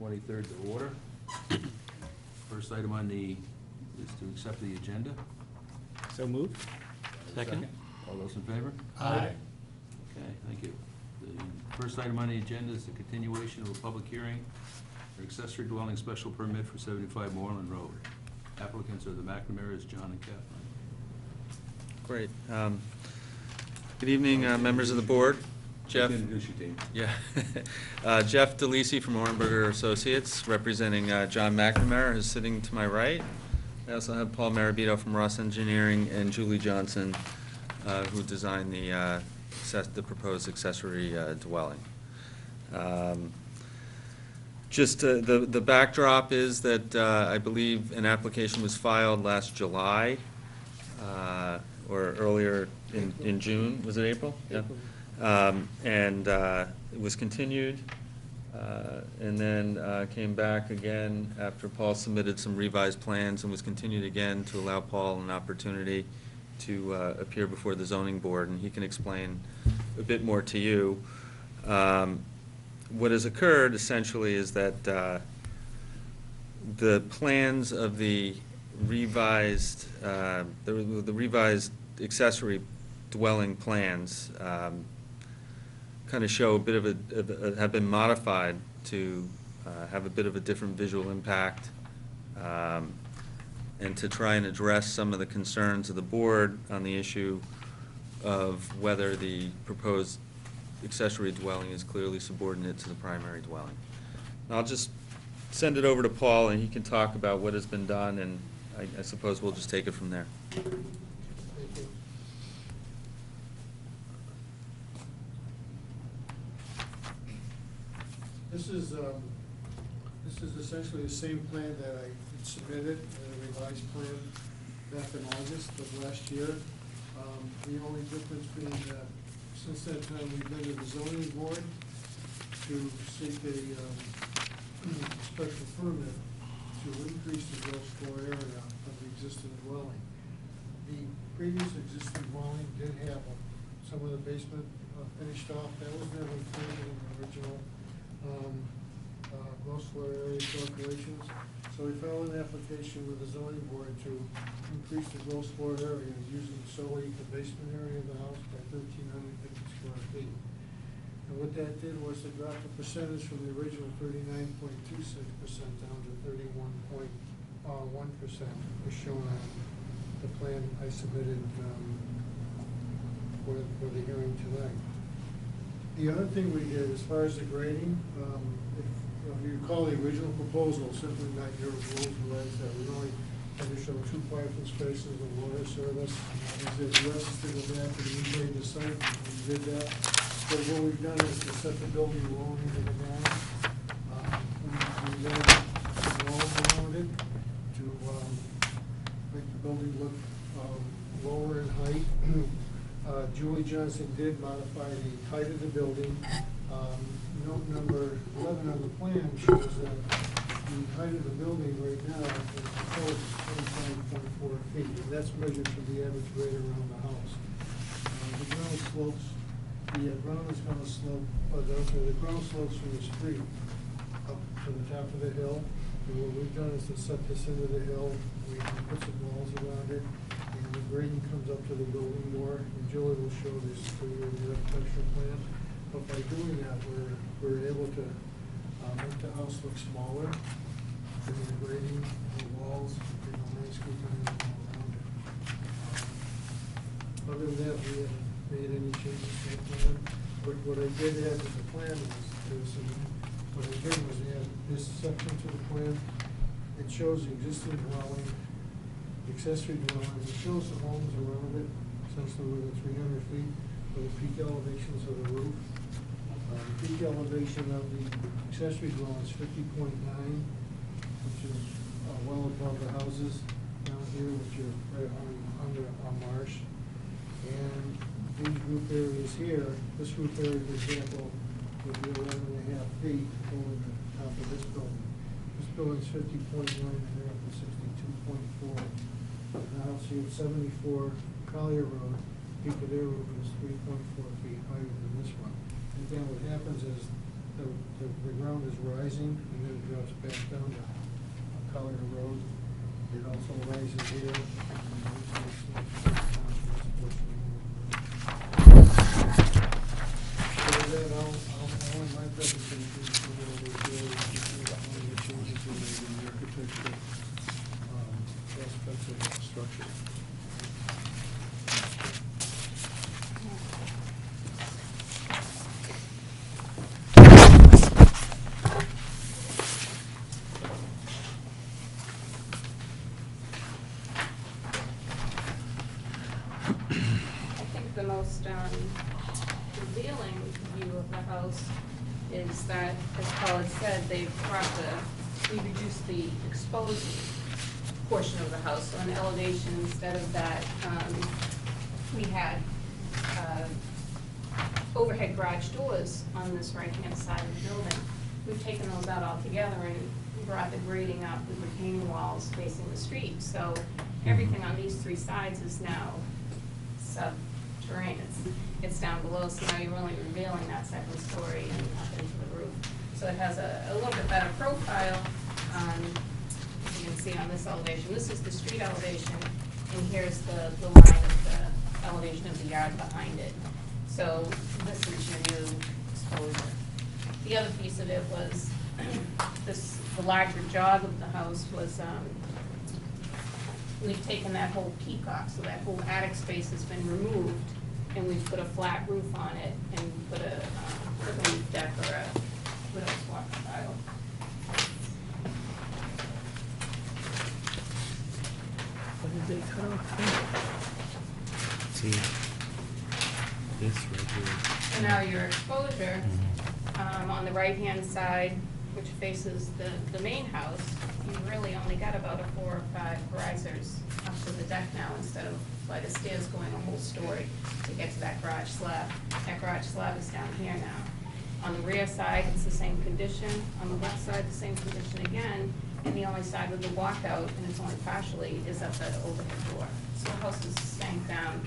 23rd to order. First item on the, is to accept the agenda. So moved. Second. All those in favor? Aye. Okay, thank you. The first item on the agenda is the continuation of a public hearing for accessory dwelling special permit for 75 Moreland Road. Applicants are the McNamara's, John and Kathleen. Great. Good evening, members of the board. Jeff. Introduce your team. Yeah. Jeff DeLisi from Orenberger Associates, representing John McNamara, who's sitting to my right. I also have Paul Marabito from Ross Engineering and Julie Johnson, who designed the proposed accessory dwelling. Just the backdrop is that I believe an application was filed last July, or earlier in June. Was it April? Yeah. And it was continued, and then came back again after Paul submitted some revised plans, and was continued again to allow Paul an opportunity to appear before the zoning board, and he can explain a bit more to you. What has occurred essentially is that the plans of the revised accessory dwelling plans kind of show a bit of have been modified to have a bit of a different visual impact, and to try and address some of the concerns of the board on the issue of whether the proposed accessory dwelling is clearly subordinate to the primary dwelling. And I'll just send it over to Paul, and he can talk about what has been done, and I suppose we'll just take it from there. This is essentially the same plan that I had submitted, a revised plan back in August of last year. The only difference being that since that time we've been to the zoning board to seek a special permit to increase the gross floor area of the existing dwelling. The previous existing dwelling did have some of the basement finished off. That was never included in the original gross floor area calculations. So we filed an application with the zoning board to increase the gross floor area using solely the basement area of the house by 1,350 square feet. And what that did was to drop the percentage from the original 39.26% down to 31.1%, as shown on the plan I submitted for the hearing tonight. The other thing we did, as far as the grading, if you recall the original proposal, simply not your rules and regs, that we only had to show 2 parking spaces of water service. Is it less to go back and regrade the site? We did that. So what we've done is to set the building lower into the ground. We laid some walls around it to make the building look lower in height. Julie Johnson did modify the height of the building. Note number 11 on the plan shows that the height of the building right now is proposed 25.4 feet, and that's measured from the average grade around the house. The ground slopes, the ground is going to slope, the ground slopes from the street up to the top of the hill. And what we've done is to set this into the hill. We put some walls around it, and the grading comes up to the building more. And Julie will show this to you in the architectural plan. But by doing that, we're able to make the house look smaller, and the grading, the walls, and the landscaping all around it. Other than that, we haven't made any changes to the plan. What I did add to the plan what I did was add this section to the plan. It shows the existing dwelling, accessory dwelling. It shows the homes around it, essentially within 300 feet of the peak elevations of the roof. Peak elevation of the accessory dwelling is 50.9, which is well above the houses down here, which are right under a marsh. And these roof areas here, this roof area, for example, would be 11.5 feet over the top of this building. This building's 50.9 and they're up to 62.4. The house here at 74 Collier Road, peak of their roof is 3.4 feet higher than this one. And then what happens is the ground is rising, and then it drops back down to Collier Road. It also rises here. So with that, I'll end my presentation, so we'll go on the changes in the architecture aspects of the structure. The most revealing view of the house is that, as Paul had said, we reduced the exposed portion of the house. So on elevation, instead of that, we had overhead garage doors on this right-hand side of the building. We've taken those out altogether and brought the grading up with retaining walls facing the street. So everything on these three sides is now subterranean. It's down below, so now you're only revealing that second story and up into the roof. So it has a little bit better profile. You can see on this elevation. This is the street elevation, and here's the line of the elevation of the yard behind it. So this is your new exposure. The other piece of it was the larger jog of the house was we've taken that whole peacock, so that whole attic space has been removed, and we've put a flat roof on it and put a roof deck or a widow's walk style. What did they cut off? See, this right here. So now your exposure, on the right-hand side, which faces the main house, you really only got about 4 or 5 risers up to the deck now, instead of by the stairs going a whole story to get to that garage slab. That garage slab is down here now. On the rear side, it's the same condition. On the left side, the same condition again. And the only side with the walkout, and it's only partially, is up that overhead door. So the house is sank down.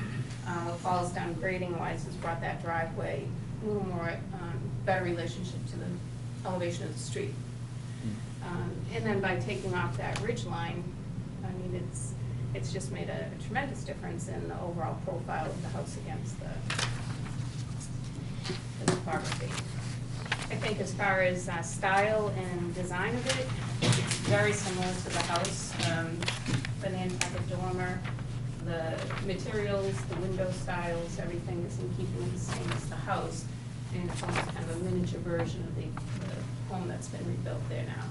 What falls down grading-wise has brought that driveway a little more, better relationship to the elevation of the street. And then by taking off that ridge line, I mean, it's just made a tremendous difference in the overall profile of the house against the topography. I think as far as style and design of it, it's very similar to the house. The Nantucket dormer, the materials, the window styles, everything is in keeping with the same as the house. And it's almost kind of a miniature version of the home that's been rebuilt there now.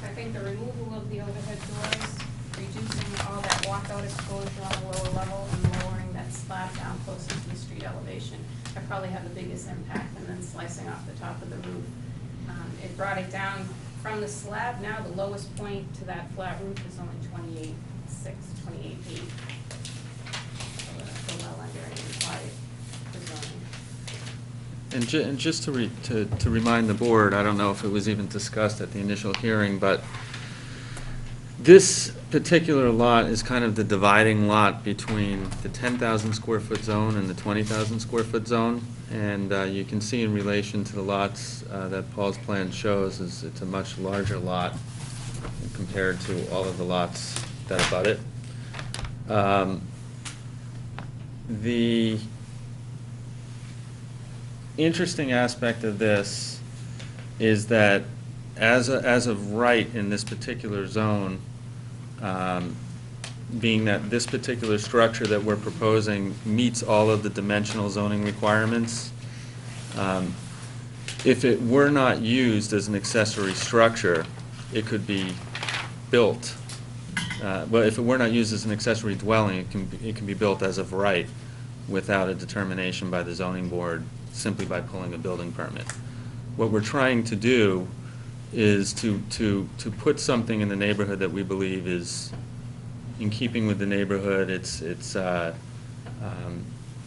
I think the removal of the overhead doors, reducing all that walkout exposure on the lower level and lowering that slab down closer to the street elevation, that probably had the biggest impact, and then slicing off the top of the roof. It brought it down from the slab. Now the lowest point to that flat roof is only 28.6, 28 feet. So well under any required for zoning. And just to remind the board, I don't know if it was even discussed at the initial hearing, but this particular lot is kind of the dividing lot between the 10,000 square foot zone and the 20,000 square foot zone. And you can see in relation to the lots that Paul's plan shows, it's a much larger lot compared to all of the lots that abut it. The interesting aspect of this is that as of right in this particular zone, being that this particular structure that we're proposing meets all of the dimensional zoning requirements, if it were not used as an accessory structure, it could be built. Well, if it were not used as an accessory dwelling, it can be built as of right without a determination by the zoning board, simply by pulling a building permit. What we're trying to do is to put something in the neighborhood that we believe is in keeping with the neighborhood. It's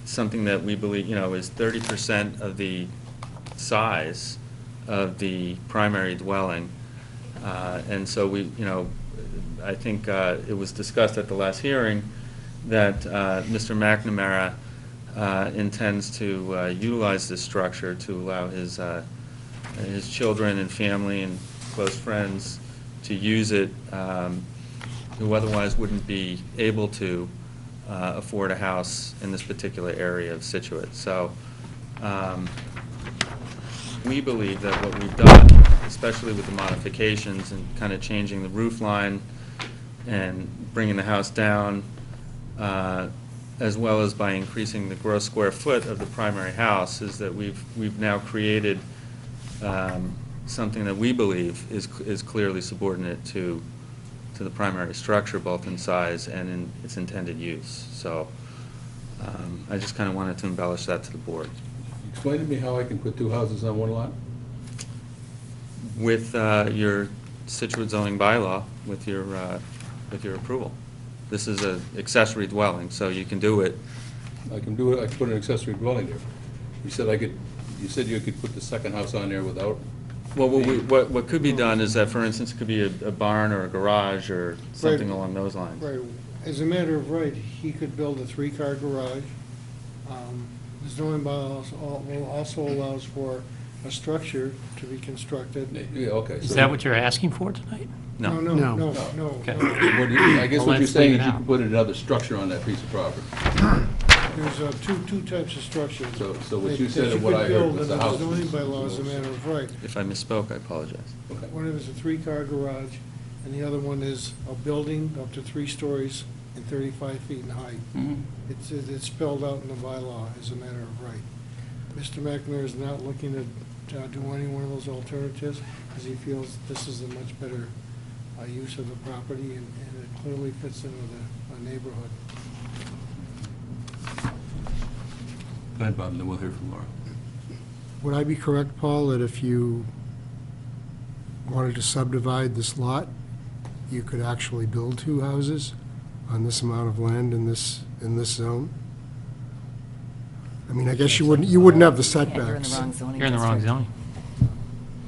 something that we believe, is 30% of the size of the primary dwelling. And so I think it was discussed at the last hearing that Mr. McNamara intends to utilize this structure to allow his children and family and close friends to use it, who otherwise wouldn't be able to afford a house in this particular area of Scituate. So we believe that what we've done, especially with the modifications and kind of changing the roof line and bringing the house down, as well as by increasing the gross square foot of the primary house, is that we've now created something that we believe is clearly subordinate to the primary structure, both in size and in its intended use. So I just kind of wanted to embellish that to the board. Explain to me how I can put two houses on one lot? With your Scituate zoning bylaw, with your approval. This is an accessory dwelling, so you can do it. I can do it, I can put an accessory dwelling there. You said I could, you said you could put the second house on there without? Well, what could be done is that, for instance, it could be a barn or a garage or something Right. along those lines. Right, as a matter of right, he could build a three-car garage. The zoning bylaws also allows for a structure to be constructed. Yeah, okay. Is so- that what you're asking for tonight? No, No. no, No. no, no. Okay. no. What do you- I guess Well, what you're let's saying leave is it you out. can put another structure on that piece of property. There's two types of structures. So what you that said and could what I heard build was the under house zoning was- bylaw as a matter of right. If I misspoke, I apologize. Okay. One of it is a three-car garage, and the other one is a building up to 3 stories and 35 feet in height. Mhm. It's spelled out in the bylaw as a matter of right. Mr. McNamara is not looking to do any one of those alternatives, because he feels this is a much better use of the property, and it clearly fits in with a neighborhood. Go ahead, Bob, and then we'll hear from Laura. Would I be correct, Paul, that if you wanted to subdivide this lot, you could actually build 2 houses on this amount of land in this zone? I mean, I guess you wouldn't have the Yeah, you're in the setbacks. wrong zoning You're in the wrong district. zoning.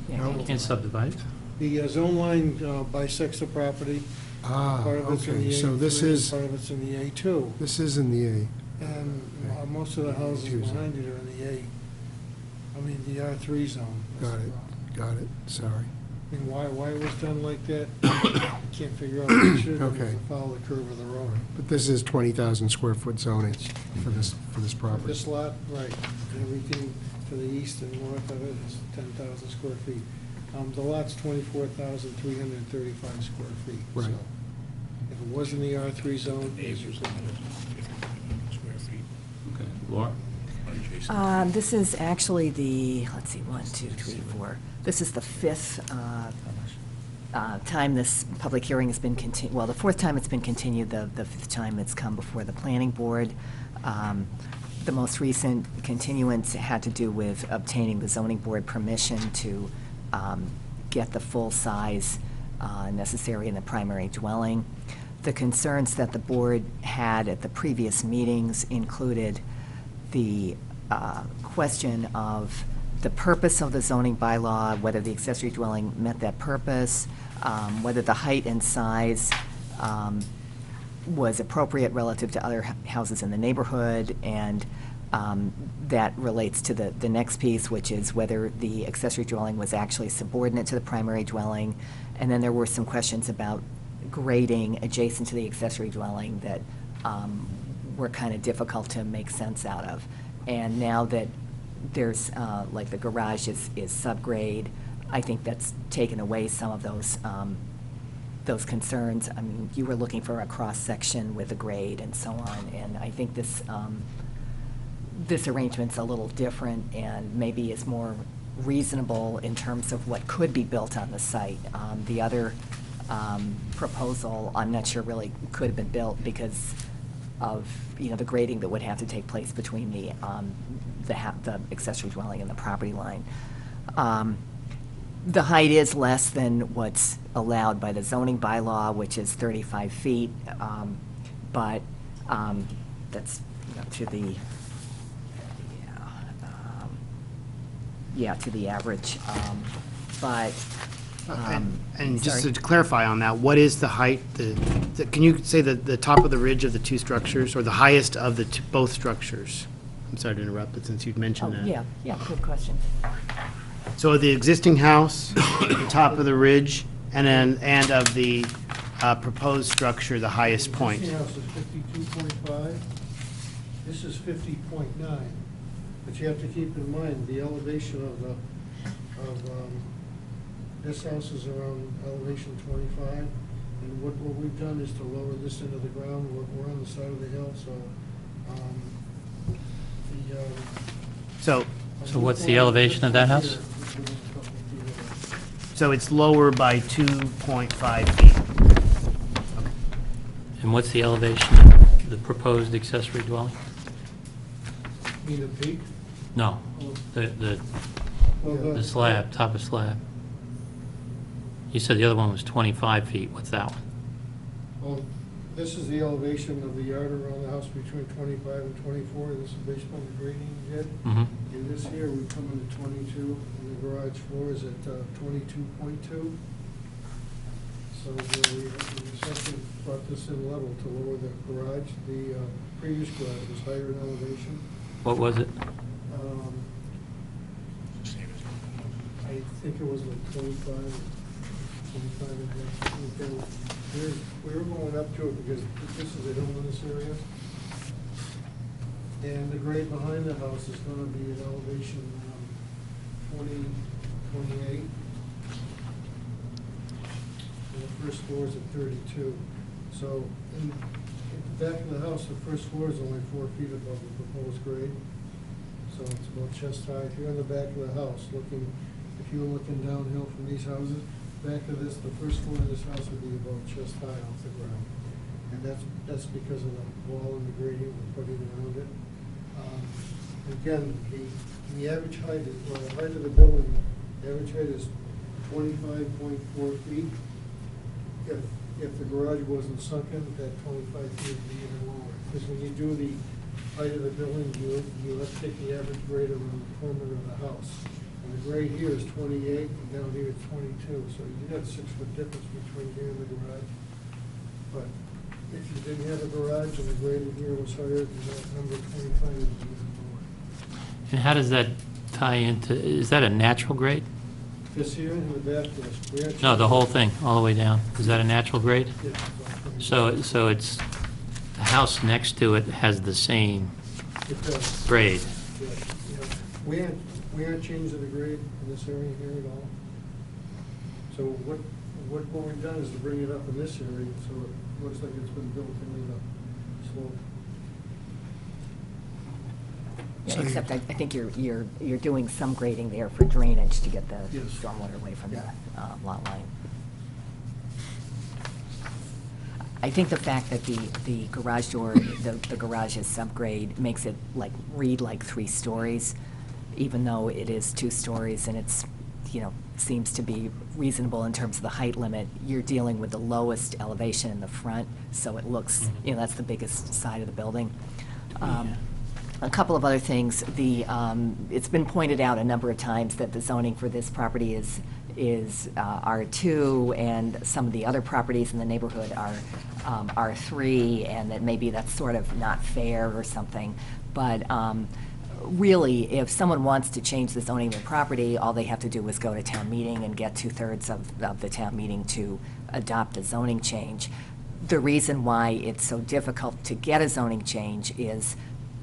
Yeah, No. you You can't subdivide. The zone line bisects the property. Ah, Part of it's in okay, the so this A3, is, part of it's in the A2. this is in the A. And most of the houses Tuesday. behind it are in the the R3 zone. Got it, sorry. I mean, why it was done like that, I can't figure out. It should have been Okay. to follow the curve of the road. But this is 20,000 square foot zoning for this property. This lot, right, and everything to the east and north of it is 10,000 square feet. The lot's 24,335 square feet. Right. So if it was in the R3 zone, it's Okay, Laura? This is actually the, let's see, 1, 2, 3, 4. This is the 5th time this public hearing has been continued, well, the 4th time it's been continued, the 5th time it's come before the planning board. The most recent continuance had to do with obtaining the zoning board permission to get the full size necessary in the primary dwelling. The concerns that the board had at the previous meetings included the question of the purpose of the zoning bylaw, whether the accessory dwelling met that purpose, whether the height and size was appropriate relative to other houses in the neighborhood, and that relates to the next piece, which is whether the accessory dwelling was actually subordinate to the primary dwelling. And then there were some questions about grading adjacent to the accessory dwelling that were kind of difficult to make sense out of. And now that there's, like the garage is subgrade, I think that's taken away some of those concerns. I mean, you were looking for a cross-section with a grade and so on, and I think this arrangement's a little different and maybe is more reasonable in terms of what could be built on the site. The other proposal, I'm not sure really could have been built because of, the grading that would have to take place between the accessory dwelling and the property line. The height is less than what's allowed by the zoning bylaw, which is 35 feet, but that's to the, to the average. But And just sorry. to clarify on that, what is the height, can you say the top of the ridge of the two structures, or the highest of the both structures? I'm sorry to interrupt, but since you'd Oh, mentioned that. yeah, good question. So the existing house, the top of the ridge, and of the proposed structure, the highest point. The existing house is 52.5. This is 50.9. But you have to keep in mind, the elevation this house is around elevation 25. And what we've done is to lower this into the ground. We're on the side of the hill, so, So, what's the elevation of that house? so it's lower by 2.5 feet. And what's the elevation of the proposed accessory dwelling? Mean a peak? No, the Well, slab, top of slab. You said the other one was 25 feet. What's that one? Well, this is the elevation of the yard around the house between 25 and 24. This is based on the grading we did. Mm-hmm. In this here, we come into 22, and the garage floor is at 22.2. So we essentially brought this in level to lower the garage. The previous garage was higher in elevation. What was it? I think it was like 25 and a half. We were going up to it because this is a hill in this area. And the grade behind the house is gonna be at elevation 28. And the first floor is at 32. So in the back of the house, the first floor is only 4 feet above the proposed grade. So it's about chest high. If you're in the back of the house looking, if you were looking downhill from these houses, back of this, the first floor of this house would be about chest high off the ground. And that's because of the wall and the grading we're putting around it. Again, the average height is, well, the height of the building, the average height is 25.4 feet. If the garage wasn't sunken, that 25 feet would be even lower. Because when you do the height of the building, you have to take the average grade around the perimeter of the house. And the grade here is 28, and down here it's 22, so you got a 6-foot difference between here and the garage. But if you didn't have a garage and the grade in here was higher, then that number 25 would be even lower. And how does that tie into, is that a natural grade? This here in the back, yes. We actually- No, the whole thing, all the way down. Is that a natural grade? Yeah, it's about 20. So it's, the house next to it has the same It does. grade. Yeah, yeah. We aren't changing the grade in this area here at all. So what we've done is to bring it up in this area, so it looks like it's been built into the slope. Yeah, except I think you're doing some grading there for drainage to get the Yes. stormwater away from the Yeah. lot line. I think the fact that the garage door, the garage is subgrade makes it read like 3 stories, even though it is 2 stories and it's, seems to be reasonable in terms of the height limit. You're dealing with the lowest elevation in the front, so it looks, that's the biggest side of the building. A couple of other things. It's been pointed out a number of times that the zoning for this property is R2, and some of the other properties in the neighborhood are R3, and that maybe that's sort of not fair or something. But really, if someone wants to change the zoning of the property, all they have to do is go to town meeting and get 2/3 of the town meeting to adopt a zoning change. The reason why it's so difficult to get a zoning change is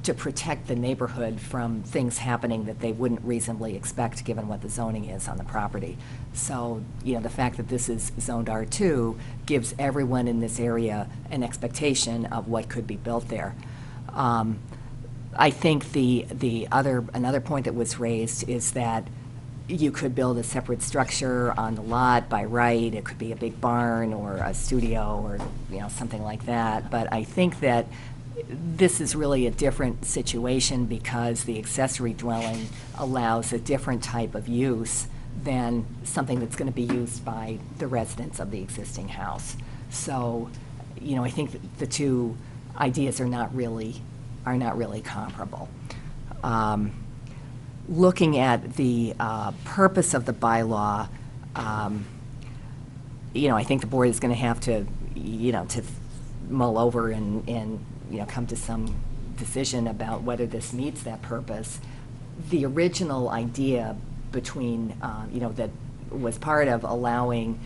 to protect the neighborhood from things happening that they wouldn't reasonably expect, given what the zoning is on the property. So, the fact that this is zoned R2 gives everyone in this area an expectation of what could be built there. I think another point that was raised is that you could build a separate structure on the lot by right. It could be a big barn or a studio or, something like that. But I think that this is really a different situation because the accessory dwelling allows a different type of use than something that's going to be used by the residents of the existing house. So, I think that the two ideas are not really comparable. Looking at the purpose of the bylaw, I think the board is going to have to, to mull over and, come to some decision about whether this meets that purpose. The original idea between, that was part of allowing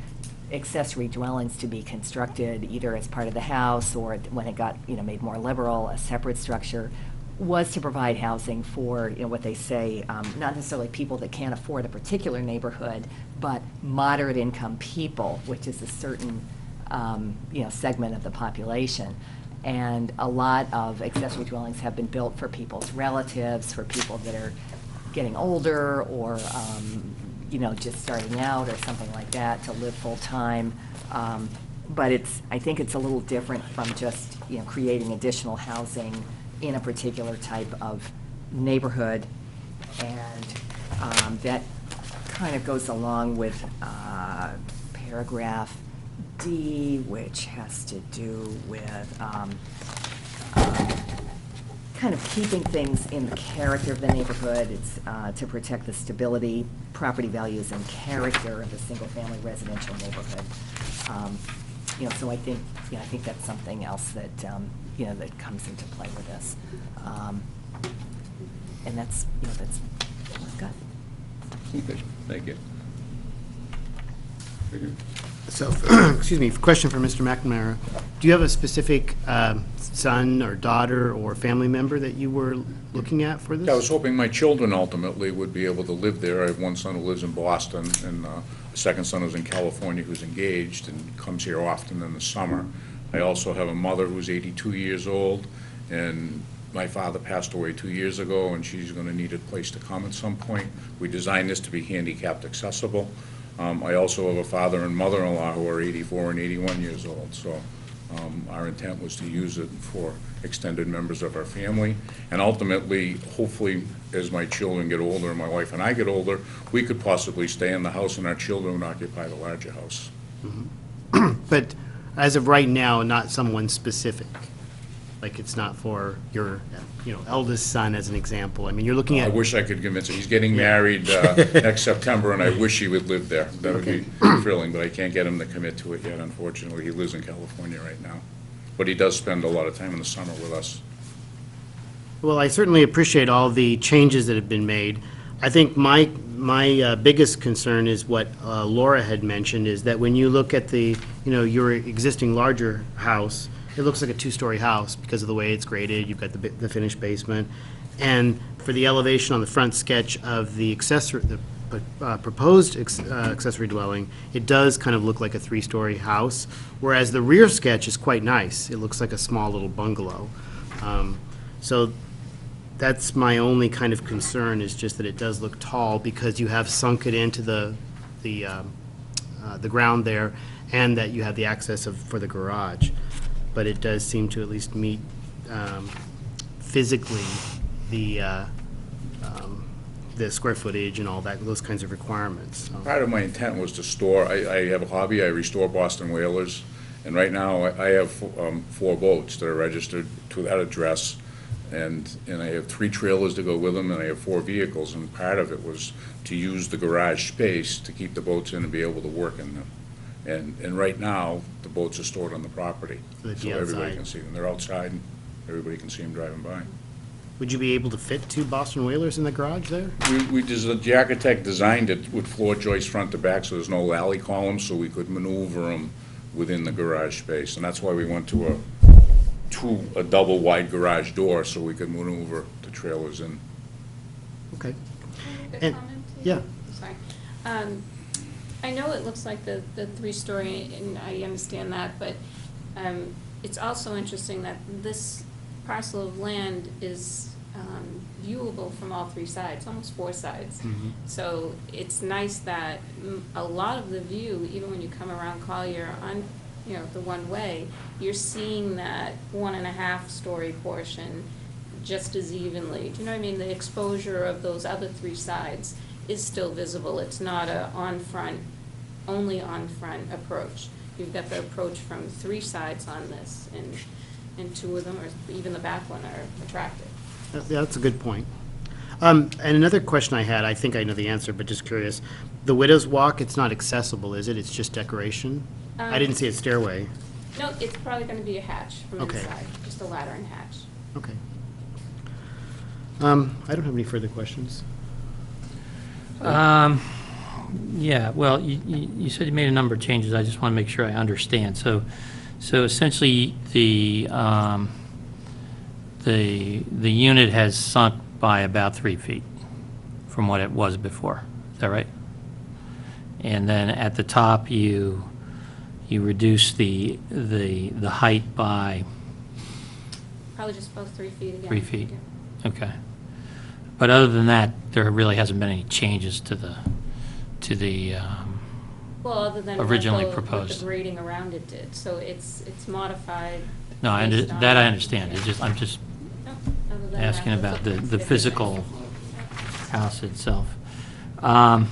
accessory dwellings to be constructed either as part of the house or when it got, made more liberal, a separate structure, was to provide housing for, what they say, not necessarily people that can't afford a particular neighborhood, but moderate income people, which is a certain, segment of the population. And a lot of accessory dwellings have been built for people's relatives, for people that are getting older or, just starting out or something like that, to live full-time. But I think it's a little different from just, creating additional housing in a particular type of neighborhood. And that kind of goes along with paragraph D, which has to do with kind of keeping things in the character of the neighborhood. It's to protect the stability, property values, and character of the single-family residential neighborhood. So I think that's something else that, that comes into play with this. And that's all I've got. Okay, thank you. So, excuse me, question for Mr. McNamara. Do you have a specific son or daughter or family member that you were looking at for this? I was hoping my children ultimately would be able to live there. I have one son who lives in Boston, and a second son who's in California who's engaged and comes here often in the summer. I also have a mother who's 82 years old, and my father passed away 2 years ago, and she's going to need a place to come at some point. We designed this to be handicapped accessible. I also have a father and mother-in-law who are 84 and 81 years old, so our intent was to use it for extended members of our family. And ultimately, hopefully, as my children get older and my wife and I get older, we could possibly stay in the house and our children would occupy the larger house. But as of right now, not someone specific? Like it's not for your, eldest son as an example? I mean, you're looking I at... wish I could convince him. He's getting married next September, and I wish he would live there. That would be thrilling, but I can't get him to commit to it yet, unfortunately. He lives in California right now. But he does spend a lot of time in the summer with us. Well, I certainly appreciate all the changes that have been made. I think my biggest concern is what Laura had mentioned, is that when you look at the, your existing larger house, it looks like a two-story house because of the way it's graded. You've got the finished basement. And for the elevation on the front sketch of the proposed accessory dwelling, it does kind of look like a three-story house, whereas the rear sketch is quite nice. It looks like a small little bungalow. So that's my only kind of concern, is just that it does look tall because you have sunk it into the ground there, and that you have the access for the garage. But it does seem to at least meet physically the square footage and all that, those kinds of requirements. So. Part of my intent was to store, I have a hobby, I restore Boston whalers, and right now I have 4 boats that are registered to that address, and I have 3 trailers to go with them, and I have 4 vehicles, and part of it was to use the garage space to keep the boats in and be able to work in them. And right now, the boats are stored on the property, So they'd be so everybody outside. can see them. They're outside, and everybody can see them driving by. Would you be able to fit 2 Boston whalers in the garage there? The architect designed it with floor joists front to back, so there's no alley columns, so we could maneuver them within the garage space. And that's why we went to a double wide garage door, so we could maneuver the trailers in. Okay. Can I make a And- comment? yeah. Sorry. I know it looks like the 3-story, and I understand that, but it's also interesting that this parcel of land is viewable from all 3 sides, almost 4 sides. Mhm. So it's nice that a lot of the view, even when you come around Collier on, the one way, you're seeing that 1.5-story portion just as evenly. Do you know what I mean? The exposure of those other 3 sides is still visible. It's not a only on-front approach. You've got the approach from 3 sides on this, and 2 of them, or even the back one, are attractive. Yeah, that's a good point. And another question I had, I think I know the answer, but just curious. The Widow's Walk, it's not accessible, is it? It's just decoration? I didn't see a stairway. No, it's probably gonna be a hatch from Okay. inside, just a ladder and hatch. Okay. I don't have any further questions. Yeah, well, you said you made a number of changes, I just want to make sure I understand. So essentially, the unit has sunk by about 3 feet from what it was before, is that right? And then at the top, you reduce the height by Probably just about 3 feet again. 3 feet? Yeah. Okay. But other than that, there really hasn't been any changes to the Well, other than what originally what proposed. the grading around it did, so it's modified. No, based on- that I understand. It's just, I'm just No, other than that, asking that's about what the different. physical house itself. And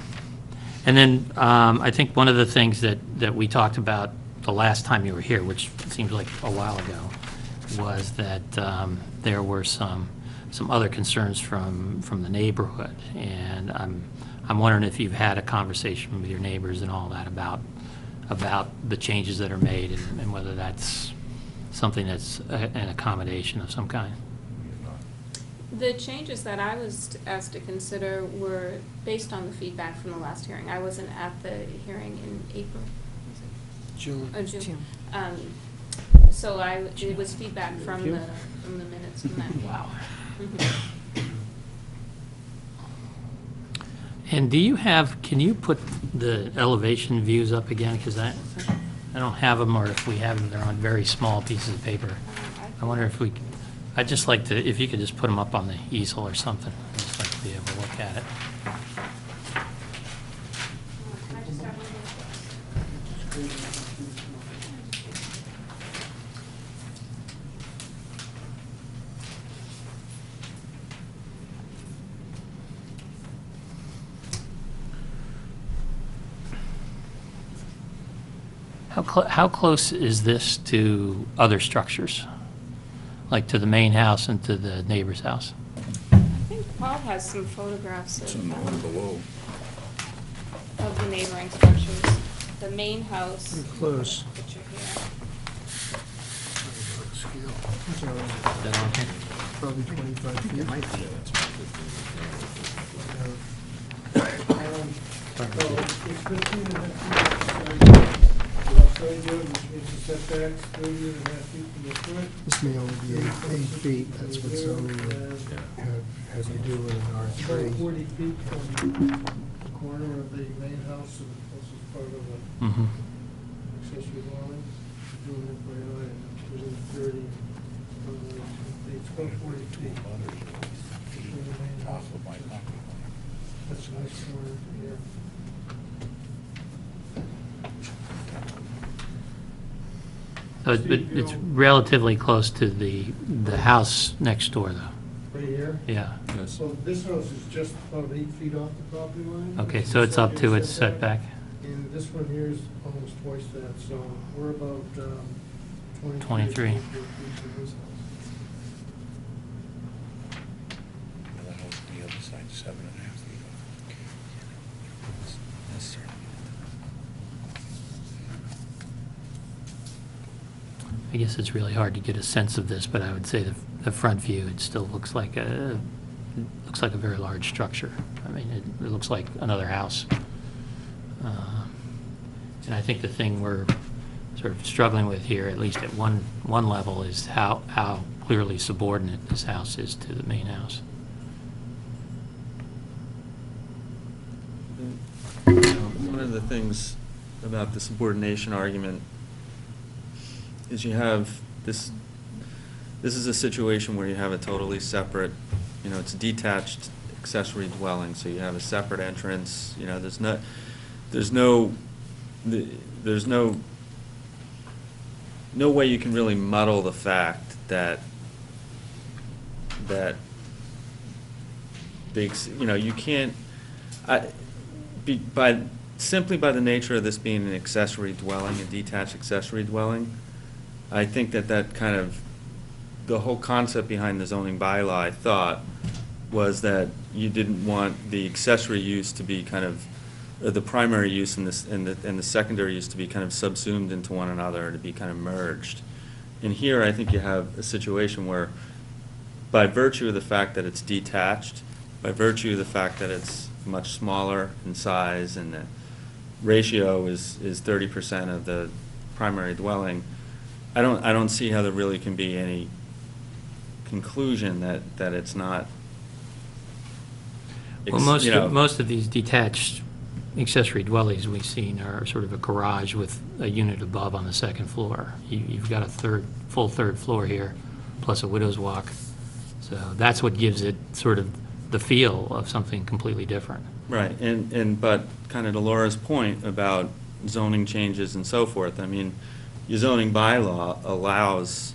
then, I think one of the things that we talked about the last time you were here, which seems like a while ago, was that there were some other concerns from the neighborhood. And I'm wondering if you've had a conversation with your neighbors and all that about the changes that are made and whether that's something that's an accommodation of some kind. The changes that I was asked to consider were based on the feedback from the last hearing. I wasn't at the hearing in April, was it? June. Oh, June. June. So it was feedback from the minutes from that. Wow. Mhm. And can you put the elevation views up again? Because I don't have them, or if we have them, they're on very small pieces of paper. I wonder if I'd just like to, if you could just put them up on the easel or something. I'd just like to be able to look at it. I just have one of those. How close is this to other structures? Like to the main house and to the neighbor's house? I think Paul has some photographs It's in the one below. of the neighboring structures. The main house. Pretty close. Picture here. Is that on here? Probably 25 feet. It's 15 and a half feet outside the yard, which means the setbacks 30 and a half feet from the front. This may only be 8 feet, that's what zoning has to do with an About R3. 40 feet from the corner of the main house and also part of the Mm-hmm. accessory dwelling. Doing it by eye, within 30, it's about 40 feet. Between the main house. That's a nice corner here. So it's relatively close to the house next door, though. Right here. Yeah. Yes. So this house is just about 8 feet off the property line. Okay, so it's up to its setback? And this one here is almost twice that, so we're about 23. 23. feet from this house. The house on the other side, 7.5 feet off. I guess it's really hard to get a sense of this, but I would say the front view, it still looks like a very large structure. I mean, it looks like another house. And I think the thing we're sort of struggling with here, at least at one level, is how clearly subordinate this house is to the main house. One of the things about the subordination argument is you have this is a situation where you have a totally separate, it's a detached accessory dwelling, so you have a separate entrance, there's no way you can really muddle the fact that you can't, simply by the nature of this being an accessory dwelling, a detached accessory dwelling, I think that kind of, the whole concept behind the zoning bylaw, I thought, was that you didn't want the accessory use to be kind of the primary use and the secondary use to be kind of subsumed into one another, to be kind of merged. And here, I think you have a situation where, by virtue of the fact that it's detached, by virtue of the fact that it's much smaller in size and the ratio is 30% of the primary dwelling, I don't see how there really can be any conclusion that it's not. Well, most of these detached accessory dwellings we've seen are sort of a garage with a unit above on the second floor. You've got a full third floor here, plus a widow's walk. So that's what gives it sort of the feel of something completely different. Right, but kind of to Laura's point about zoning changes and so forth, I mean, your zoning bylaw allows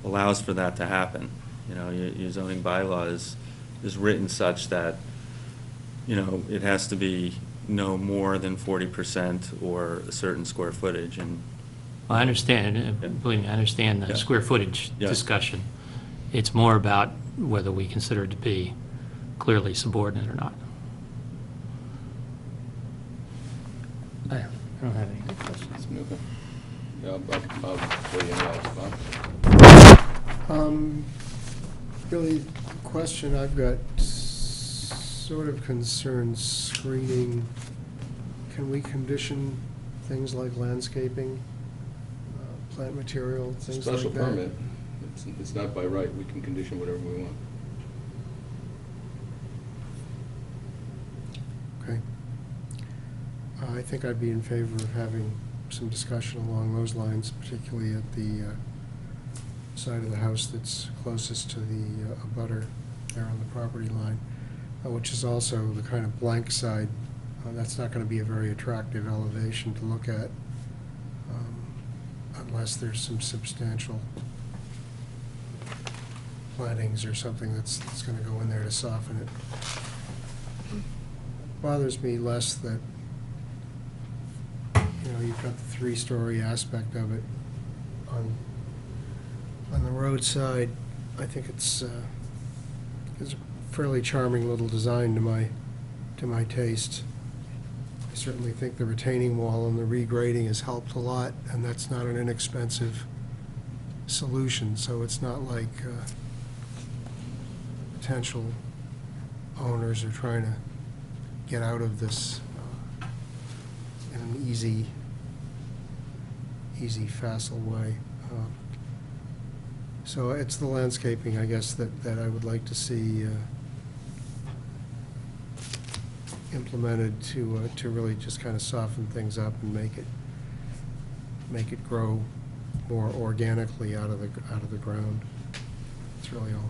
for that to happen. You know, your zoning bylaw is written such that, you know, it has to be no more than 40% or a certain square footage, and. Well, I understand, believe me, I understand the Yeah. square footage Yeah. discussion. It's more about whether we consider it to be clearly subordinate or not. I don't have any questions. Okay. Yeah, I'll weigh in last time. Really, the question I've got sort of concerns screening. Can we condition things like landscaping, plant material, It's a things like that? special permit. It's not by right. We can condition whatever we want. Okay. I think I'd be in favor of having some discussion along those lines, particularly at the side of the house that's closest to the abutter there on the property line, which is also the kind of blank side. That's not going to be a very attractive elevation to look at unless there's some substantial plantings or something that's going to go in there to soften it. Bothers me less that, you know, you've got the three-story aspect of it on the roadside. I think it's a fairly charming little design to my taste. I certainly think the retaining wall and the regrading has helped a lot, and that's not an inexpensive solution, so it's not like potential owners are trying to get out of this in an easy, facile way. So it's the landscaping, I guess, that I would like to see implemented to really just kind of soften things up and make it grow more organically out of the ground. That's really all.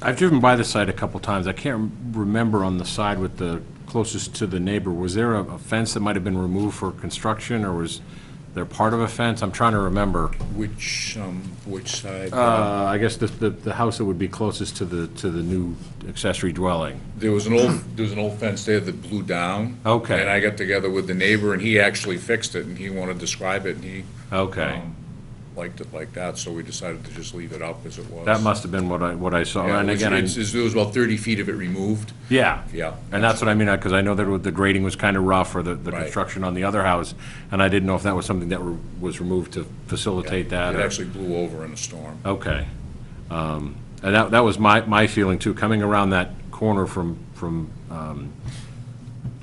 I've driven by the site a couple times. I can't remember on the side with the closest to the neighbor. Was there a fence that might have been removed for construction, or was there part of a fence? I'm trying to remember. Which side? I guess the house that would be closest to the new accessory dwelling. There was an old fence there that blew down. Okay. And I got together with the neighbor, and he actually fixed it, and he wanted to describe it, and he Okay. liked it like that, so we decided to just leave it up as it was. That must have been what I saw. Yeah, And again, there was about 30 feet of it removed. yeah. Yeah. And that's what I mean, because I know that the grading was kind of rough, or the Right. construction on the other house, and I didn't know if that was something that was removed to facilitate that. It or- actually blew over in a storm. Okay. And that was my feeling too, coming around that corner from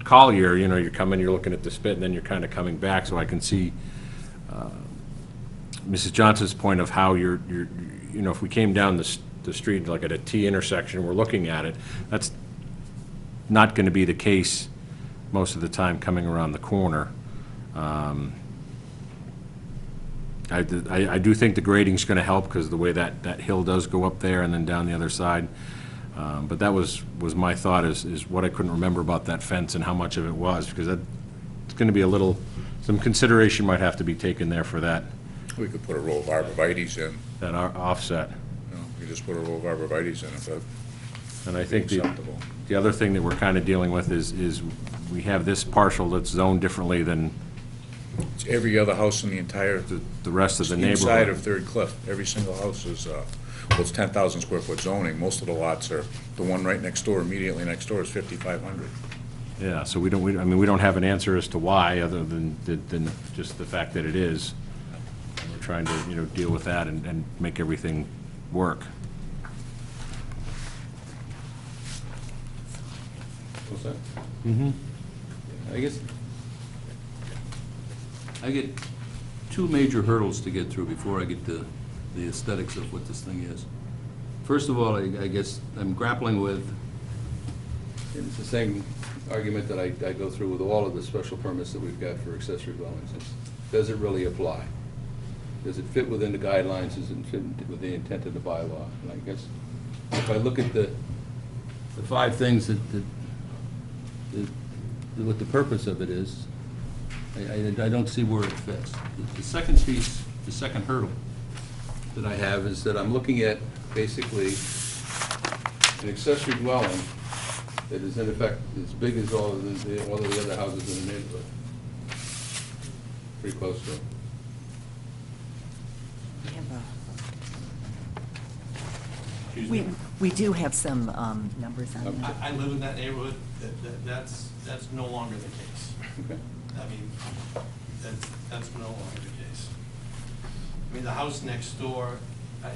Collier, you know, you're you're looking at the spit, and then you're kind of coming back, so I can see Mrs. Johnson's point of how you know, if we came down the street like at a T intersection, we're looking at it, that's not going to be the case most of the time coming around the corner. I do think the grading's going to help, because the way that hill does go up there and then down the other side. But that was my thought, is what I couldn't remember about that fence and how much of it was, because it's going to be some consideration might have to be taken there for that We could put a row of arborvitae's in. Offset. You know, we just put a row of arborvitae's in if that. And I think Acceptable. the other thing that we're kind of dealing with is we have this parcel that's zoned differently than Every other house in the entire the rest of the inside neighborhood. of Third Cliff, every single house is well, it's 10,000 square foot zoning. Most of the lots are, the one right next door, immediately next door is 5,500. Yeah, so we don't have an answer as to why, other than just the fact that it is. And we're trying to, deal with that and make everything work. What's that? Mm-hmm. I guess, I get two major hurdles to get through before I get to the aesthetics of what this thing is. First of all, I guess I'm grappling with, and it's the same argument that I go through with all of the special permits that we've got for accessory dwellings. Does it really apply? Does it fit within the guidelines? Does it fit with the intent of the bylaw? And I guess if I look at the five things what the purpose of it is, I don't see where it fits. The second piece, the second hurdle that I have is that I'm looking at basically an accessory dwelling that is in effect as big as all of the other houses in the neighborhood. Pretty close to it. We do have some numbers on that. I live in that neighborhood, that's no longer the case. Okay. I mean, that's no longer the case. I mean, the house next door,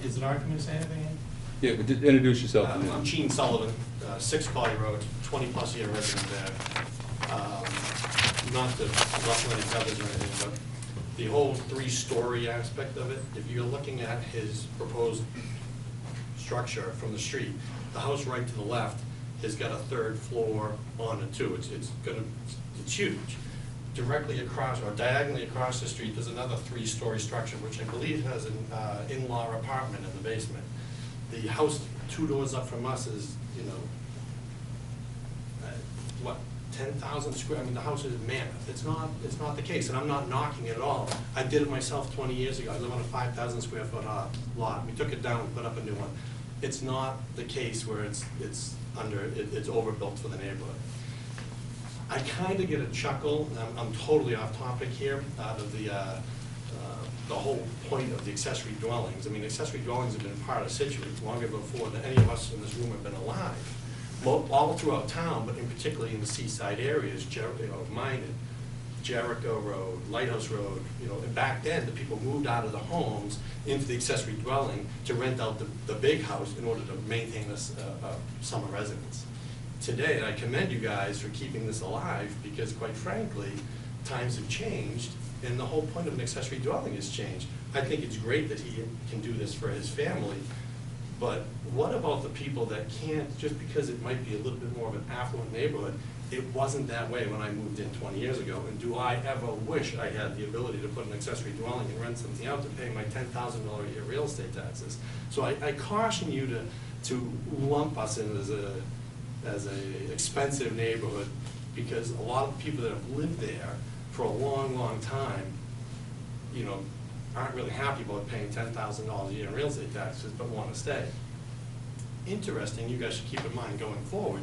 is it hard for me to say anything? Yeah, but introduce yourself. I'm Gene Sullivan, 6 Collier Road, 20-plus year resident there. Not to ruffle any feathers or anything, but the whole 3-story aspect of it, if you're looking at his proposed structure from the street, the house right to the left has got a 3rd floor on it too. It's huge. Directly across, or diagonally across the street, there's another 3-story structure, which I believe has an in-law apartment in the basement. The house 2 doors up from us is, what, 10,000 square, I mean, the house is mammoth. It's not the case, and I'm not knocking it at all. I did it myself 20 years ago. I live on a 5,000 square foot lot. We took it down and put up a new one. It's not the case where it's overbuilt for the neighborhood. I kind of get a chuckle, and I'm totally off topic here, out of the whole point of the accessory dwellings. I mean, accessory dwellings have been part of Scituate longer before than any of us in this room have been alive. All throughout town, but in particularly in the seaside areas, Minot, Jericho Road, Lighthouse Road, and back then, the people moved out of the homes into the accessory dwelling to rent out the big house in order to maintain a summer residence. Today, and I commend you guys for keeping this alive, because quite frankly, times have changed, and the whole point of an accessory dwelling has changed. I think it's great that he can do this for his family, but what about the people that can't, just because it might be a little bit more of an affluent neighborhood? It wasn't that way when I moved in 20 years ago, and do I ever wish I had the ability to put an accessory dwelling and rent something out to pay my $10,000 a year real estate taxes? So I caution you to lump us in as a expensive neighborhood, because a lot of people that have lived there for a long, long time, aren't really happy about paying $10,000 a year in real estate taxes, but want to stay. Interesting, you guys should keep in mind going forward,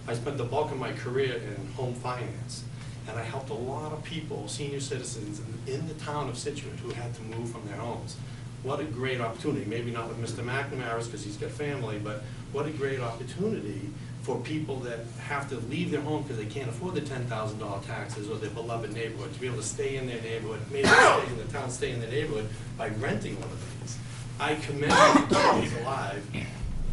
I spent the bulk of my career in home finance, and I helped a lot of people, senior citizens in the town of Scituate, who had to move from their homes. What a great opportunity, maybe not with Mr. McNamara's because he's got family, but what a great opportunity for people that have to leave their home because they can't afford the $10,000 taxes or their beloved neighborhood, to be able to stay in their neighborhood, maybe stay in the town, stay in their neighborhood by renting one of these. I commend you for keeping this alive,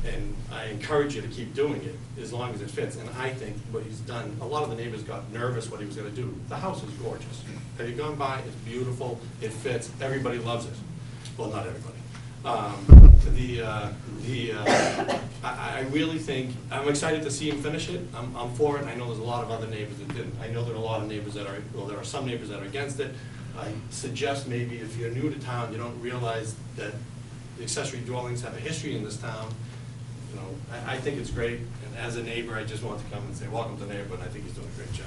and I encourage you to keep doing it as long as it fits. And I think what he's done, a lot of the neighbors got nervous what he was going to do. The house is gorgeous. Have you gone by? It's beautiful. It fits. Everybody loves it. Well, not everybody. I really think, I'm excited to see him finish it. I'm for it. I know there's a lot of other neighbors that didn't. I know there are a lot of neighbors that are, well, there are some neighbors that are against it. I suggest maybe if you're new to town, you don't realize that the accessory dwellings have a history in this town. I think it's great, and as a neighbor, I just want to come and say, welcome to the neighborhood. I think he's doing a great job.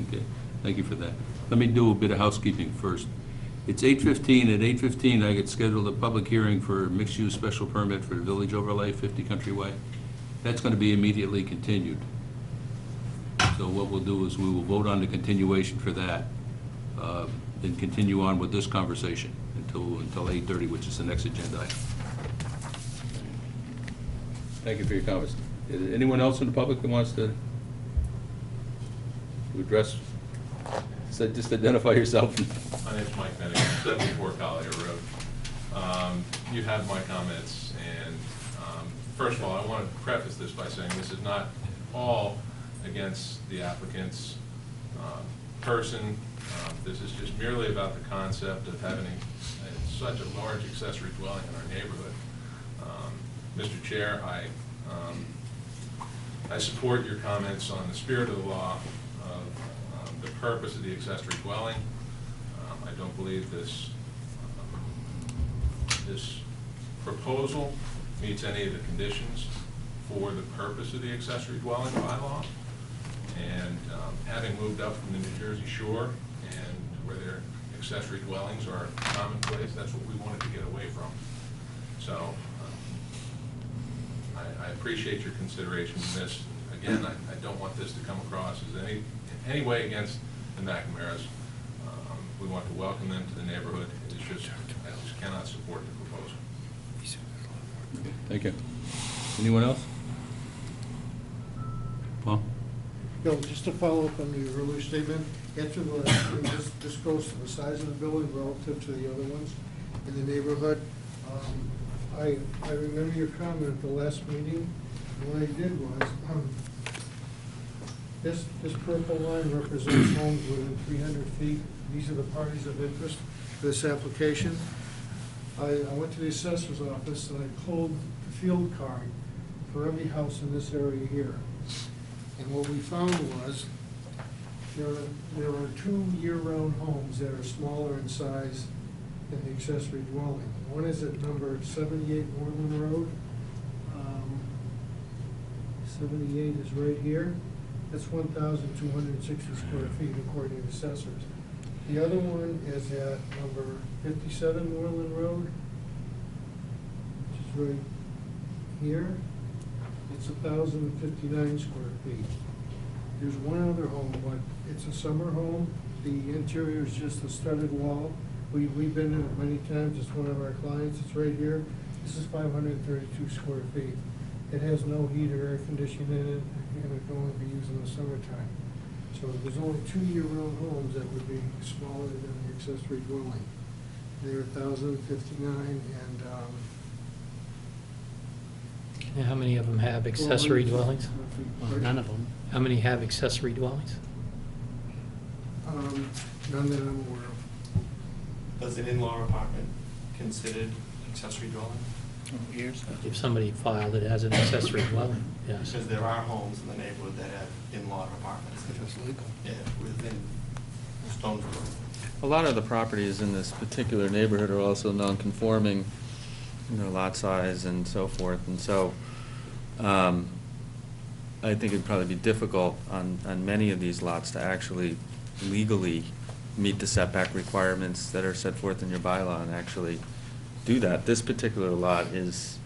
Okay, thank you for that. Let me do a bit of housekeeping first. It's 8:15. At 8:15, I get scheduled a public hearing for mixed-use special permit for the Village Overlay, 50 Country Way. That's going to be immediately continued. So what we'll do is we will vote on the continuation for that, then continue on with this conversation until 8:30, which is the next agenda item. Thank you for your comments. Is there anyone else in the public that wants to address? So just identify yourself. My name's Mike Bennigan, 74 Collier Road. You have my comments, and first of all, I want to preface this by saying this is not at all against the applicant's person. This is just merely about the concept of having such a large accessory dwelling in our neighborhood. Mr. Chair, I support your comments on the spirit of the law, of the purpose of the accessory dwelling. I don't believe this proposal meets any of the conditions for the purpose of the accessory dwelling bylaw. And having moved up from the New Jersey shore, and where their accessory dwellings are commonplace, that's what we wanted to get away from. So I appreciate your consideration in this. Again, I don't want this to come across as in any way against the McNamara's. We want to welcome them to the neighborhood. It's just, I just cannot support the proposal. Okay, thank you. Anyone else? Paul? Bill, just to follow up on the earlier statement, after this goes to the size of the building relative to the other ones in the neighborhood. I remember your comment at the last meeting. What I did was, this purple line represents homes within 300 feet. These are the parties of interest for this application. I went to the assessor's office and I pulled the field card for every house in this area here. And what we found was, there are 2 year-round homes that are smaller in size than the accessory dwelling. One is at number 78 Moreland Road. 78 is right here. That's 1,260 square feet according to assessors. The other one is at number 57 Moreland Road, which is right here. It's 1,059 square feet. There's one other home, but it's a summer home. The interior is just a studded wall. We've been in it many times. It's one of our clients. It's right here. This is 532 square feet. It has no heat or air conditioning in it, and it can only be used in the summertime. So there's only 2 year-round homes that would be smaller than the accessory dwelling. They're 1,059, and And how many of them have accessory dwellings? None of them. How many have accessory dwellings? None that I'm aware of. Does an in-law apartment considered accessory dwelling? If somebody filed it as an accessory dwelling, yes. Because there are homes in the neighborhood that have in-law apartments. Yeah, within stone's throw. A lot of the properties in this particular neighborhood are also non-conforming, lot size and so forth. And so I think it'd probably be difficult on many of these lots to actually legally meet the setback requirements that are set forth in your bylaw and actually do that. This particular lot is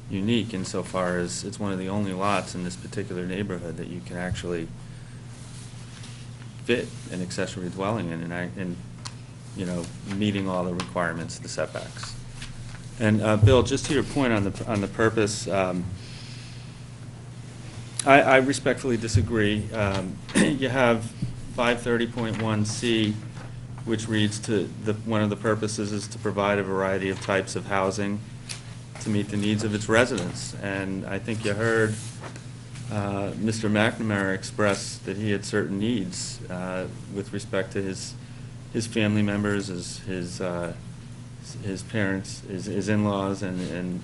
unique insofar as it's one of the only lots in this particular neighborhood that you can actually fit an accessory dwelling in, and meeting all the requirements of the setbacks. And Bill, just to your point on the purpose, I respectfully disagree. You have 530.1C, which reads one of the purposes is to provide a variety of types of housing to meet the needs of its residents. And I think you heard Mr. McNamara express that he had certain needs with respect to his family members, his parents, his in-laws, and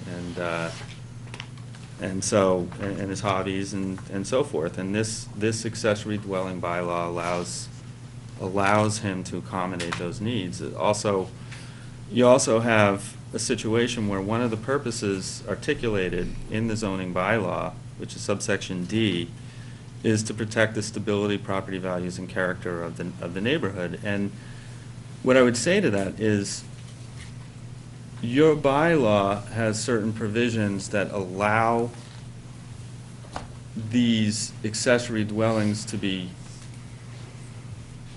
his hobbies and so forth. And this accessory dwelling bylaw allows him to accommodate those needs. You also have a situation where one of the purposes articulated in the zoning bylaw, which is subsection D, is to protect the stability, property values, and character of the neighborhood. And what I would say to that is, your bylaw has certain provisions that allow these accessory dwellings to be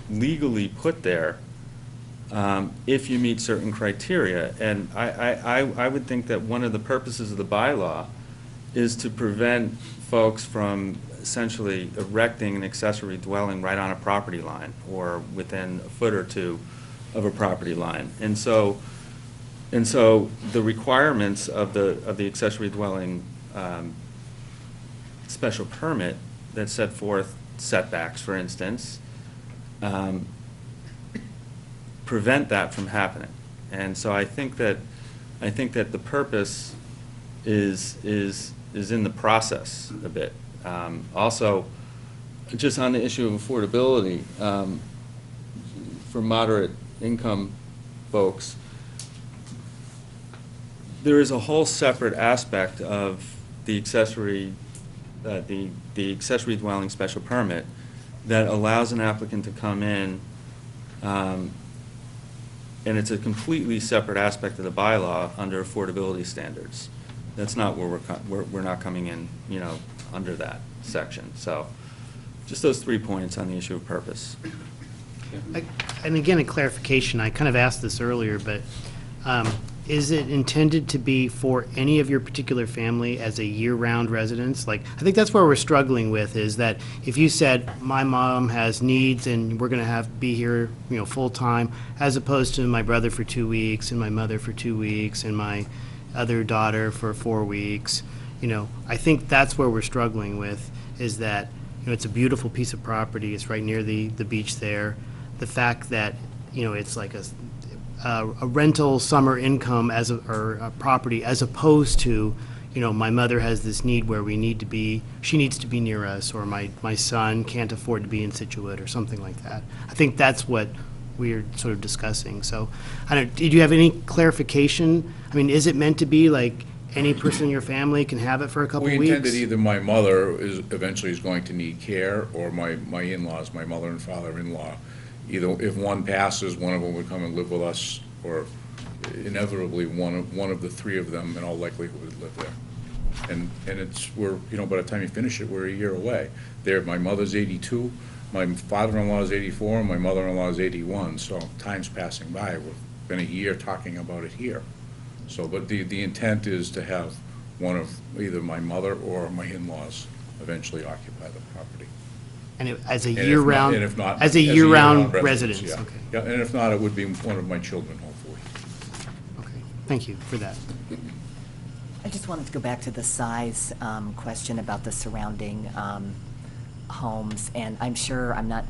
legally put there if you meet certain criteria. And I would think that one of the purposes of the bylaw is to prevent folks from essentially erecting an accessory dwelling right on a property line or within a foot or two of a property line. And so the requirements of the accessory dwelling special permit that set forth setbacks, for instance, prevent that from happening. And so I think that the purpose is in the process a bit. Also, just on the issue of affordability, for moderate income folks, there is a whole separate aspect of the accessory dwelling special permit that allows an applicant to come in, and it's a completely separate aspect of the bylaw under affordability standards. That's not where we're not coming in, under that section. So, just those 3 points on the issue of purpose. And again, a clarification, I kind of asked this earlier, but is it intended to be for any of your particular family as a year-round residence? Like, I think that's where we're struggling with, is that if you said, my mom has needs and we're going to be here, full-time, as opposed to my brother for 2 weeks and my mother for 2 weeks and my other daughter for 4 weeks, I think that's where we're struggling with, is that, it's a beautiful piece of property, it's right near the beach there. The fact that, it's like a rental summer income or a property, as opposed to, my mother has this need where she needs to be near us, or my son can't afford to be in Scituate, or something like that. I think that's what we're sort of discussing. So, did you have any clarification? I mean, is it meant to be like any person in your family can have it for a couple We weeks? intended either my mother eventually is going to need care, or my in-laws, my mother and father-in-law. Either if one passes, one of them would come and live with us, or inevitably one of the 3 of them in all likelihood would live there. And by the time you finish it, we're a year away. My mother's 82, my father-in-law is 84, and my mother-in-law is 81, so time's passing by. We've been a year talking about it here. So, but the intent is to have one of either my mother or my in-laws eventually occupy the property. And as a And year-round, if not, as a year-round residence? yeah. Okay. Yeah, and if not, it would be one of my children, hopefully. Okay, thank you for that. I just wanted to go back to the size question about the surrounding homes, and I'm not,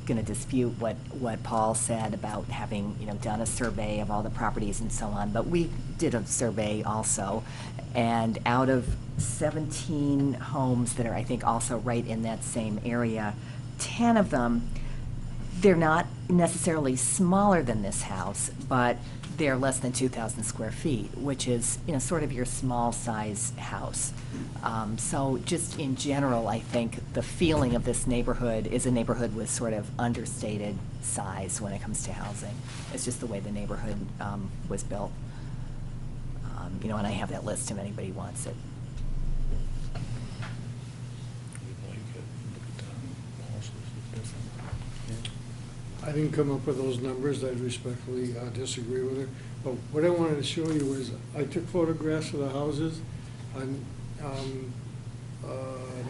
going to dispute what Paul said about having, done a survey of all the properties and so on, but we did a survey also, and out of 17 homes that are, I think, also right in that same area, 10 of them, they're not necessarily smaller than this house, but they're less than 2,000 square feet, which is, sort of your small size house. So just in general, I think the feeling of this neighborhood is a neighborhood with sort of understated size when it comes to housing. It's just the way the neighborhood was built. And I have that list if anybody wants it. I didn't come up with those numbers, I respectfully disagree with her. But what I wanted to show you is, I took photographs of the houses on,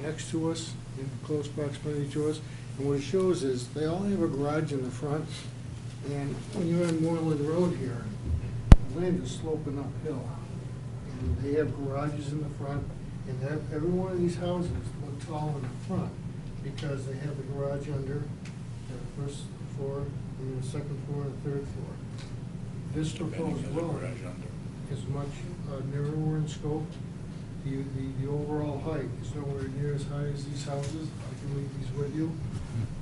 next to us, in close proximity to us, and what it shows is, they all have a garage in the front, and when you're on Moreland Road here, the land is sloping uphill, and they have garages in the front, and every one of these houses look tall in the front, because they have the garage under the first floor, and the second floor, and the third floor. This proposed dwelling is much narrower in scope. The overall height is nowhere near as high as these houses. I can leave these with you.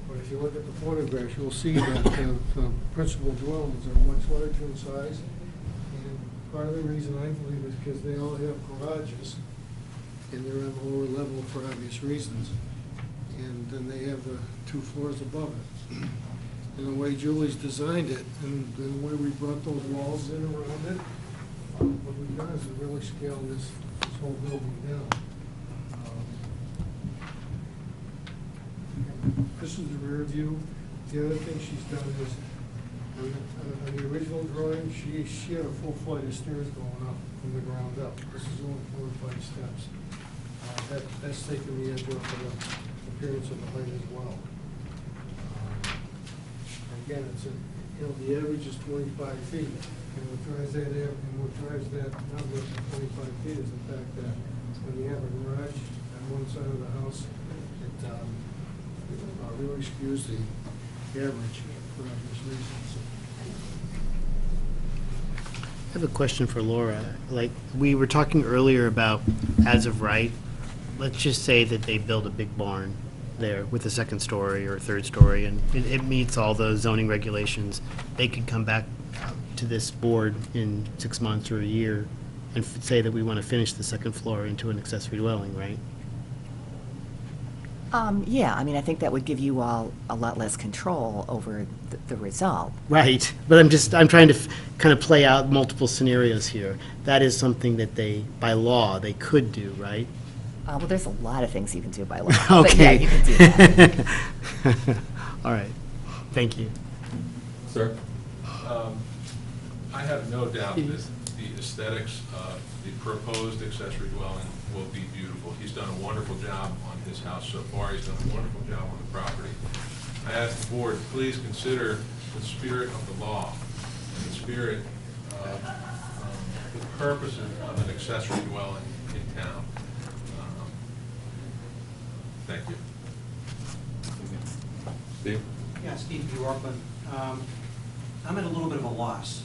But if you look at the photographs, you'll see that the principal dwellings are much larger in size. And part of the reason I believe is because they all have garages, and they're on the lower level for obvious reasons. And then they have the 2 floors above it. And the way Julie's designed it, and the way we brought those walls in around it, what we've done is really scaled this whole building down. This is the rear view. The other thing she's done is, On the original drawing, she had a full flight of stairs going up from the ground up. This is only 4 or 5 steps. That's taking the edge off of the appearance of the height as well. Again, the average is 25 feet, and what drives that number to 25 feet is the fact that when you have a garage on one side of the house, it really skews the average for obvious reasons. I have a question for Laura. Like, we were talking earlier about as of right, let's just say that they build a big barn there with a second story or a third story, and it meets all those zoning regulations. They could come back to this board in 6 months or a year and say that we want to finish the second floor into an accessory dwelling, right? Yeah, I mean, I think that would give you all a lot less control over the result. Right, but I'm trying to kind of play out multiple scenarios here. That is something that they, by law, they could do, right? Well, there's a lot of things you can do by law. But yeah, Okay. you can do that. All right, thank you. Sir? I have no doubt that the aesthetics of the proposed accessory dwelling will be beautiful. He's done a wonderful job on his house so far. He's done a wonderful job on the property. I ask the board, please consider the spirit of the law and the spirit of the purposes of an accessory dwelling in town. Thank you. Steve? Yeah, Steve Bjorkman. I'm at a little bit of a loss.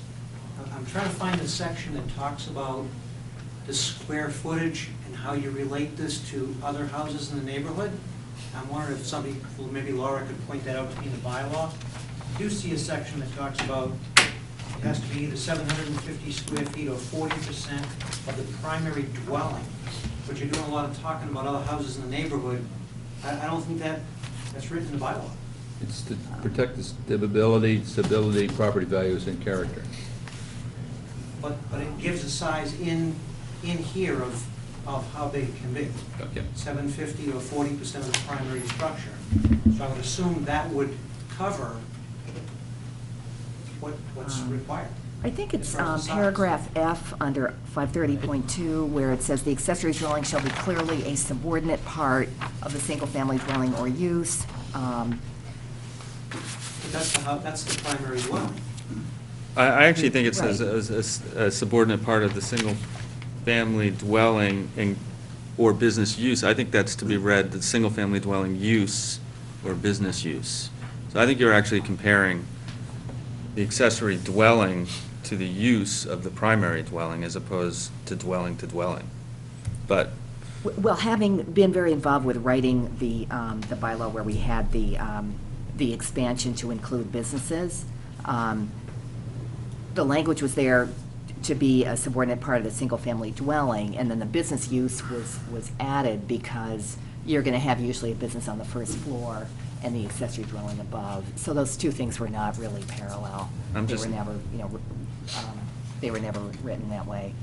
I'm trying to find the section that talks about the square footage and how you relate this to other houses in the neighborhood. I'm wondering if somebody, maybe Laura could point that out to me in the bylaw. I do see a section that talks about it has to be either 750 square feet or 40% of the primary dwelling. But you're doing a lot of talking about other houses in the neighborhood. I don't think that's written in the bylaw. It's to protect the stability, property values, and character. But it gives a size in here of how big it can be. Okay. 750 or 40% of the primary structure. So I would assume that would cover what's required. I think it's As far as the size. paragraph F under 530.2, where it says the accessory dwelling shall be clearly a subordinate part of the single-family dwelling or use. But that's the primary dwelling. I actually think it says Right. a subordinate part of the single-family dwelling or business use. I think that's to be read, the single-family dwelling use or business use. So I think you're actually comparing the accessory dwelling to the use of the primary dwelling as opposed to dwelling. But, Well, having been very involved with writing the bylaw where we had the expansion to include businesses, the language was there to be a subordinate part of the single-family dwelling, and then the business use was added because you're going to have usually a business on the first floor and the accessory dwelling above. So those two things were not really parallel. They were never, they were never written that way.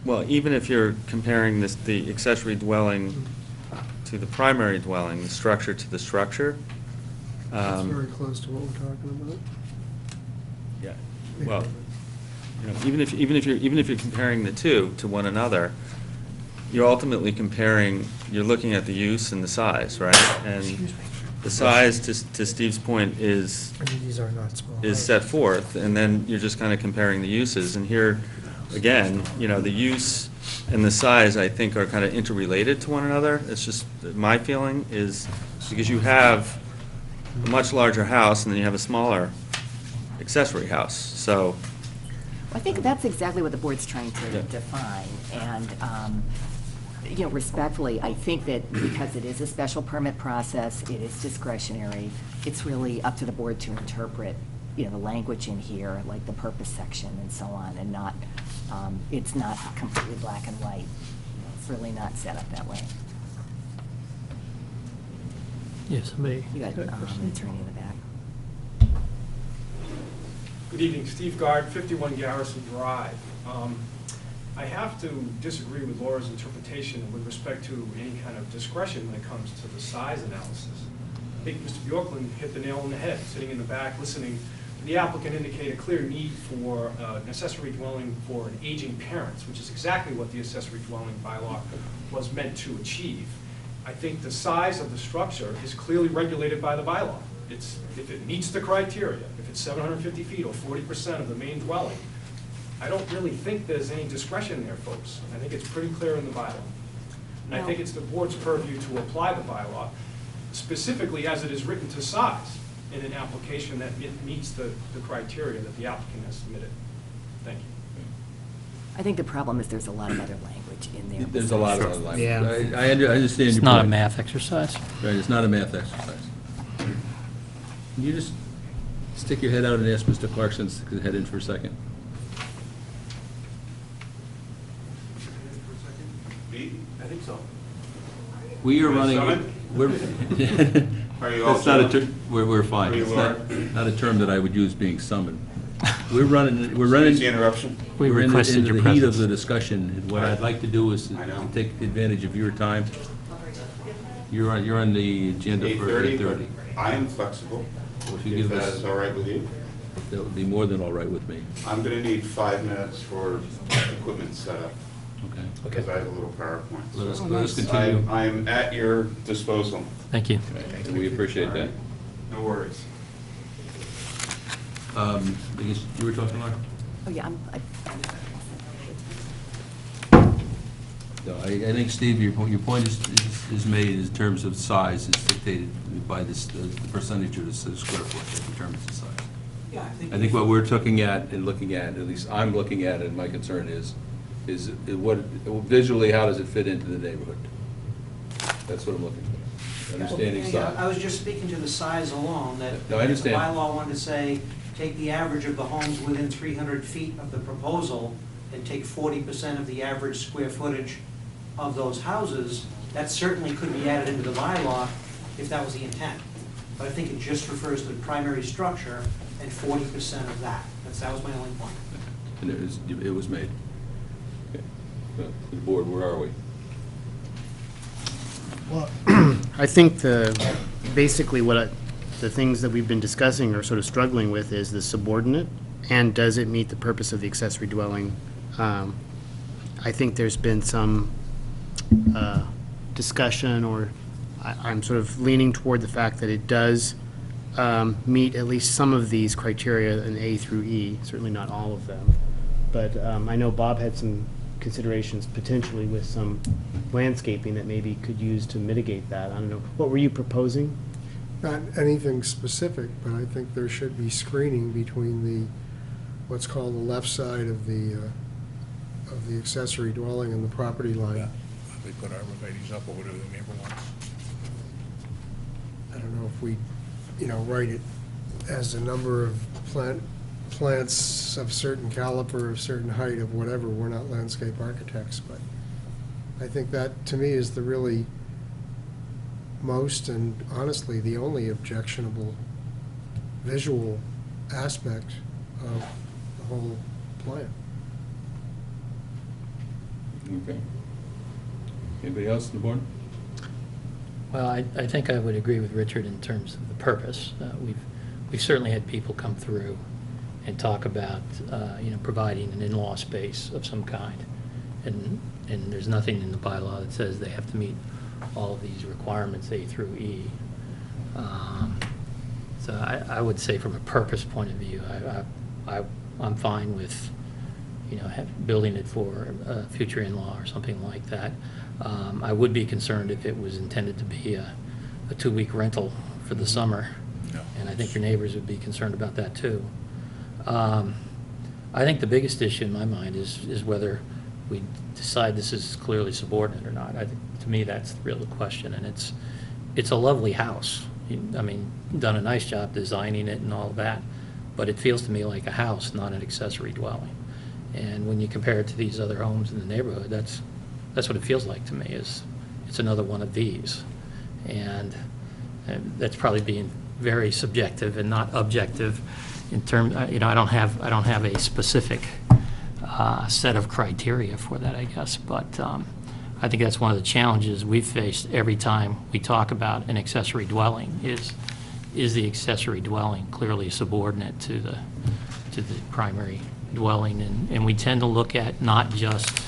well, even if you're comparing the accessory dwelling to the primary dwelling, the structure to the structure. That's very close to what we're talking about. Yeah, well, even if you're comparing the two to one another, you're ultimately you're looking at the use and the size, right? And the size, to Steve's point, is I mean, these are not small. set forth, and then you're just kind of comparing the uses. And here, again, the use and the size, I think, are kind of interrelated to one another. It's just, my feeling is, because you have a much larger house and then you have a smaller accessory house, so. I think that's exactly what the board's trying to Yeah. define, and, respectfully, I think that because it is a special permit process, it is discretionary, it's really up to the board to interpret, the language in here, like the purpose section and so on, and not, it's not completely black and white. It's really not set up that way. Yes, somebody. You got an attorney in the back. Good evening, Steve Gard, 51 Garrison Drive. I have to disagree with Laura's interpretation with respect to any kind of discretion when it comes to the size analysis. think Mr. Bjorklund hit the nail on the head, sitting in the back, listening. The applicant indicated a clear need for an accessory dwelling for an aging parents, which is exactly what the accessory dwelling bylaw was meant to achieve. I think the size of the structure is clearly regulated by the bylaw. If it meets the criteria, if it's 750 feet or 40% of the main dwelling, I don't really think there's any discretion there, folks. I think it's pretty clear in the bylaw. And I think it's the board's purview to apply the bylaw, specifically as it is written to size in an application that it meets the criteria that the applicant has submitted. Thank you. I think the problem is there's a lot of other language in there. There's a lot of besides- other language. Yeah. I understand your point. It's not a math exercise. Right, it's not a math exercise. Can you just stick your head out and ask Mr. Clarkson to head in for a second? I think so. We are running, we're. Are you all That's not a summoned? term, we're fine. Are you It's not a term that I would use, being summoned. We're running. Excuse the interruption. We We're requested into your the heat of presence. the discussion, and what I'd like to do is to I know. take advantage of your time. You're on the agenda for 8:30. I am flexible, If you if give that us, is all right with you. that would be more than all right with me. I'm gonna need 5 minutes for equipment setup, Okay. because I have a little PowerPoint. Let us So continue. I am at your disposal. Thank you. And we appreciate that. No worries. I guess you were talking, Laura? Oh, yeah, No, I think, Steve, your point is made in terms of size, is dictated by this, the percentage of the square foot that determines the size. Yeah, I think what we're looking at, at least I'm looking at, and my concern is what, visually, how does it fit into the neighborhood? That's what I'm looking for, understanding Yeah, I size. was just speaking to the size alone, that No, I understand. the bylaw wanted to say, take the average of the homes within 300 feet of the proposal and take 40% of the average square footage of those houses. That certainly could be added into the bylaw if that was the intent. But I think it just refers to the primary structure and 40% of that. That was my only point. And it was made. Okay. So, the board, where are we? Well, I think basically the things that we've been discussing or sort of struggling with is the subordinate, and does it meet the purpose of the accessory dwelling? I think there's been some discussion, or I'm sort of leaning toward the fact that it does meet at least some of these criteria in A through E, certainly not all of them. But I know Bob had some considerations potentially with some landscaping that maybe could use to mitigate that. I don't know. What were you proposing? Not anything specific, but I think there should be screening between the, what's called the left side of the accessory dwelling and the property line. They put arborvitae's up or whatever the neighbor wants. I don't know if we, write it as a number of plants of certain caliber, of certain height, of whatever. We're not landscape architects, but I think that, to me, is the really most and honestly the only objectionable visual aspect of the whole plan. Okay. Anybody else on the board? Well, I think I would agree with Richard in terms of the purpose. We've certainly had people come through and talk about, providing an in-law space of some kind. And there's nothing in the bylaw that says they have to meet all of these requirements, A through E. So I would say from a purpose point of view, I'm fine with, building it for a future in-law or something like that. I would be concerned if it was intended to be a 2-week rental for the summer. No. And I think your neighbors would be concerned about that too. I think the biggest issue in my mind is whether we decide this is clearly subordinate or not. To me, that's really the question, and it's a lovely house. Done a nice job designing it and all of that, but it feels to me like a house, not an accessory dwelling. And when you compare it to these other homes in the neighborhood, that's what it feels like to me, is it's another one of these. And that's probably being very subjective and not objective in terms, I don't have a specific set of criteria for that, I guess. But I think that's one of the challenges we've faced every time we talk about an accessory dwelling is the accessory dwelling clearly subordinate to the primary dwelling? And we tend to look at not just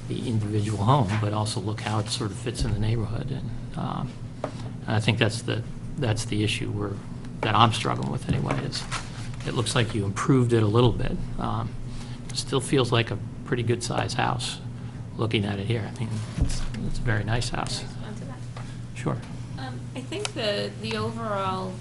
the individual home, but also look how it sort of fits in the neighborhood. And I think that's the issue that I'm struggling with anyway, is it looks like you improved it a little bit. It still feels like a pretty good-sized house, looking at it here. I mean, it's a very nice house. Can I respond to that? Sure. I think the overall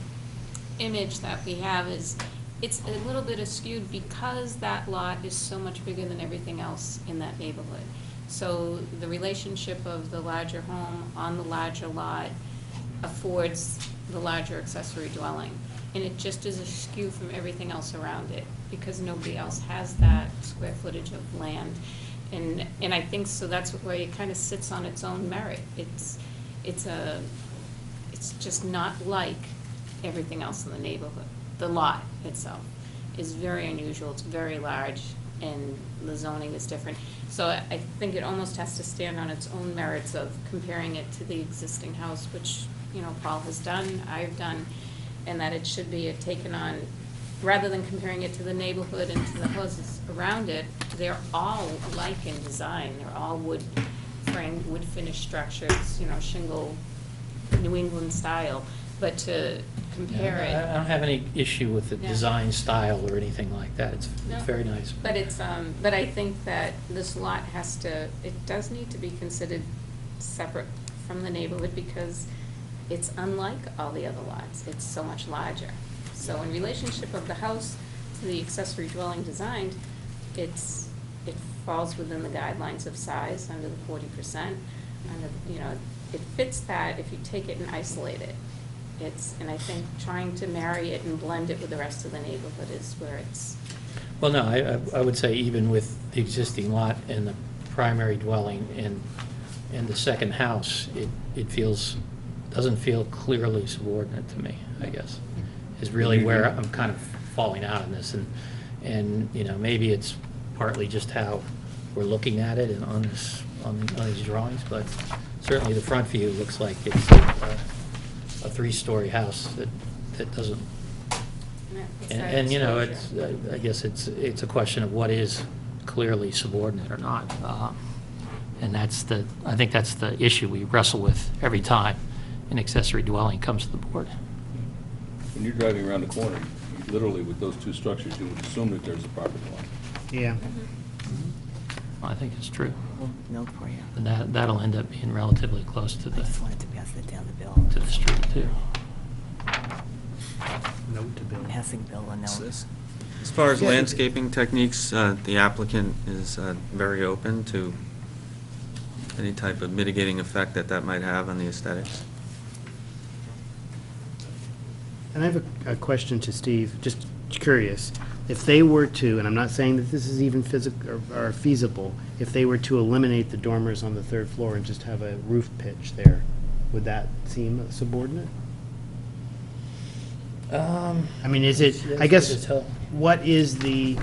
image that we have is, it's a little bit askewed because that lot is so much bigger than everything else in that neighborhood. So the relationship of the larger home on the larger lot affords the larger accessory dwelling. And it just is askew from everything else around it, because nobody else has that square footage of land. And I think, so that's where it kind of sits on its own merit. It's just not like everything else in the neighborhood. The lot itself is very unusual, it's very large, and the zoning is different. So I think it almost has to stand on its own merits of comparing it to the existing house, which, you know, Paul has done, I've done, and that it should be taken on, rather than comparing it to the neighborhood and to the houses around it. They're all alike in design, they're all wood frame, wood finished structures, you know, shingle, New England style, but to compare it. I don't have any issue with the Yeah. design style or anything like that. It's No. very nice. But but I think that this lot it does need to be considered separate from the neighborhood, because it's unlike all the other lots. It's so much larger. So in relationship of the house to the accessory dwelling designed, it falls within the guidelines of size under the 40%. You know, it fits that if you take it and isolate it. And I think trying to marry it and blend it with the rest of the neighborhood is where it's. Well, no, I would say even with the existing lot and the primary dwelling and the second house, it doesn't feel clearly subordinate to me, I guess, is really where I'm kind of falling out on this. And you know, maybe it's partly just how we're looking at it and on these drawings, but certainly the front view looks like it's a three-story house that doesn't. And you know, I guess it's a question of what is clearly subordinate or not. And I think that's the issue we wrestle with every time an accessory dwelling comes to the board. When you're driving around the corner, literally with those two structures, you would assume that there's a property line. Yeah. I think it's true. Note for you. And that'll end up being relatively close to I the just wanted to pass that down to Bill. street too. Note to Bill. Passing Bill a note. As far as landscaping techniques, the applicant is very open to any type of mitigating effect that might have on the aesthetics. And I have a question to Steve, just curious. If they were to, and I'm not saying that this is even or feasible, if they were to eliminate the dormers on the third floor and just have a roof pitch there, would that seem subordinate? I mean, is it, I guess, what's the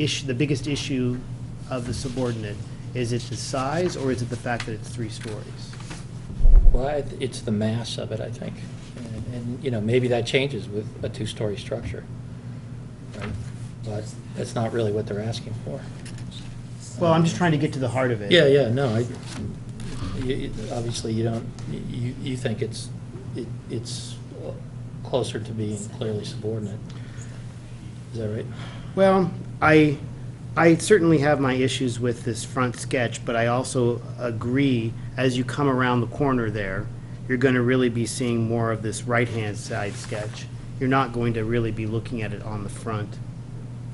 issue, the biggest issue of the subordinate? Is it the size, or is it the fact that it's 3 stories? Well, it's the mass of it, I think. And you know, maybe that changes with a 2-story structure, right? But that's not really what they're asking for. Well, I'm just trying to get to the heart of it. Yeah, no, obviously you don't, you think it's closer to being clearly subordinate. Is that right? Well, I certainly have my issues with this front sketch, but I also agree, as you come around the corner there, you're going to really be seeing more of this right-hand side sketch. You're not going to really be looking at it on the front.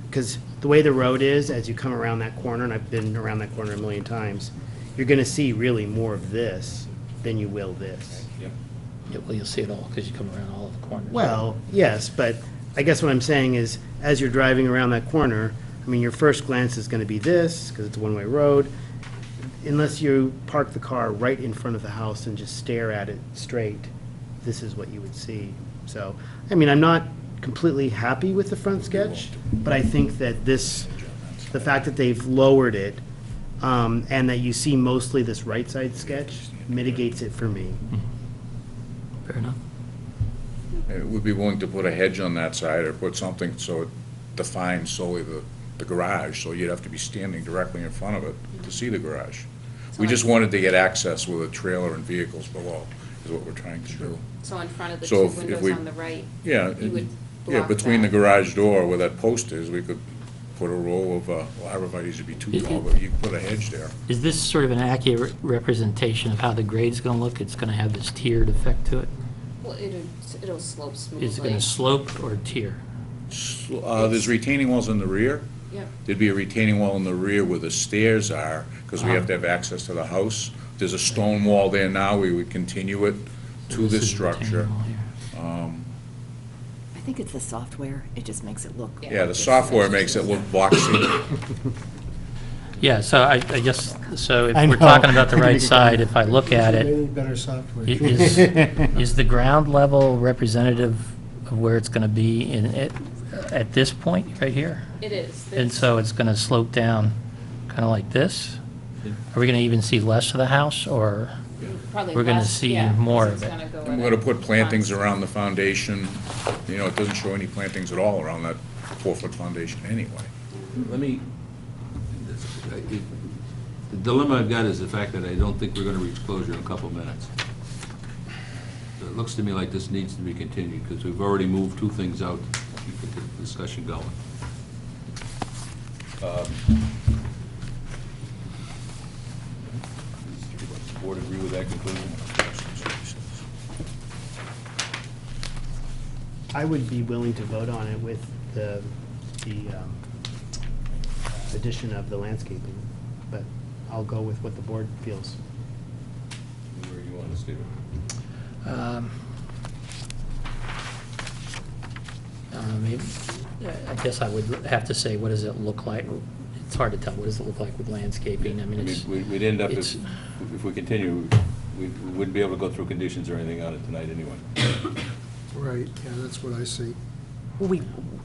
Because the way the road is, as you come around that corner, and I've been around that corner a million times, you're going to see really more of this than you will this. Yeah, well, you'll see it all because you come around all of the corners. Well, yes, but I guess what I'm saying is, as you're driving around that corner, I mean, your first glance is going to be this, because it's a one-way road, unless you park the car right in front of the house and just stare at it straight, this is what you would see. So, I mean, I'm not completely happy with the front sketch, but I think that the fact that they've lowered it and that you see mostly this right side sketch mitigates it for me. Fair enough. We'd be willing to put a hedge on that side or put something so it defines solely the garage, so you'd have to be standing directly in front of it to see the garage. We just wanted to get access with a trailer and vehicles below, is what we're trying to do. So in front of the So two if windows we- on the right, Yeah, you would yeah, block between the that. garage door where that post is, we could put a row of, well, arborvitae's would be too tall, but you could put a hedge there. Is this sort of an accurate representation of how the grade's going to look? It's going to have this tiered effect to it? Well, it'll slope smoothly. Is it going to slope or tier? There's retaining walls in the rear. Yep. There'd be a retaining wall in the rear where the stairs are, because we have to have access to the house. There's a stone wall there now, we would continue it to this is the retaining structure. wall here. I think it's the software, it just makes it look. Yeah, the software makes it look boxy. Yeah, so I guess, so if I we're know. talking about the right side, if I look at They it, need better software. is the ground level representative of where it's going to be at this point, right here? It is. And so it's going to slope down kind of like this? Are we going to even see less of the house, or Probably we're gonna less, see yeah, more because of it's it? gonna go And right we're gonna put up plantings front. around the foundation. You know, it doesn't show any plantings at all around that 4-foot foundation anyway. Let me, the dilemma I've got is the fact that I don't think we're gonna reach closure in a couple minutes. So it looks to me like this needs to be continued, because we've already moved two things out to keep the discussion going. Does the board agree with that conclusion? I would be willing to vote on it with the addition of the landscaping, but I'll go with what the board feels. Where you want to stay? Maybe, I guess I would have to say, what does it look like? It's hard to tell, what does it look like with landscaping? I mean, it's, We'd end up, it's- if we continue, we wouldn't be able to go through conditions or anything on it tonight anyway. Right, yeah, that's what I see.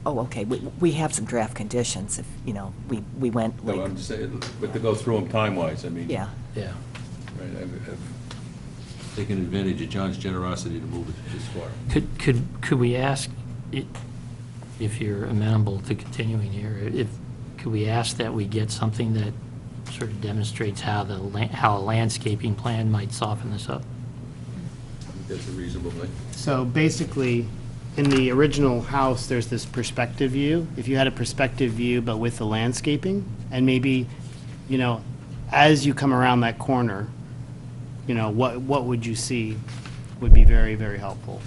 Okay, we have some draft conditions, if, you know, we went No, like, I'm just saying, but to go through them time-wise, I mean. yeah. yeah. Right, I've taken advantage of John's generosity to move it this far. Could we ask, if you're amenable to continuing here, could we ask that we get something that sort of demonstrates how how a landscaping plan might soften this up? I think that's a reasonable thing. So basically, in the original house, there's this perspective view. If you had a perspective view, but with the landscaping, and maybe, you know, as you come around that corner, you know, what would you see would be very, very helpful.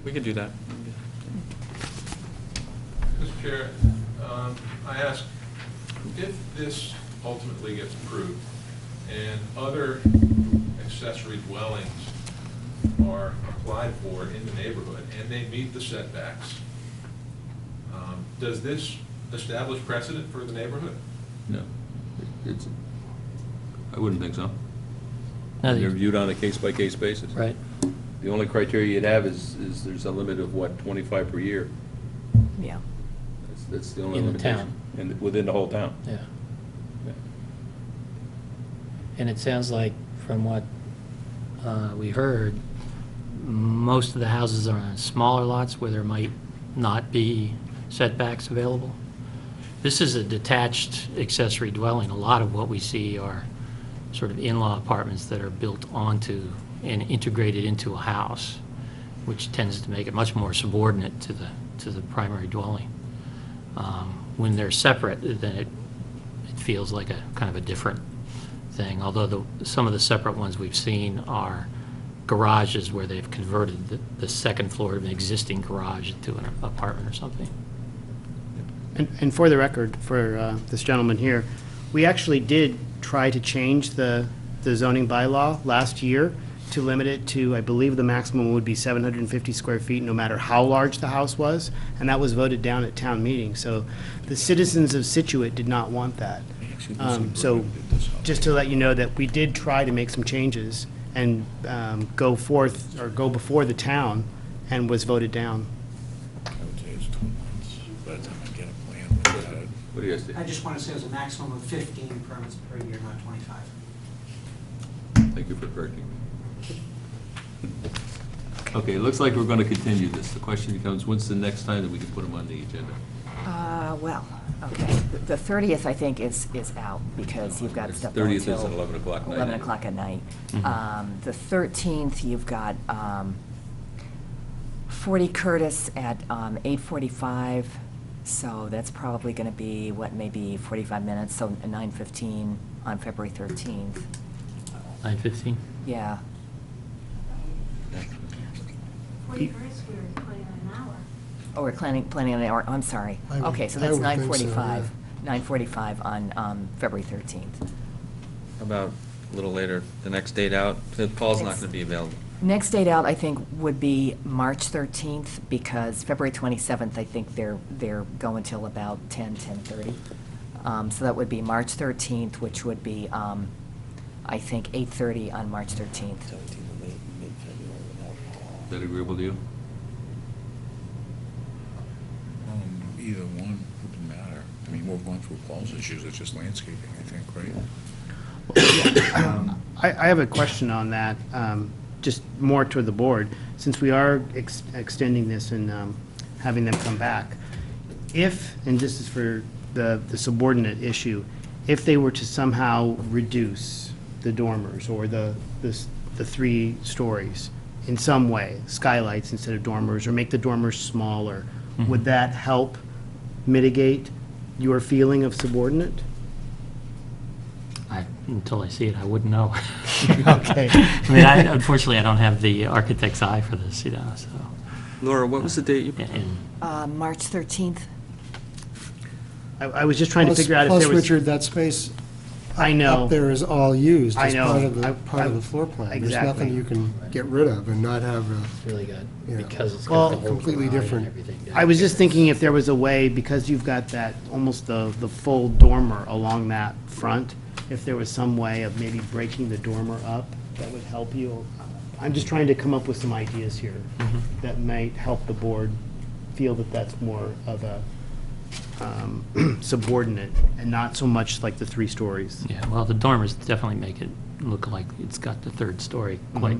We could do that. Mr. Chair, I ask, if this ultimately gets approved and other accessory dwellings are applied for in the neighborhood and they meet the setbacks, does this establish precedent for the neighborhood? No, it's, I wouldn't think so. No, They're viewed on a case-by-case basis. Right, The only criteria you'd have is there's a limit of, what, 25 per year? Yeah. That's the only In the limitation. town. And within the whole town. yeah. Yeah. And it sounds like, from what we heard, most of the houses are on smaller lots where there might not be setbacks available. This is a detached accessory dwelling. A lot of what we see are sort of in-law apartments that are built onto and integrated into a house, which tends to make it much more subordinate to the primary dwelling. When they're separate, then it feels like a kind of a different thing, although some of the separate ones we've seen are garages where they've converted the second floor of an existing garage into an apartment or something. And for the record, for this gentleman here, we actually did try to change the zoning bylaw last year to limit it to, I believe the maximum would be 750 square feet, no matter how large the house was, and that was voted down at town meeting. So the citizens of Scituate did not want that. So just to let you know that we did try to make some changes and go forth, or go before the town, and was voted down. I would say it's 2 months by the time I get a plan with that. What do you guys think? I just want to say it was a maximum of 15 permits per year, not 25. Thank you for correcting me. Okay, it looks like we're going to continue this. The question becomes, when's the next time that we can put them on the agenda? Well, okay. The 30th, I think, is out because you've got stuff going 30th is till at 11 o'clock night. 11 o'clock at night. Mhm. The 13th, you've got 40 Curtis at 8:45, so that's probably going to be, maybe 45 minutes, so 9:15 on February 13th. 9:15? Yeah. 40 Curtis, we were planning on an hour. Oh, we're planning on an hour, I'm sorry. I would- Okay, so I that's would think so, 9:45. yeah. 9:45 on February 13th. How about a little later, the next date out? Paul's not going to be available. Next date out, I think, would be March 13th, because February 27th, I think they're going till about 10:30. So that would be March 13th, which would be, I think, 8:30 on March 13th. Is that agreeable to you? Either one wouldn't matter. I mean, we're going through Paul's issues, it's just landscaping, I think, right? I have a question on that, just more toward the board. Since we are extending this and having them come back, if, and this is for the subordinate issue, if they were to somehow reduce the dormers or the 3 stories in some way, skylights instead of dormers, or make the dormers smaller, would that help mitigate your feeling of subordinate? Until I see it, I wouldn't know. Okay. I mean, unfortunately, I don't have the architect's eye for this, so. Laura, what was the date you And March 13th? I was just trying to figure out if Plus, there was... Richard, that space I know. up there is all used I as know. part of the floor plan. There's Exactly. nothing you can get rid of and not have a, really good, Yeah. because it's Well, got the whole completely garage and different. everything. I was just thinking if there was a way, because you've got that, almost the full dormer along that front, if there was some way of maybe breaking the dormer up, that would help you. I'm just trying to come up with some ideas here that might help the board feel that that's more of a subordinate and not so much like the 3 stories. Yeah, well, the dormers definitely make it look like it's got the 3rd story quite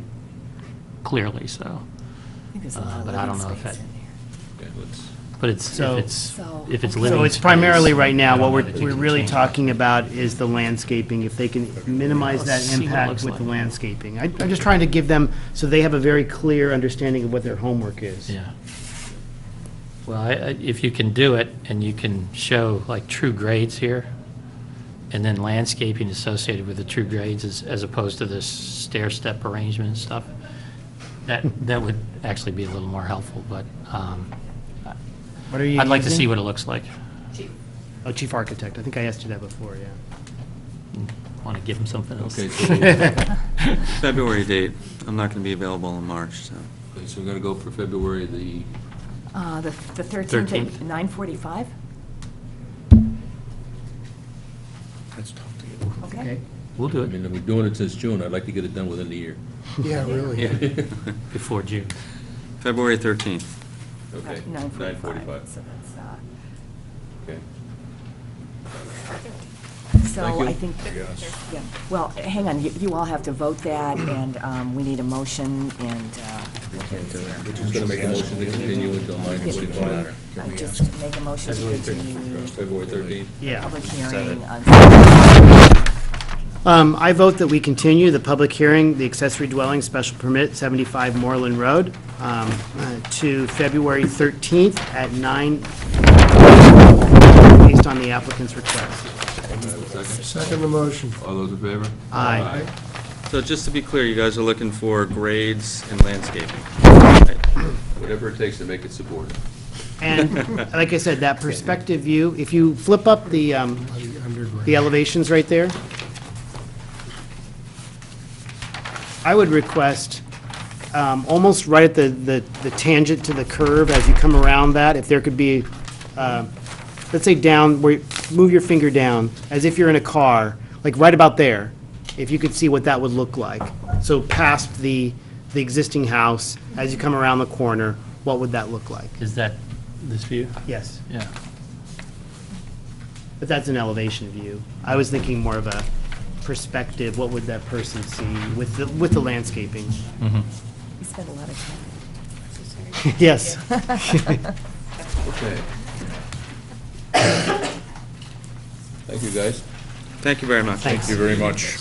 clearly, so. I think there's a lot of But I don't living know if space that, in here. Okay, let's, but it's, So- if it's living So it's space, primarily right now, I don't what know we're that you we're can really change it. talking about is the landscaping, if they can minimize that Let's see what it impact looks with the like. landscaping. I'm just trying to give them, so they have a very clear understanding of what their homework is. Yeah. Well, if you can do it, and you can show like true grades here, and then landscaping associated with the true grades as opposed to this stair-step arrangement and stuff, that would actually be a little more helpful, but What are you I'd like to using? see what it looks like. Oh, chief architect, I think I asked you that before, yeah. Want to give them something else. okay, so, February date, I'm not going to be available in March, so. okay, so we're going to go for February the, The 13th 13th. at 9:45? That's tough to get. Okay. We'll do I it mean, we're doing it since June, I'd like to get it done within the year. yeah, really. before June. February 13th. Okay, 9:45. 9:45. So that's, Okay. so Thank you. I think, yeah, well, hang on, you all have to vote that, and we need a motion, and Which is going to make a motion to continue until 9:45. just make a motion to continue February 13th. Yeah. public hearing on I vote that we continue the public hearing, the accessory dwelling special permit, 75 Moreland Road, to February 13th at 9, based on the applicant's request. Second the motion. All those in favor? Aye. So just to be clear, you guys are looking for grades and landscaping. Whatever it takes to make it supported. And like I said, that perspective view, if you flip up the elevations right there, I would request, almost right at the tangent to the curve as you come around that, if there could be, let's say down, where, move your finger down, as if you're in a car, like right about there, if you could see what that would look like. So past the existing house, as you come around the corner, what would that look like? Is that this view? Yes. Yeah. But that's an elevation view. I was thinking more of a perspective, what would that person see with the landscaping? We spent a lot of time. Yes. Okay. Thank you, guys. Thank you very much. Thanks. Thank you very much.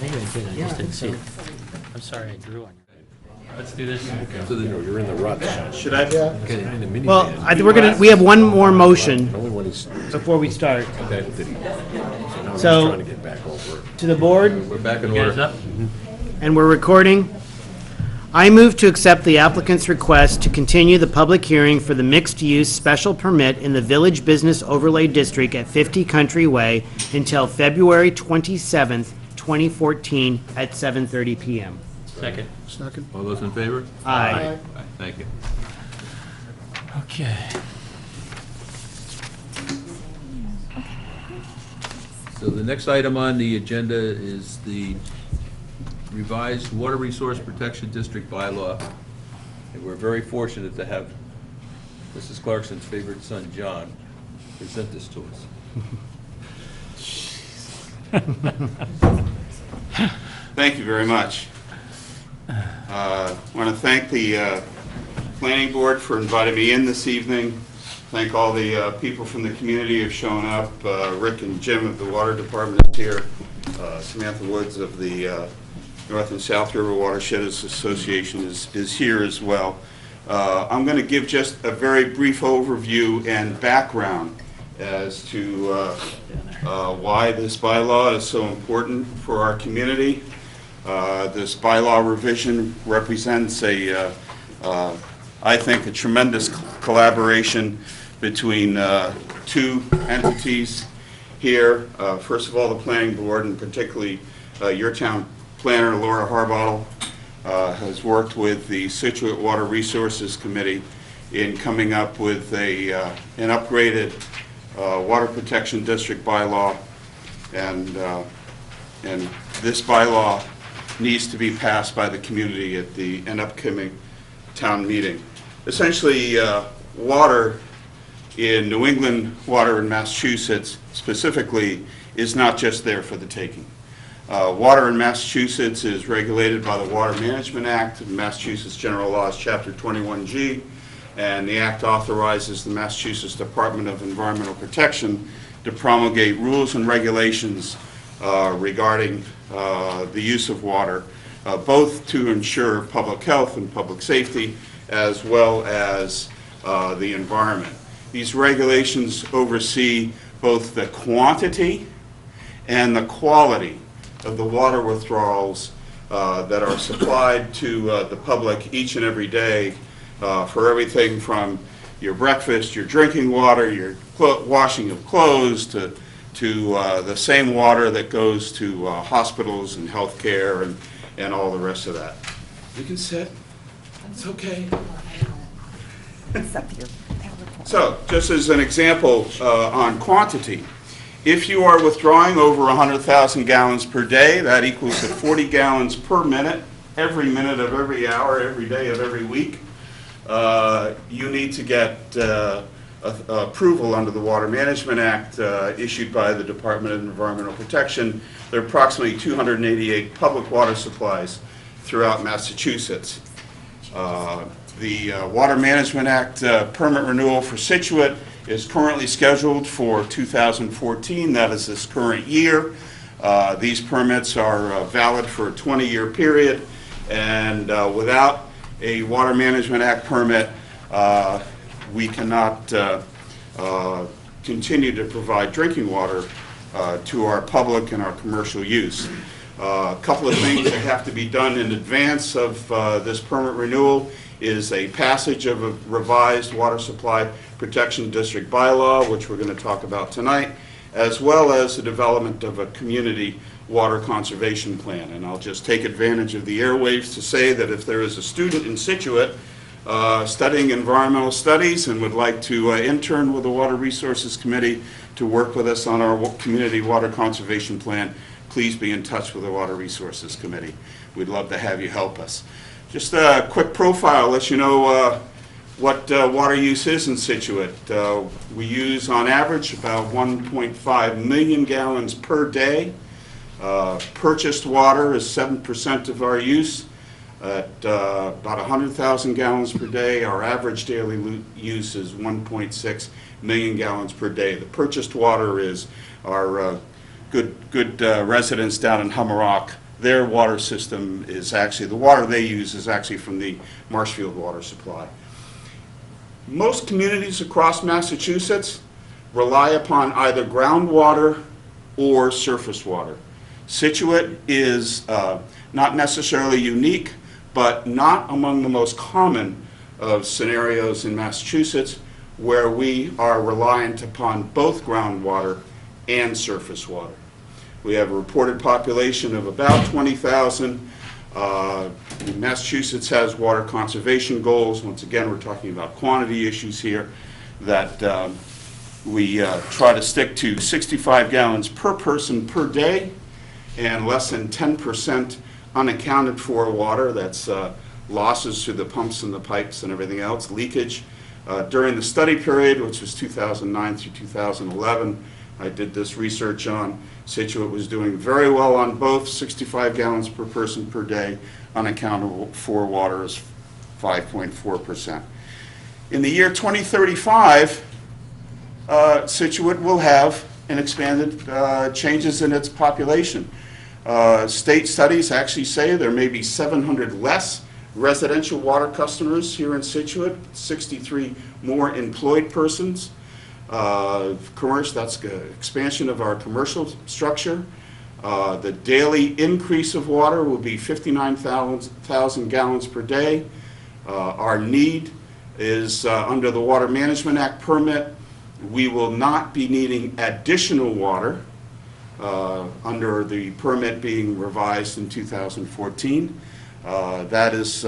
Maybe I did, I just didn't see it. I'm sorry, I drew on you. Let's do this. So the- You're in the ruts. Should I? Okay. Well, we have one more motion Only when he's, before we start. okay, did he? So now he's So- trying to get back over it. To the board, We're back in Guys order. up? and we're recording. I move to accept the applicant's request to continue the public hearing for the mixed-use special permit in the Village Business Overlay District at 50 Country Way until February 27th, 2014 at 7:30 PM. Second. Second? All those in favor? Aye. Aye, thank you. Okay. So the next item on the agenda is the revised Water Resource Protection District bylaw. And we're very fortunate to have Mrs. Clarkson's favorite son, John, present this to us. Thank you very much. I want to thank the planning board for inviting me in this evening. Thank all the people from the community who have shown up. Rick and Jim of the Water Department is here. Samantha Woods of the North and South River Watershed Association is here as well. I'm going to give just a very brief overview and background as to why this bylaw is so important for our community. This bylaw revision represents I think, a tremendous collaboration between two entities here. First of all, the planning board, and particularly your town planner, Laura Harbottle, has worked with the Scituate Water Resources Committee in coming up with an upgraded Water Protection District bylaw, and this bylaw needs to be passed by the community at an upcoming town meeting. Essentially, water in New England, water in Massachusetts specifically, is not just there for the taking. Water in Massachusetts is regulated by the Water Management Act of Massachusetts General Laws, Chapter 21G, and the Act authorizes the Massachusetts Department of Environmental Protection to promulgate rules and regulations regarding the use of water, both to ensure public health and public safety, as well as the environment. These regulations oversee both the quantity and the quality of the water withdrawals that are supplied to the public each and every day for everything from your breakfast, your drinking water, your washing of clothes, to the same water that goes to hospitals and health care and all the rest of that. You can sit. It's okay. Except your So, just as an example on quantity, if you are withdrawing over 100,000 gallons per day, that equals to 40 gallons per minute, every minute of every hour, every day of every week. You need to get approval under the Water Management Act issued by the Department of Environmental Protection. There are approximately 288 public water supplies throughout Massachusetts. The Water Management Act permit renewal for Scituate is currently scheduled for 2014. That is this current year. These permits are valid for a 20-year period, and without a Water Management Act permit, we cannot continue to provide drinking water to our public and our commercial use. A couple of things that have to be done in advance of this permit renewal is a passage of a revised Water Supply Protection District bylaw, which we're going to talk about tonight, as well as the development of a community water conservation plan. And I'll just take advantage of the airwaves to say that if there is a student in Scituate studying environmental studies and would like to intern with the Water Resources Committee to work with us on our community water conservation plan, please be in touch with the Water Resources Committee. We'd love to have you help us. Just a quick profile, let you know What water use is in Scituate. We use on average about 1.5 million gallons per day. Purchased water is 7% of our use. At about 100,000 gallons per day, our average daily use is 1.6 million gallons per day. The purchased water is our good residents down in Hummerock. Their water system is actually, the water they use is actually from the Marshfield water supply. Most communities across Massachusetts rely upon either groundwater or surface water. Scituate is not necessarily unique, but not among the most common of scenarios in Massachusetts where we are reliant upon both groundwater and surface water. We have a reported population of about 20,000. Massachusetts has water conservation goals. Once again, we're talking about quantity issues here, that we try to stick to 65 gallons per person per day and less than 10% unaccounted for water. That's losses through the pumps and the pipes and everything else, leakage. During the study period, which was 2009 through 2011, I did this research on. Scituate was doing very well on both. 65 gallons per person per day, unaccounted for water is 5.4%. In the year 2035, Scituate will have an expanded changes in its population. State studies actually say there may be 700 less residential water customers here in Scituate, 63 more employed persons. Commercial, that's expansion of our commercial structure. The daily increase of water will be 59,000 gallons per day. Our need is under the Water Management Act permit. We will not be needing additional water under the permit being revised in 2014. That is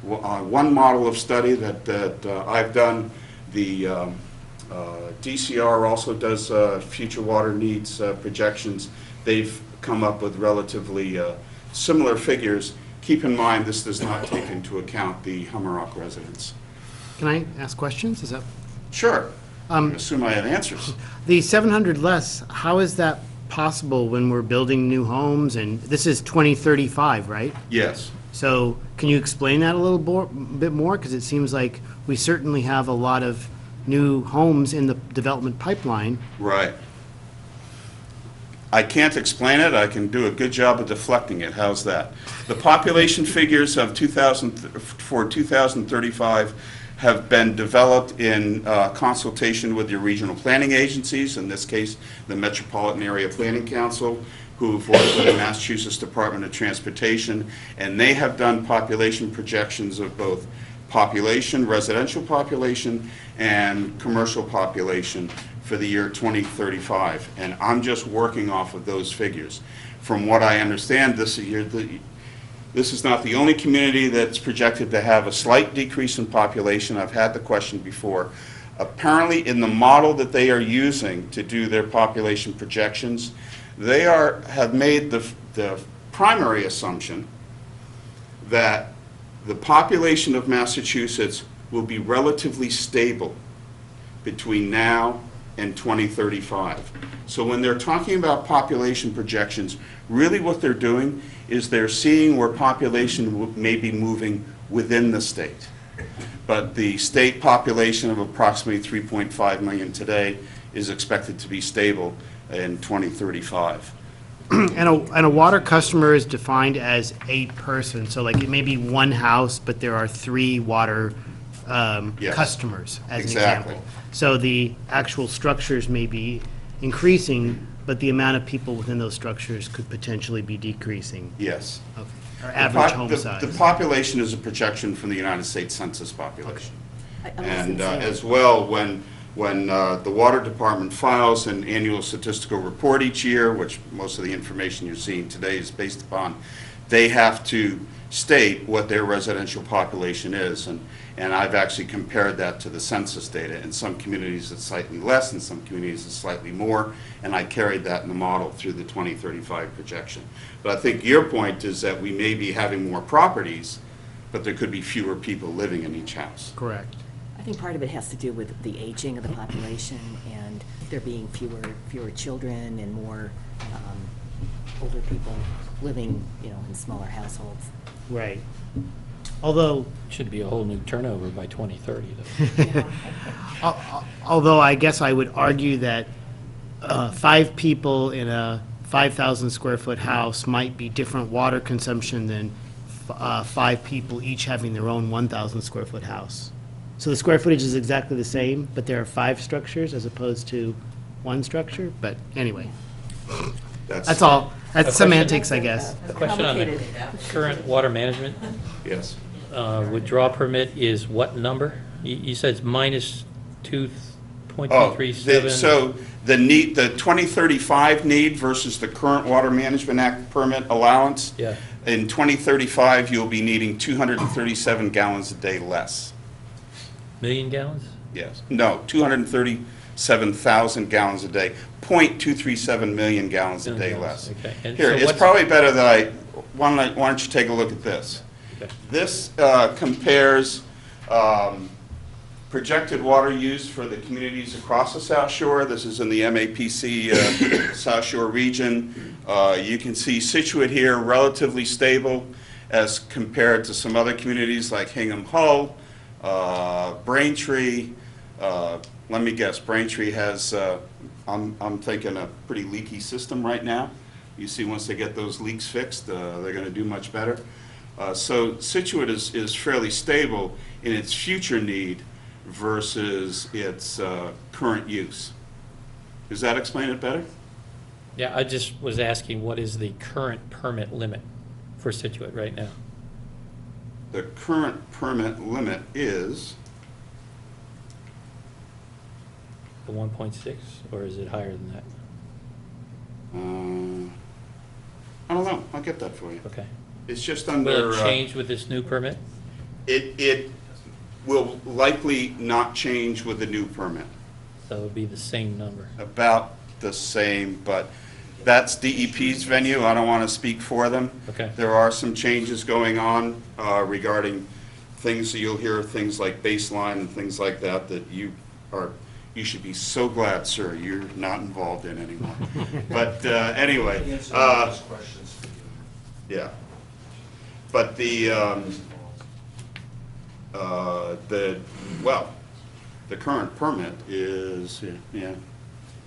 one model of study that I've done. The DCR also does future water needs projections. They've come up with relatively similar figures. Keep in mind, this does not take into account the Hummerock residents. Can I ask questions? Is that? Sure. I assume I have answers. The 700 less, how is that possible when we're building new homes? And this is 2035, right? Yes. So can you explain that a little bit more? Because it seems like we certainly have a lot of new homes in the development pipeline. Right. I can't explain it. I can do a good job of deflecting it. How's that? The population figures of 2035 have been developed in consultation with your regional planning agencies, in this case, the Metropolitan Area Planning Council, who've worked with the Massachusetts Department of Transportation, and they have done population projections of both population, residential population, and commercial population for the year 2035. And I'm just working off of those figures. From what I understand, this is not the only community that's projected to have a slight decrease in population. I've had the question before. Apparently, in the model that they are using to do their population projections, they have made the primary assumption that the population of Massachusetts will be relatively stable between now and 2035. So when they're talking about population projections, really what they're doing is they're seeing where population may be moving within the state. But the state population of approximately 3.5 million today is expected to be stable in 2035. And a water customer is defined as a person, so like it may be one house, but there are 3 water Yes. customers, as Exactly. an example. So the actual structures may be increasing, but the amount of people within those structures could potentially be decreasing. Yes. Okay. Or average home The size. population is a projection from the United States Census population. And saying- as well, when the Water Department files an annual statistical report each year, which most of the information you're seeing today is based upon, they have to state what their residential population is. And I've actually compared that to the census data. In some communities, it's slightly less, in some communities, it's slightly more, and I carried that in the model through the 2035 projection. But I think your point is that we may be having more properties, but there could be fewer people living in each house. Correct. I think part of it has to do with the aging of the population and there being fewer children and more older people living, in smaller households. Right. Although, Should be a whole new turnover by 2030, though. although I guess I would argue that 5 people in a 5,000 square foot house might be different water consumption than 5 people each having their own 1,000 square foot house. So the square footage is exactly the same, but there are 5 structures as opposed to 1 structure, but anyway. That's all. That's semantics, I guess. A question on the current water management Yes. withdrawal permit is what number? You said it's minus Oh, 2.237. so the 2035 need versus the current Water Management Act permit allowance? Yeah. In 2035, you'll be needing 237 gallons a day less. Million gallons? Yes. No, 237,000 gallons a day, 0.237 million gallons a day less. Okay. And Here, so it's what's- probably better that why don't you take a look at this? Okay. This compares projected water use for the communities across the South Shore. This is in the MAPC South Shore region. You can see Scituate here, relatively stable as compared to some other communities like Hingham Hull, Braintree. Let me guess, Braintree has, I'm thinking, a pretty leaky system right now. You see, once they get those leaks fixed, they're going to do much better. So Scituate is fairly stable in its future need versus its current use. Does that explain it better? Yeah, I just was asking, what is the current permit limit for Scituate right now? The current permit limit is, The 1.6, or is it higher than that? I don't know, I'll get that for you. Okay. It's just under. Will it change with this new permit? It will likely not change with the new permit. So it would be the same number. About the same, but that's DEP's venue. I don't want to speak for them. Okay. There are some changes going on regarding things, you'll hear things like baseline and things like that you should be so glad, sir, you're not involved in anymore. But anyway. Yeah. But the current permit is, yeah.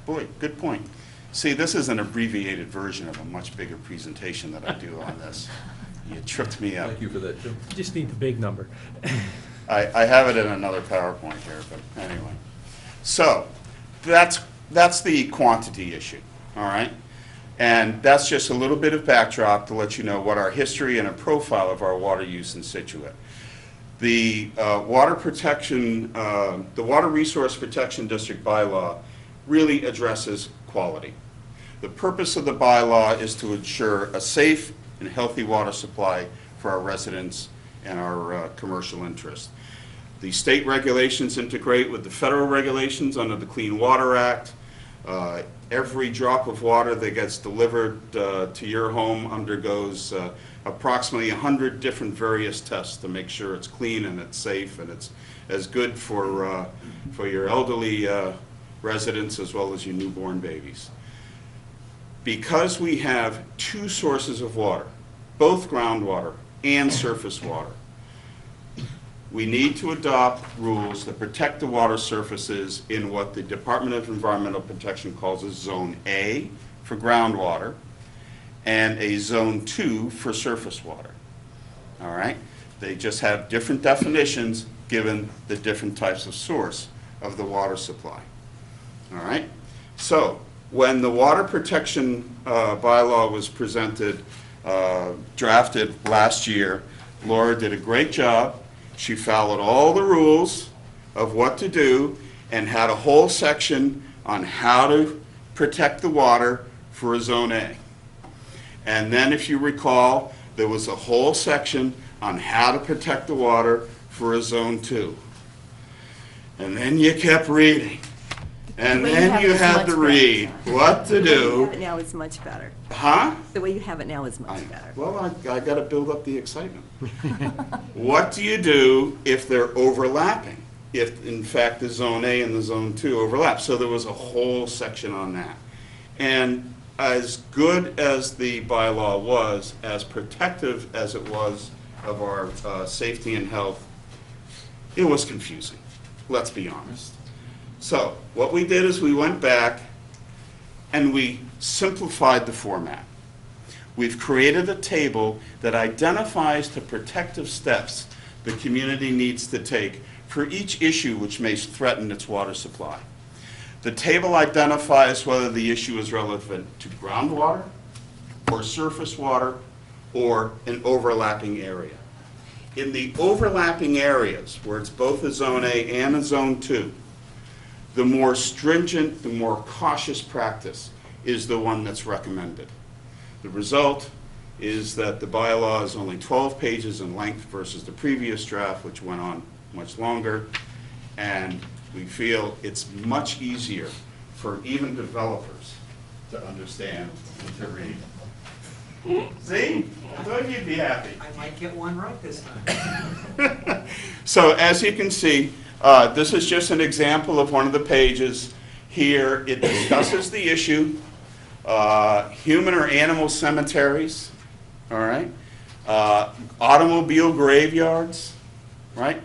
Boy, good point. See, this is an abbreviated version of a much bigger presentation that I do on this. You tripped me up. Thank you for that, Jim. You just need the big number. I have it in another PowerPoint here, but anyway. So, that's the quantity issue, all right? And that's just a little bit of backdrop to let you know what our history and a profile of our water use in Scituate. The Water Resource Protection District bylaw really addresses quality. The purpose of the bylaw is to ensure a safe and healthy water supply for our residents and our commercial interests. The state regulations integrate with the federal regulations under the Clean Water Act. Every drop of water that gets delivered to your home undergoes approximately 100 different various tests to make sure it's clean and it's safe and it's as good for your elderly residents as well as your newborn babies. Because we have 2 sources of water, both groundwater and surface water, we need to adopt rules that protect the water surfaces in what the Department of Environmental Protection calls a Zone A for groundwater and a Zone 2 for surface water. All right? They just have different definitions given the different types of source of the water supply. All right? So, when the water protection bylaw was presented, drafted last year, Laura did a great job. She followed all the rules of what to do and had a whole section on how to protect the water for a Zone A. And then, if you recall, there was a whole section on how to protect the water for a Zone 2. And then you kept reading. And then you had to read what to The way you do. have it now is much better. Huh? The way you have it now is much better. Well, I got to build up the excitement. What do you do if they're overlapping? if in fact the Zone A and the Zone 2 overlap. So there was a whole section on that. And as good as the bylaw was, as protective as it was of our safety and health, it was confusing, let's be honest. So what we did is we went back and we simplified the format. We've created a table that identifies the protective steps the community needs to take for each issue which may threaten its water supply. The table identifies whether the issue is relevant to groundwater or surface water or an overlapping area. In the overlapping areas, where it's both a Zone A and a Zone 2, the more stringent, the more cautious practice is the one that's recommended. The result is that the bylaw is only 12 pages in length versus the previous draft, which went on much longer, and we feel it's much easier for even developers to understand and to read. See? I thought you'd be happy. I might get one right this time. So as you can see, this is just an example of one of the pages. Here it discusses the issue, human or animal cemeteries, all right, automobile graveyards, right,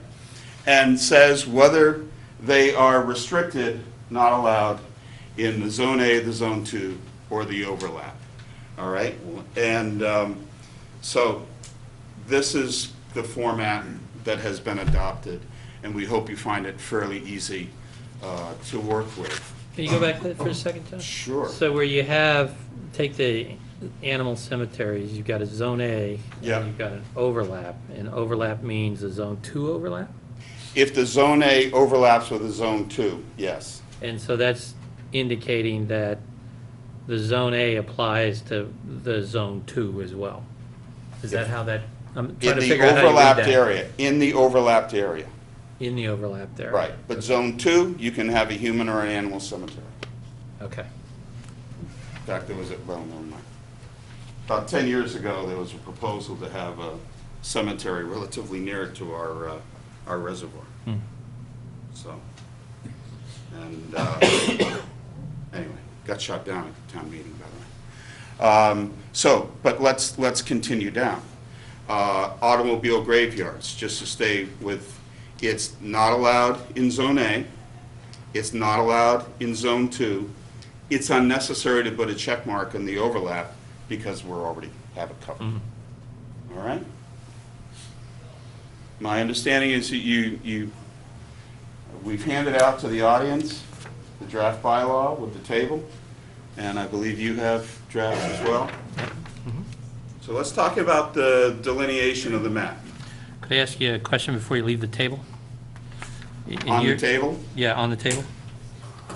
and says whether they are restricted, not allowed, in the Zone A, the Zone 2, or the overlap. All right? And so this is the format that has been adopted, and we hope you find it fairly easy to work with. Can you go back for a second, John? Sure. So where you take the animal cemeteries, you've got a Zone A, Yeah. and you've got an overlap, and overlap means a Zone 2 overlap? If the Zone A overlaps with the Zone 2, yes. And so that's indicating that the Zone A applies to the Zone 2 as well. Is that how that, I'm trying to figure out how you read overlapped that. area, in the overlapped area. In the overlap there. Right. But Zone 2, you can have a human or an animal cemetery. Okay. In fact, there was well, never mind. About 10 years ago, there was a proposal to have a cemetery relatively near to our reservoir. So, and anyway, got shot down at the town meeting, by the way. But let's continue down. Automobile graveyards, just to stay with, it's not allowed in Zone A, it's not allowed in Zone 2, it's unnecessary to put a check mark in the overlap because we're already have it covered. All right? My understanding is that we've handed out to the audience the draft bylaw with the table, and I believe you have drafts as well. So let's talk about the delineation of the map. Could I ask you a question before you leave the table? On the table? Yeah, on the table.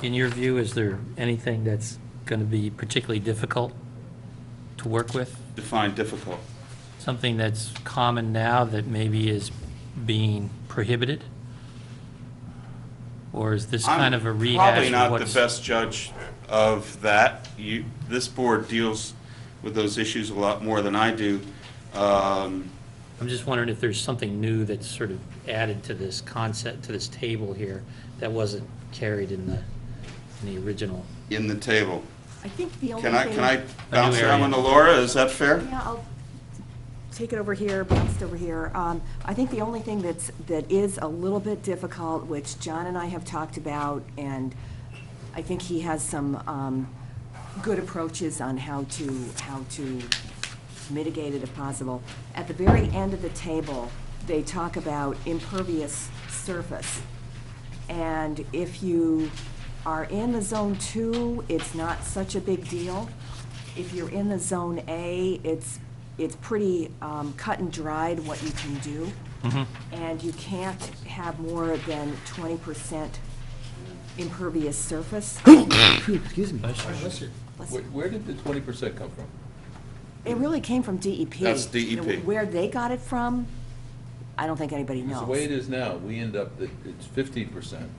In your view, is there anything that's going to be particularly difficult to work with? Define difficult. Something that's common now that maybe is being prohibited? Or is this kind of a rehash Probably of not what's... the best judge of that. This board deals with those issues a lot more than I do. I'm just wondering if there's something new that's sort of added to this concept, to this table here, that wasn't carried in the original. In the table. I think the only Can thing... I bounce area. that one to Laura? Is that fair? Yeah, I'll take it over here, bounce it over here. I think the only thing that is a little bit difficult, which John and I have talked about, and I think he has some good approaches on how to mitigate it if possible. At the very end of the table, they talk about impervious surface. And if you are in the Zone 2, it's not such a big deal. If you're in the Zone A, it's pretty cut and dried what you can do. And you can't have more than 20% impervious surface. Excuse me. Bless you. Where did the 20% come from? It really came from DEP. That's DEP. You know, where they got it from, I don't think anybody knows. Because the way it is now, we end up that it's 15%.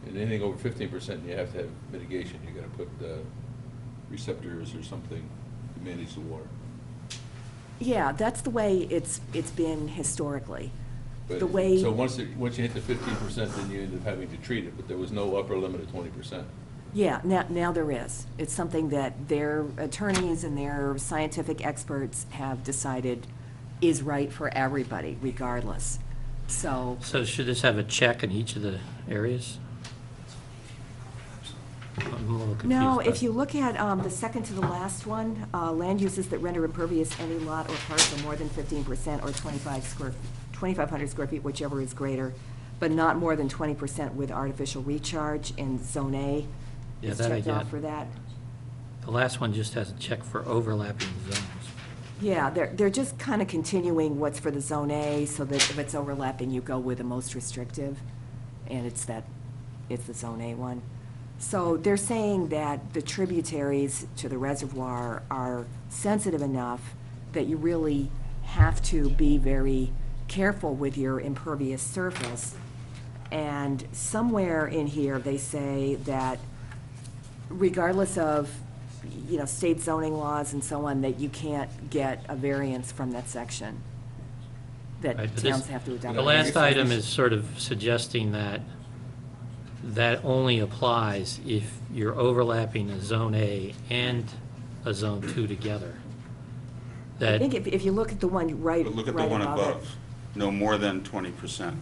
And anything over 15%, you have to have mitigation. You gotta put receptors or something to manage the water. Yeah, that's the way it's been historically. But- the way. So once you hit the 15%, then you end up having to treat it, but there was no upper limit of 20%. Yeah, now there is. It's something that their attorneys and their scientific experts have decided is right for everybody, regardless. So, So should this have a check in each of the areas? I'm a little confused. no, by- if you look at the second to the last one, land uses that render impervious any lot or parcel more than 15% or 2,500 square feet, whichever is greater, but not more than 20% with artificial recharge in Zone A. Yeah, It's that I checked off get. for that. The last one just has a check for overlapping zones. Yeah, they're just kind of continuing what's for the Zone A, so that if it's overlapping, you go with the most restrictive, and it's the Zone A one. So they're saying that the tributaries to the reservoir are sensitive enough that you really have to be very careful with your impervious surface. And somewhere in here, they say that regardless of, state zoning laws and so on, that you can't get a variance from that section, that Right, but this- towns have to adopt. The last item is sort of suggesting that that only applies if you're overlapping a Zone A and a Zone 2 together. I That, think if you look at the one right But look at the right one above it. above, no more than 20%.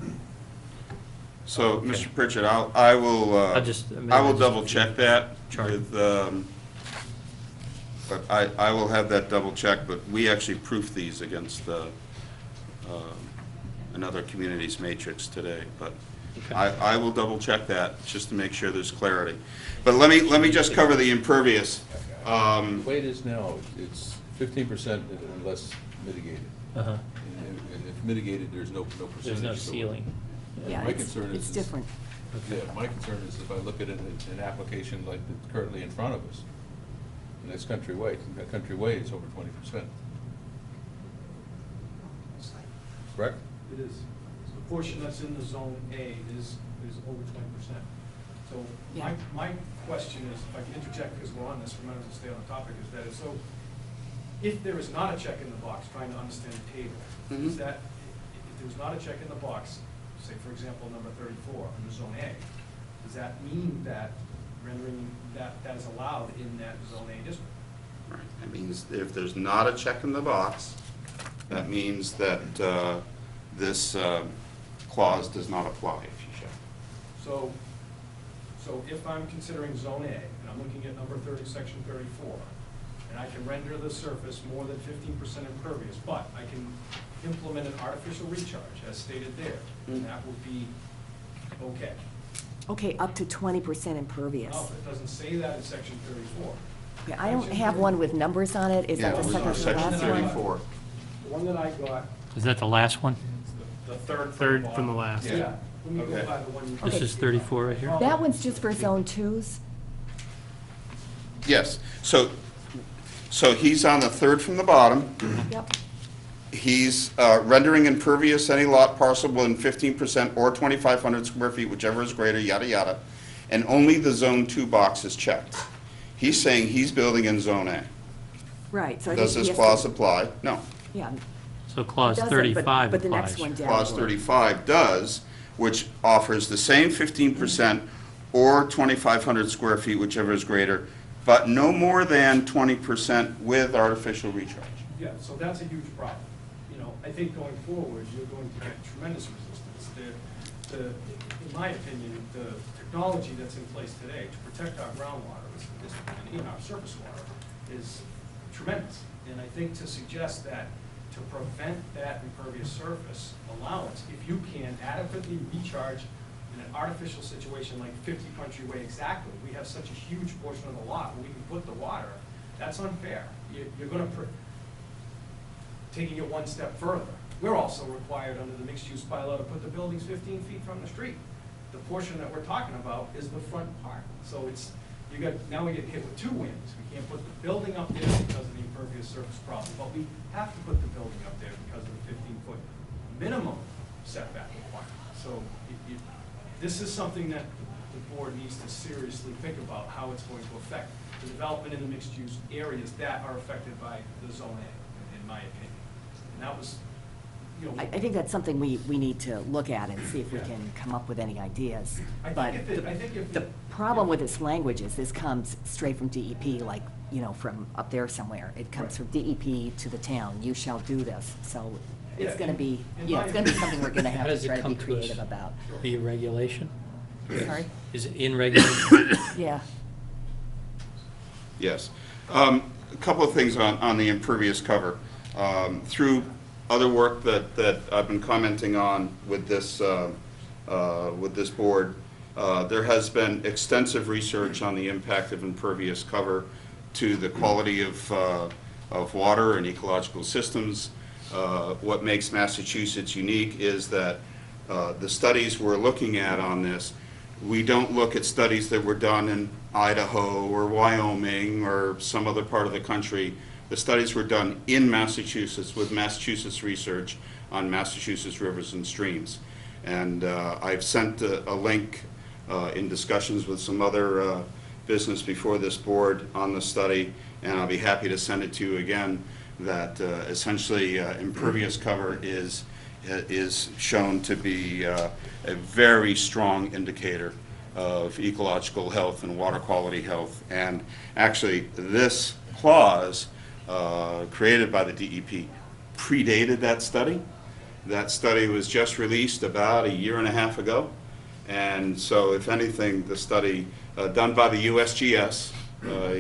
So, Okay. Mr. Pritchett, I will double check that Chart. with, but I will have that double checked, but we actually proofed these against another community's matrix today, but Okay. I will double check that, just to make sure there's clarity. But let me just cover the impervious. The way it is now, it's 15% unless mitigated. uh-huh, And if mitigated, there's no percentage. there's no to it. ceiling. Yeah, My it's concern it's is- different. Yeah, my concern is if I look at an application like that's currently in front of us, and that's Country Way, Country Way is over 20%. Correct? It is. So the portion that's in the Zone A is over 20%. So Yeah. my question is, if I can interject, because we're on this, remember to stay on the topic, is that so if there is not a check in the box, trying to understand the table, is that, if there's not a check in the box, say, for example, number 34 under Zone A, does that mean that rendering that is allowed in that Zone A district? Right. That means if there's not a check in the box, that means that this clause does not apply if you check. So if I'm considering Zone A, and I'm looking at number 30, section 34, and I can render the surface more than 15% impervious, but I can implement an artificial recharge, as stated there, and that would be okay. Okay, up to 20% impervious. No, it doesn't say that in section 34. Okay, I don't have one with numbers on it. Is that the Yeah, second to the section last one? 34. The one that I got, Is that the last one? the third. Third from the bottom. last. Yeah, let me go Okay. by the one you. This is 34 right here? That one's just for Zone 2s? Yes, so he's on the third from the bottom. Yep. He's rendering impervious any lot parcel within 15% or 2,500 square feet, whichever is greater, yada, yada. And only the Zone 2 box is checked. He's saying he's building in Zone A. Right, so I think Does he this has to- clause apply? No. Yeah. So clause It doesn't, 35 but the next applies. one down. Clause would. 35 does, which offers the same 15% or 2,500 square feet, whichever is greater, but no more than 20% with artificial recharge. Yeah, so that's a huge problem. I think going forward, you're going to get tremendous resistance. In my opinion, the technology that's in place today to protect our groundwater and even our surface water is tremendous. And I think to suggest that to prevent that impervious surface allowance, if you can adequately recharge in an artificial situation like 50 Country Way exactly, we have such a huge portion of the lot where we can put the water, that's unfair. You're going to, taking it one step further, we're also required under the mixed-use bylaw to put the buildings 15 feet from the street. The portion that we're talking about is the front part. So now we get hit with two wins. We can't put the building up there because of the impervious surface problem, but we have to put the building up there because of the 15-foot minimum setback requirement. So this is something that the board needs to seriously think about how it's going to affect the development in the mixed-use areas that are affected by the Zone A, in my opinion. And that was you know. I think that's something we need to look at and see if we can come up with any ideas. I But think if the problem with this language is this comes straight from DEP, like, you know, from up there somewhere. It comes from DEP to the town, you shall do this. So it's Yeah, gonna be, in yeah, my it's gonna be something we're gonna How have does to it try to come be to us? creative about. Via regulation? Sorry? Is it in regulation? Yeah. Yes. A couple of things on the impervious cover. Through other work that I've been commenting on with this board, there has been extensive research on the impact of impervious cover to the quality of water and ecological systems. What makes Massachusetts unique is that the studies we're looking at on this, we don't look at studies that were done in Idaho or Wyoming or some other part of the country. The studies were done in Massachusetts with Massachusetts research on Massachusetts rivers and streams. And I've sent a link in discussions with some other business before this board on the study, and I'll be happy to send it to you again, that essentially impervious cover is shown to be a very strong indicator of ecological health and water quality health. And actually, this clause created by the DEP predated that study. That study was just released about 1.5 years ago. And so, if anything, the study done by the USGS,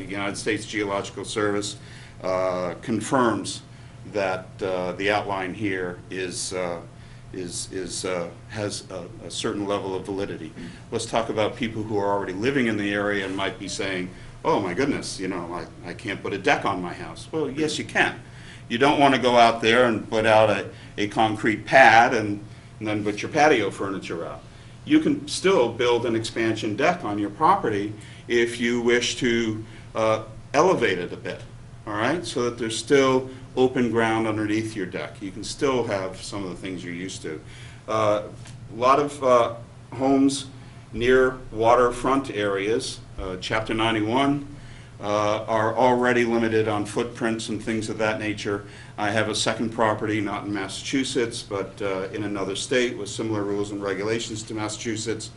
United States Geological Service, confirms that the outline here has a certain level of validity. Let's talk about people who are already living in the area and might be saying, oh my goodness, you know, I can't put a deck on my house. Well, yes, you can. You don't want to go out there and put out a concrete pad and then put your patio furniture out. You can still build an expansion deck on your property if you wish to elevate it a bit, all right? So that there's still open ground underneath your deck. You can still have some of the things you're used to. A lot of homes near waterfront areas, Chapter 91, are already limited on footprints and things of that nature. I have a second property, not in Massachusetts, but in another state with similar rules and regulations to Massachusetts.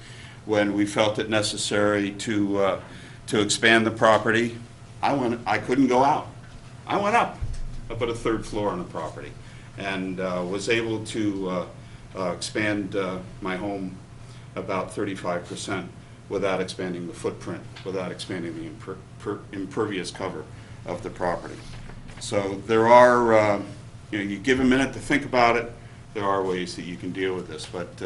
When we felt it necessary to expand the property, I couldn't go out. I went up. I put a 3rd floor on the property and was able to expand my home about 35% without expanding the footprint, without expanding the impervious cover of the property. So there are, you give a minute to think about it, there are ways that you can deal with this. But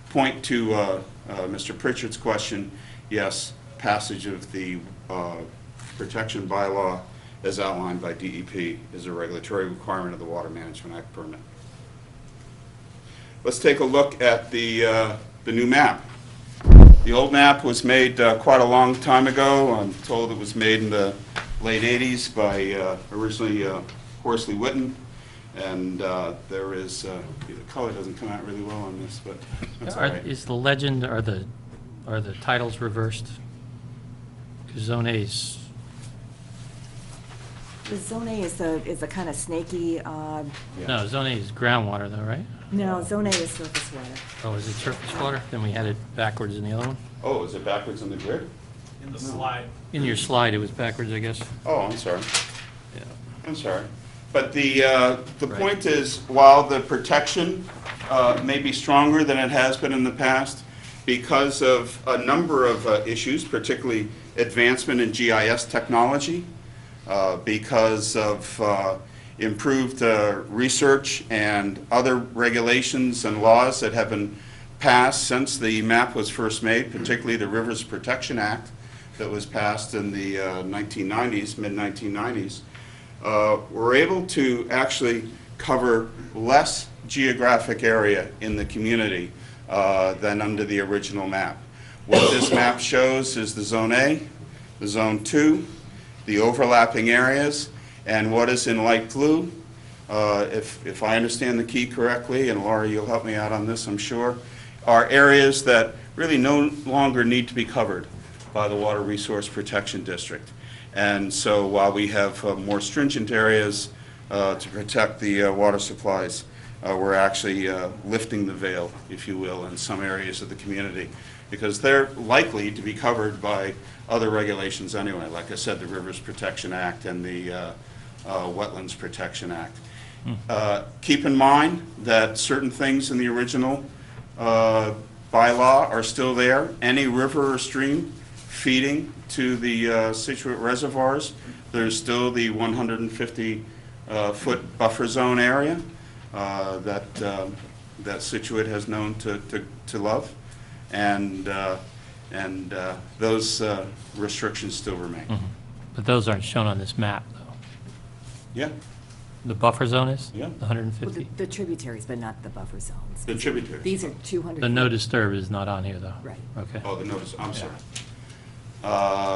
point to Mr. Pritchard's question, yes, passage of the protection bylaw as outlined by DEP is a regulatory requirement of the Water Management Act permit. Let's take a look at the new map. The old map was made quite a long time ago. I'm told it was made in the late 80s by originally Horsley Witten. And there is, the color doesn't come out really well on this, but that's all right. Is the legend, are the titles reversed? Because Zone A's, The Zone A is a kind of snaky, no, Zone A is groundwater though, right? no, Zone A is surface water. Oh, is it surface water? Then we had it backwards in the other one? Oh, is it backwards in the grid? In the slide. In your slide, it was backwards, I guess. Oh, I'm sorry. Yeah. I'm sorry. But the Right. point is, while the protection may be stronger than it has been in the past, because of a number of issues, particularly advancement in GIS technology, because of improved research and other regulations and laws that have been passed since the map was first made, particularly the Rivers Protection Act that was passed in the 1990s, mid-1990s, we're able to actually cover less geographic area in the community than under the original map. What this map shows is the Zone A, the Zone 2, the overlapping areas, and what is in light blue, if I understand the key correctly, and Laura, you'll help me out on this, I'm sure, are areas that really no longer need to be covered by the Water Resource Protection District. And so while we have more stringent areas to protect the water supplies we're actually lifting the veil, if you will, in some areas of the community, because they're likely to be covered by other regulations anyway. Like I said, the Rivers Protection Act and the Wetlands Protection Act. Keep in mind that certain things in the original bylaw are still there. Any river or stream feeding to the Scituate reservoirs, there's still the 150-foot buffer zone area that Scituate has known to love, and those restrictions still remain. But those aren't shown on this map, though. Yeah, The buffer zone is? Yeah. The 150? The tributaries, but not the buffer zones. the tributaries. These are 200. The no disturb is not on here, though? Right. Okay. Oh, the notice, I'm sorry.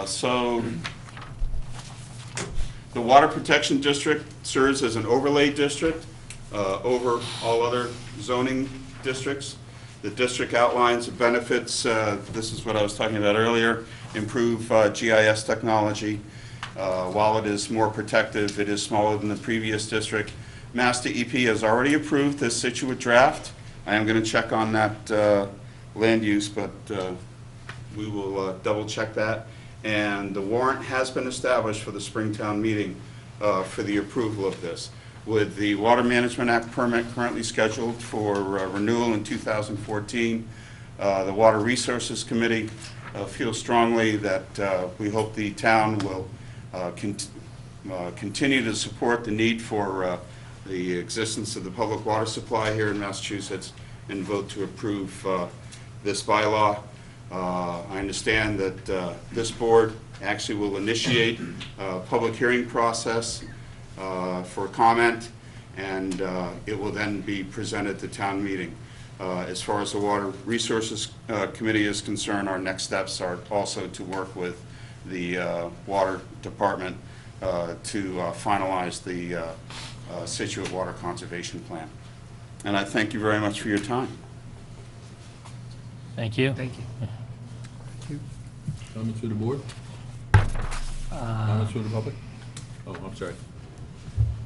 So, the Water Protection District serves as an overlay district over all other zoning districts. The district outlines the benefits, this is what I was talking about earlier, improve GIS technology. While it is more protective, it is smaller than the previous district. Mass DEP has already approved this Scituate draft. I am going to check on that land use, but we will double check that. And the warrant has been established for the Springtown meeting for the approval of this. With the Water Management Act permit currently scheduled for renewal in 2014, the Water Resources Committee feels strongly that we hope the town will continue to support the need for the existence of the public water supply here in Massachusetts and vote to approve this bylaw. I understand that this board actually will initiate a public hearing process for comment, and it will then be presented to town meeting. As far as the Water Resources Committee is concerned, our next steps are also to work with the Water Department to finalize the Scituate Water Conservation Plan. And I thank you very much for your time. Thank you. Thank you. Comments from the board? Comments from the public? Oh, I'm sorry.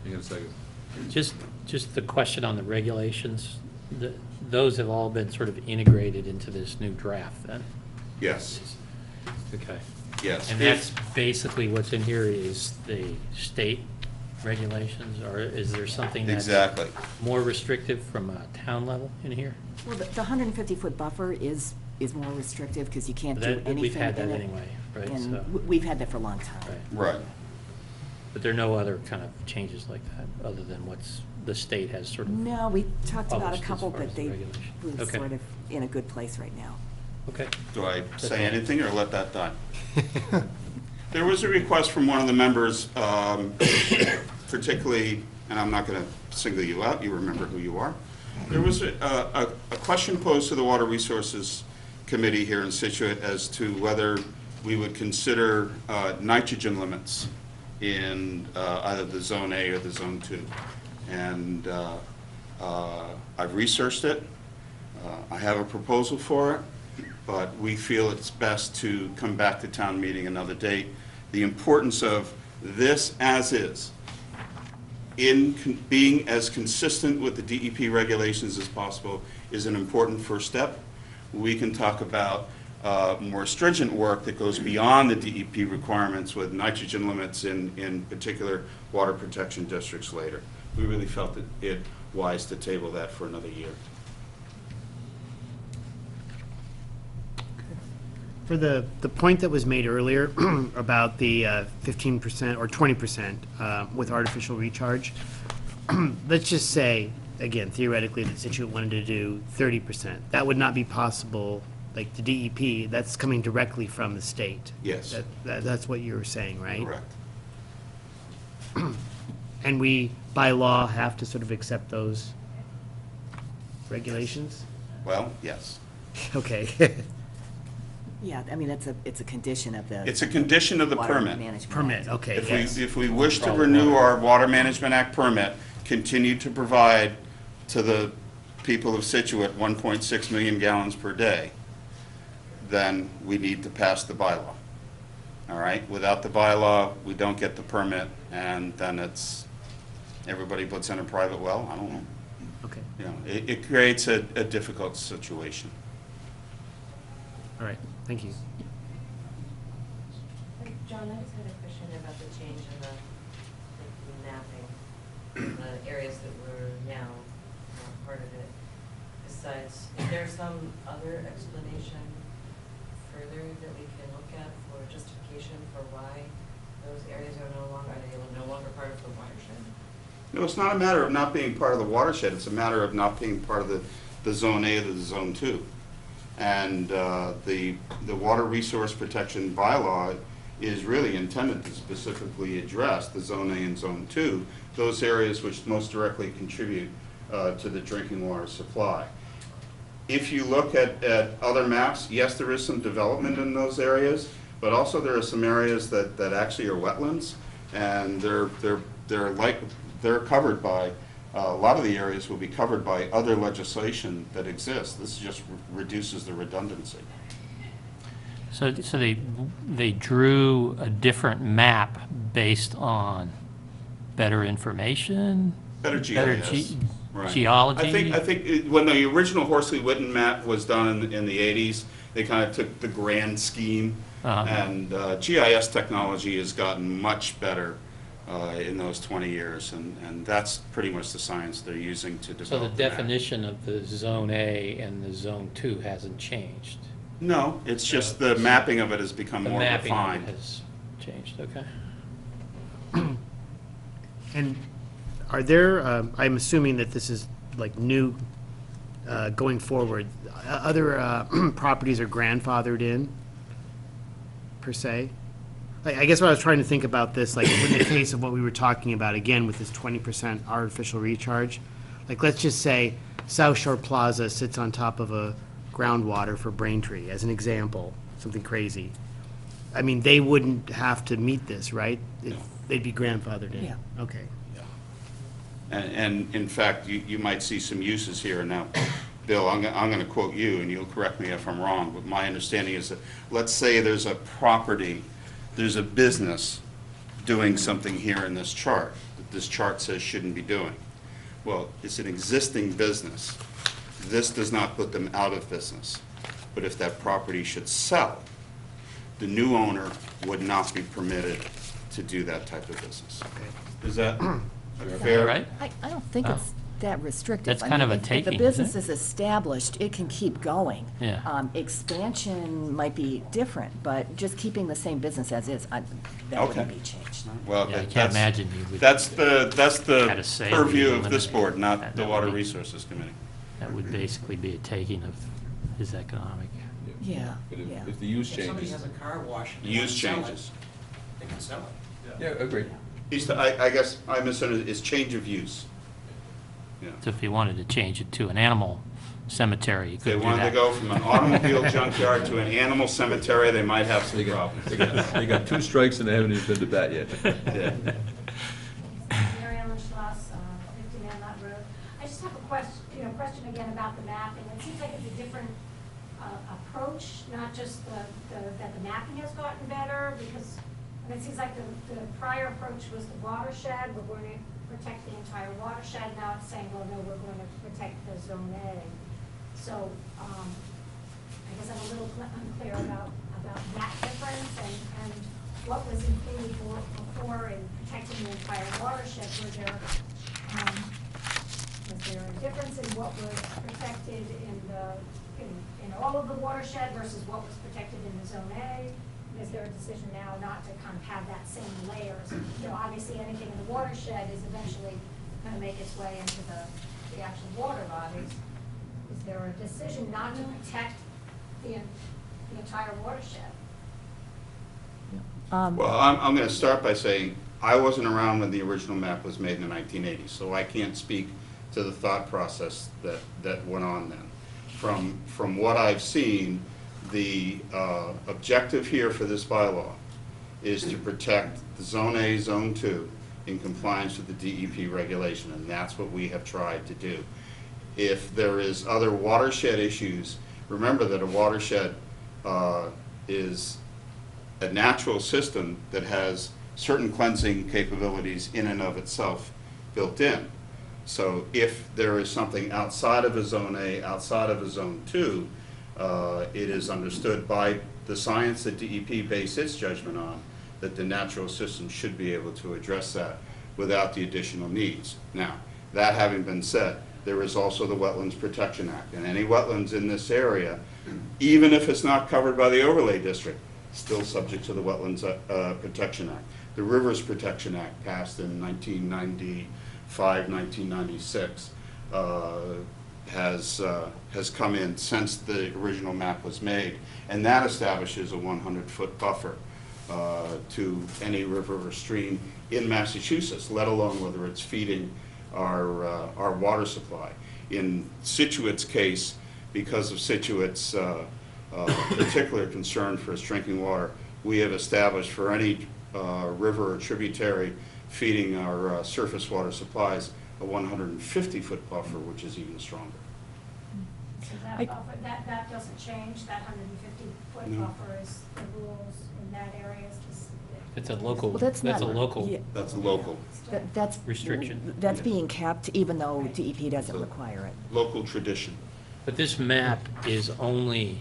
Hang on a second. Just the question on the regulations, those have all been sort of integrated into this new draft, then? Yes, Okay. yes. And that's basically what's in here is the state regulations, or is there something that's Exactly. more restrictive from a town level in here? Well, the 150-foot buffer is more restrictive because you can't do anything in it. We've had that anyway, right? And So- we've had that for a long time. Right. Right. But there are no other kind of changes like that, other than what's, the state has sort of. No, we talked about published a as couple, far as but the they regulation. were Okay. sort of in a good place right now. Okay. Do I say anything or let that die? There was a request from one of the members, particularly, and I'm not going to single you out, you remember who you are. There was a question posed to the Water Resources Committee here in Scituate as to whether we would consider nitrogen limits in either the Zone A or the Zone 2. And I've researched it. I have a proposal for it, but we feel it's best to come back to town meeting another date. The importance of this as is, in being as consistent with the DEP regulations as possible, is an important first step. We can talk about more stringent work that goes beyond the DEP requirements with nitrogen limits in particular water protection districts later. We really felt it wise to table that for another year. For the point that was made earlier about the 15% or 20% with artificial recharge, let's just say, again, theoretically, that Scituate wanted to do 30%. That would not be possible, like the DEP, that's coming directly from the state. Yes. That's what you were saying, right? Correct. And we, by law, have to sort of accept those regulations? Well, yes. Okay. Yeah, I mean, it's a condition of the. It's a condition of the Water permit. Management Permit, Act. okay, If yes. if we wish to renew our Water Management Act permit, continue to provide to the people of Scituate 1.6 million gallons per day, then we need to pass the bylaw. All right? Without the bylaw, we don't get the permit, and then it's, everybody puts in a private well, I don't know. Okay. You know, it creates a difficult situation. All right, thank you. John, I just had a question about the change in the mapping, the areas that were now not part of it. Besides, is there some other explanation further that we can look at for justification for why those areas are they no longer part of the watershed? No, it's not a matter of not being part of the watershed, it's a matter of not being part of the Zone A or the Zone 2. And the Water Resource Protection Bylaw is really intended to specifically address the Zone A and Zone 2, those areas which most directly contribute to the drinking water supply. If you look at other maps, yes, there is some development in those areas, but also there are some areas that actually are wetlands, and they're covered by, a lot of the areas will be covered by other legislation that exists. This just reduces the redundancy. So they drew a different map based on better information? Better GIS. Right. Geology? I think when the original Horsley-Witten map was done in the 80s, they kind of took the grand scheme, and GIS technology has gotten much better in those 20 years, and that's pretty much the science they're using to develop. So the map. definition of the Zone A and the Zone 2 hasn't changed? No, it's just the mapping of it has become more refined. The mapping of it has changed, okay. And are there, I'm assuming that this is like new going forward, other properties are grandfathered in, per se? I guess what I was trying to think about this, like in the case of what we were talking about, again, with this 20% artificial recharge, like let's just say South Shore Plaza sits on top of a groundwater for Braintree, as an example, something crazy. I mean, they wouldn't have to meet this, right? They'd be grandfathered in? Yeah. Okay. And in fact, you might see some uses here. Now, Bill, I'm going to quote you, and you'll correct me if I'm wrong, but my understanding is that, let's say there's a property, there's a business doing something here in this chart that this chart says shouldn't be doing. Well, it's an existing business. This does not put them out of business. But if that property should sell, the new owner would not be permitted to do that type of business. Is that fair? Right? I don't think it's that restrictive. That's I kind mean, of a taking, If the isn't business it? is established, it can keep going. Yeah. Expansion might be different, but just keeping the same business as is, that wouldn't Okay. be changed. Well, Yeah, I that's- can't imagine you would. That's had the a say purview or of this eliminate board, not that. the That Water would be- Resources Committee. That would basically be a taking of his economic. Yeah, But yeah. if the use If somebody changes. has a car wash and they Use want to sell it, changes. they can sell it. Yeah, agreed. I guess I misunderstood, it's change of use. Yeah. So if he wanted to change it to an animal cemetery, he If they could do wanted to that. go from an automobile junkyard to an animal cemetery, they might have They some got, problems. they got 2 strikes and they haven't even been to bat yet. Yeah. Mary Ellen Schloss, 50 Manlot Road. I just have a question again about the mapping. It seems like it's a different approach, not just that the mapping has gotten better, because it seems like the prior approach was the watershed, we're going to protect the entire watershed. Now it's saying, well, no, we're going to protect the Zone A. So I guess I'm a little unclear about that difference and what was included before in protecting the entire watershed. Was there a difference in what was protected in all of the watershed versus what was protected in the Zone A? Is there a decision now not to kind of have that same layers? Obviously anything in the watershed is eventually going to make its way into the actual water bodies. Is there a decision not to protect the entire watershed? Well, I'm going to start by saying, I wasn't around when the original map was made in the 1980s, so I can't speak to the thought process that went on then. From what I've seen, the objective here for this bylaw is to protect the Zone A, Zone 2 in compliance with the DEP regulation, and that's what we have tried to do. If there is other watershed issues, remember that a watershed is a natural system that has certain cleansing capabilities in and of itself built in. So if there is something outside of a Zone A, outside of a Zone 2, it is understood by the science that DEP base its judgment on, that the natural system should be able to address that without the additional needs. Now, that having been said, there is also the Wetlands Protection Act, and any wetlands in this area, even if it's not covered by the overlay district, still subject to the Wetlands Protection Act. The Rivers Protection Act, passed in 1995, 1996, has come in since the original map was made, and that establishes a 100-foot buffer to any river or stream in Massachusetts, let alone whether it's feeding our water supply. In Scituate's case, because of Scituate's particular concern for its drinking water, we have established for any river or tributary feeding our surface water supplies a 150-foot buffer, which is even stronger. So that buffer, that doesn't change, that 150-foot No. buffer is the rules in that area is just. It's a local, Well, that's that's a not- local yeah. That's local, That's. restriction. That's being kept even though DEP doesn't require it. local tradition. But this map is only,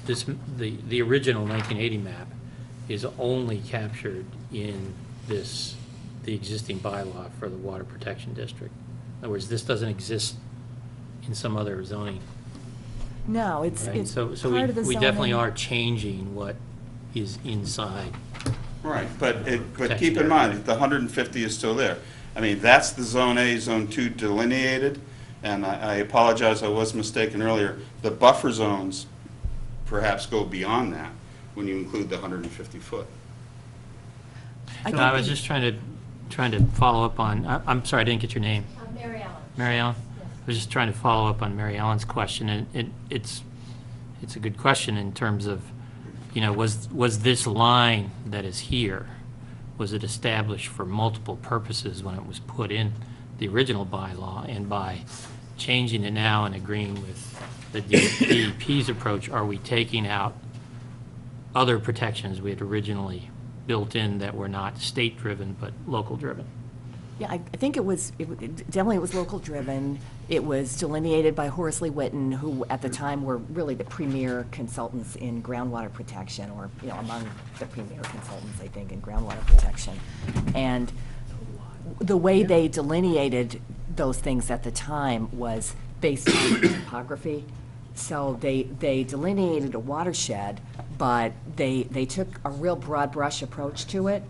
the original 1980 map is only captured in this, the existing bylaw for the Water Protection District. In other words, this doesn't exist in some other zoning. No, it's Right, so part of the we definitely zoning. are changing what is inside. Right, but Protection keep in area. mind, the 150 is still there. I mean, that's the Zone A, Zone 2 delineated, and I apologize, I was mistaken earlier. The buffer zones perhaps go beyond that when you include the 150 foot. No, I was just trying to follow up on, I'm sorry, I didn't get your name. Mary Ellen. Mary Ellen? Yes. I was just trying to follow up on Mary Ellen's question, and it's a good question in terms of, you know, was this line that is here, was it established for multiple purposes when it was put in the original bylaw, and by changing it now and agreeing with the DEP's approach, are we taking out other protections we had originally built in that were not state-driven but local-driven? Yeah, I think it definitely was local driven. It was delineated by Horsley Witten, who at the time were really the premier consultants in groundwater protection, or, you know, among the premier consultants, I think, in groundwater protection. And the way they delineated those things at the time was based on topography. So they delineated a watershed, but they took a real broad brush approach to it.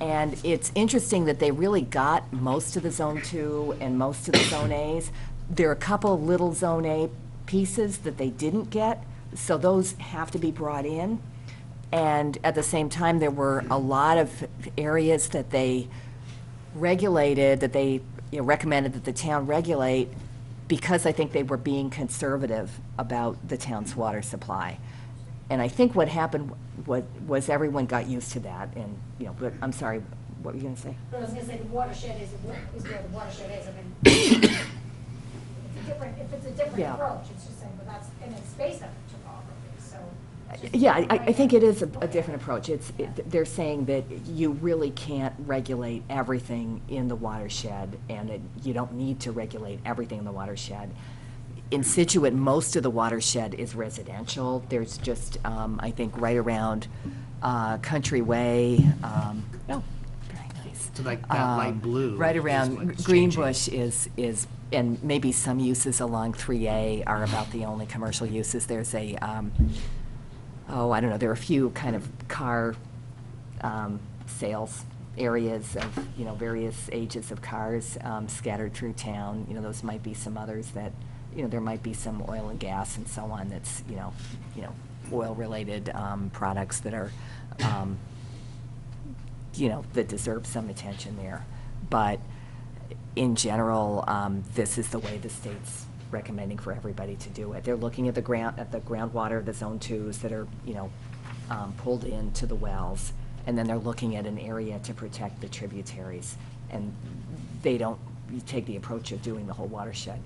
And it's interesting that they really got most of the Zone 2 and most of the Zone As. There are a couple little Zone A pieces that they didn't get, so those have to be brought in. And at the same time, there were a lot of areas that they regulated, that they, you know, recommended that the town regulate, because I think they were being conservative about the town's water supply. And I think what happened was everyone got used to that, and, you know, but, I'm sorry, what were you gonna say? I was gonna say the watershed is where the watershed is, I mean, if it's a different Yeah. approach, it's just saying, but that's, and it's based on topography, so. it's just- Yeah, I think it is a different approach. They're saying that you really can't regulate everything in the watershed, and that you don't need to regulate everything in the watershed. In Scituate, most of the watershed is residential. There's just, I think, right around Country Way, oh, very nice. So like that light blue Right is around what's Greenbush is, and maybe some uses along 3A are about the only commercial uses. There's a, I don't know, there are a few kind of car sales areas of, you know, various ages of cars scattered through town. You know, those might be some others that, you know, there might be some oil and gas and so on that's, you know, oil-related products that are, you know, that deserve some attention there. But in general, this is the way the state's recommending for everybody to do it. They're looking at the groundwater, the Zone 2s that are, you know, pulled into the wells, and then they're looking at an area to protect the tributaries. And they don't take the approach of doing the whole watershed.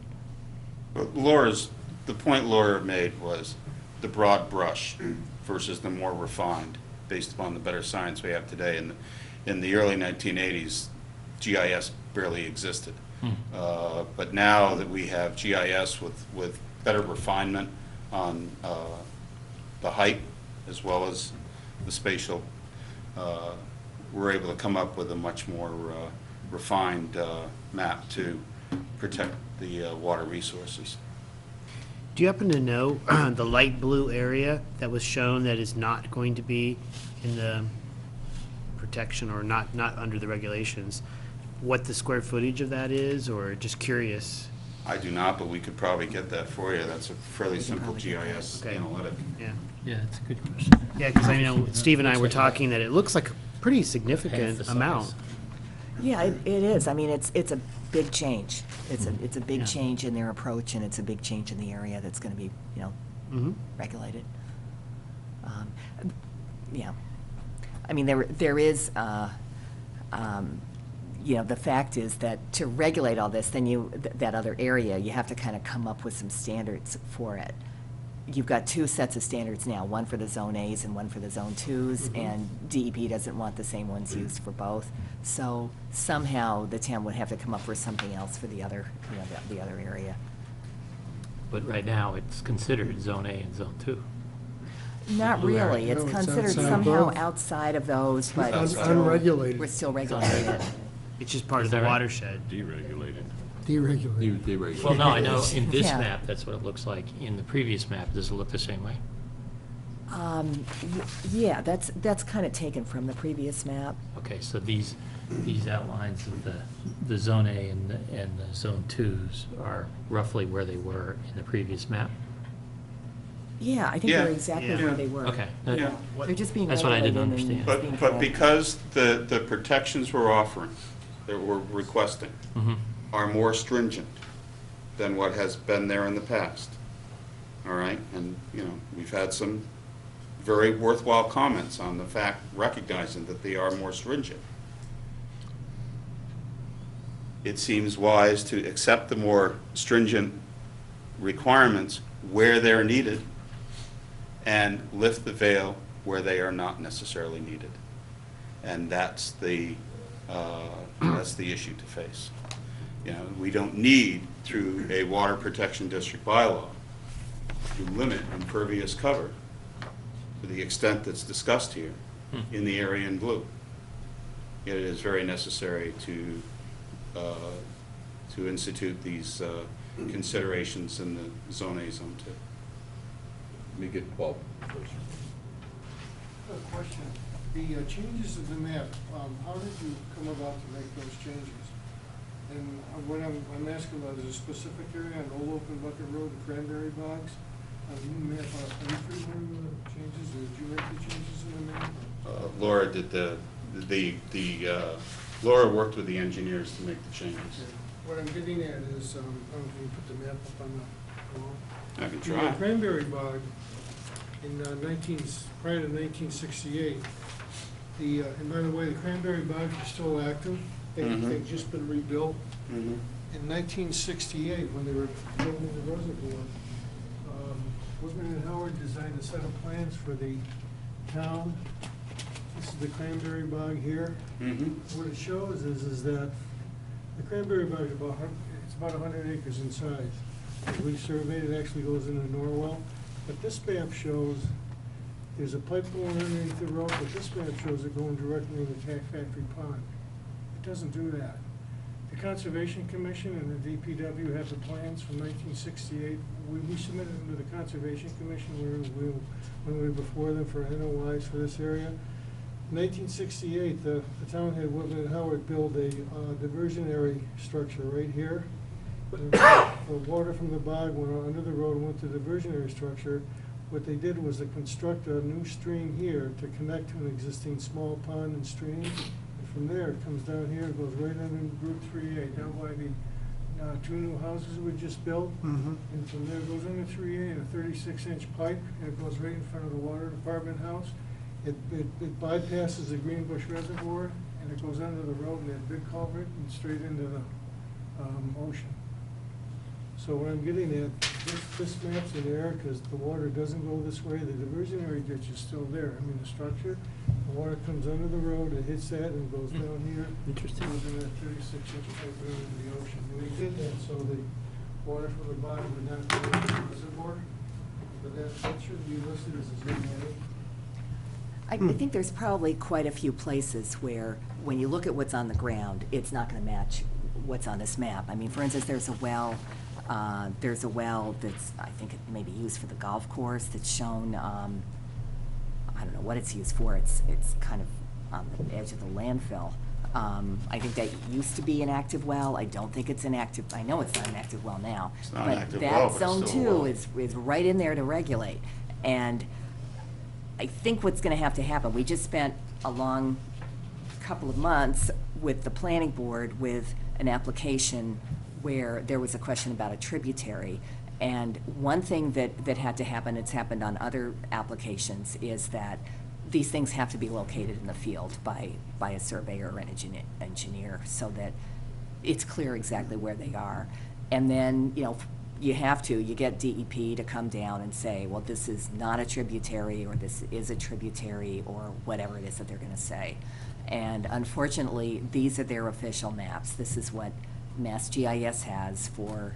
But the point Laura made was the broad brush versus the more refined, based upon the better science we have today. In the early 1980s, GIS barely existed. But now that we have GIS with better refinement on the height as well as the spatial, we're able to come up with a much more refined map to protect the water resources. Do you happen to know the light blue area that was shown that is not going to be in the protection or not under the regulations? What the square footage of that is, or just curious? I do not, but we could probably get that for you. That's a fairly simple GIS Okay. analytic. Yeah. Yeah, it's a good question. Yeah, because I know Steve and I were Looks like talking that it looks like a pretty half the significant size. amount. Yeah, it is. I mean, it's a big change. It's a big Yeah. change in their approach, and it's a big change in the area that's going to be, Mhm. regulated. Yeah. I mean, there is, the fact is that to regulate all this, then that other area, you have to kind of come up with some standards for it. You've got two sets of standards now, one for the Zone As and one for the Zone 2s, and DEP doesn't want the same ones used for both. So somehow the town would have to come up with something else for the other, the other area. But right now, it's considered Zone A and Zone 2. Not Blue area. really. It's No, it's considered outside somehow both. outside of those, but Unregulated. we're still regulating it. It's just part Is of the that right? watershed. Deregulated. Deregulated. Deregulated. Well, no, I know in this Yeah. map, that's what it looks like. In the previous map, does it look the same way? Yeah, that's kind of taken from the previous map. Okay, so these outlines of the Zone A and the Zone 2s are roughly where they were in the previous map? Yeah, I think Yeah. they're exactly Yeah. where they were. Okay. Yeah. They're just being That's what I didn't regulated and understand. being But corrected. because the protections we're offering, that we're requesting, Mhm. are more stringent than what has been there in the past. All right? And, we've had some very worthwhile comments on the fact, recognizing that they are more stringent. It seems wise to accept the more stringent requirements where they're needed and lift the veil where they are not necessarily needed. And that's the issue to face. We don't need, through a water protection district bylaw, to limit impervious cover to the extent that's discussed here in the area in blue. Yet it is very necessary to institute these considerations in the Zone A, Zone 2. Let me get Paul first. A question. The changes of the map, how did you come about to make those changes? And what I'm asking about is a specific area on Old Open Bucket Road, the Cranberry Bogs. On the new map, are you familiar with the changes, or did you make the changes in the map? Laura did Laura worked with the engineers to make the changes. What I'm getting at is, I don't know if you can put the map up on the wall. I can The try. Cranberry Bog, in prior to 1968, and by the way, the Cranberry Bogs are still active. They've just been rebuilt. Mhm. In 1968, when they were building the reservoir, Whitman and Howard designed a set of plans for the town. This is the Cranberry Bog here. Mhm. What it shows is that the Cranberry Bog is about 100 acres in size. We surveyed, it actually goes into Norwell. But this map shows there's a pipe going underneath the road, but this map shows it going directly into Tack Factory Pond. It doesn't do that. The Conservation Commission and the DPW have the plans from 1968. We submitted them to the Conservation Commission when we were before them for NOIs for this area. In 1968, the town had Whitman and Howard build a diversionary structure right here. The water from the bog went under the road and went to the diversionary structure. What they did was to construct a new stream here to connect to an existing small pond and stream. And from there, it comes down here, it goes right under Route 3A, down by the two new houses we just built. And from there, it goes under 3A in a 36-inch pipe, and it goes right in front of the water department house. It bypasses the Greenbush Reservoir, and it goes under the road in that big culvert and straight into the ocean. So what I'm getting at, this map's in error because the water doesn't go this way. The diversionary ditch is still there. I mean, the structure, The water comes under the road, it hits that and goes down here. Interesting. Goes in that 36-inch pipe down into the ocean. And we did that so the water from the bottom would not go into the reservoir. But that should be listed as a zone A. I think there's probably quite a few places where, when you look at what's on the ground, it's not gonna match what's on this map. I mean, for instance, there's a well that's, I think it may be used for the golf course, that's shown, I don't know what it's used for, it's kind of on the edge of the landfill. I think that used to be an active well, I don't think it's an active, I know it's not an active well now. It's not an active well, but it's Zone still a well. 2 is right in there to regulate. And I think what's gonna have to happen, we just spent a long couple of months with the planning board with an application where there was a question about a tributary. And one thing that had to happen, it's happened on other applications, is that these things have to be located in the field by a surveyor or an engineer so that it's clear exactly where they are. And then, you get DEP to come down and say, well, this is not a tributary, or this is a tributary, or whatever it is that they're gonna say. And unfortunately, these are their official maps. This is what Mass GIS has for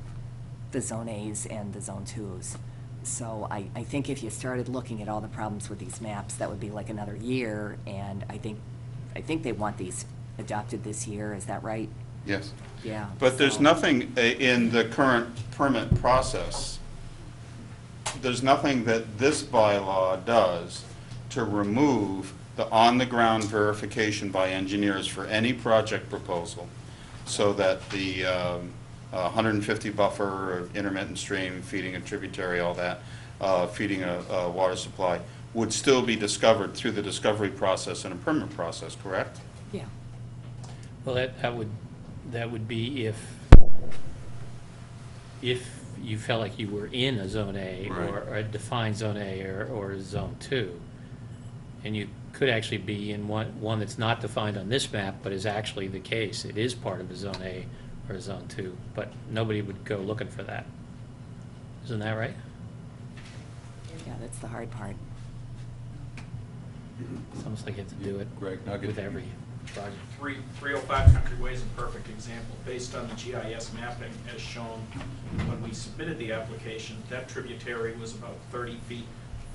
the Zone As and the Zone 2s. So I think if you started looking at all the problems with these maps, that would be like another year, and I think they want these adopted this year, is that right? Yes. Yeah. But there's so- nothing in the current permit process, there's nothing that this bylaw does to remove the on-the-ground verification by engineers for any project proposal, so that the 150 buffer, intermittent stream, feeding a tributary, all that, feeding a water supply, would still be discovered through the discovery process and a permit process, correct? Yeah. Well, that would be if you felt like you were in a Zone A or a defined Zone A or a Zone 2, and you could actually be in one that's not defined on this map, but is actually the case. It is part of a Zone A or a Zone 2, but nobody would go looking for that. Isn't that right? Yeah, that's the hard part. It's almost like you have to do it Greg Nugget. with every project. 305 Country Way is a perfect example, based on the GIS mapping as shown when we submitted the application. That tributary was about 30 feet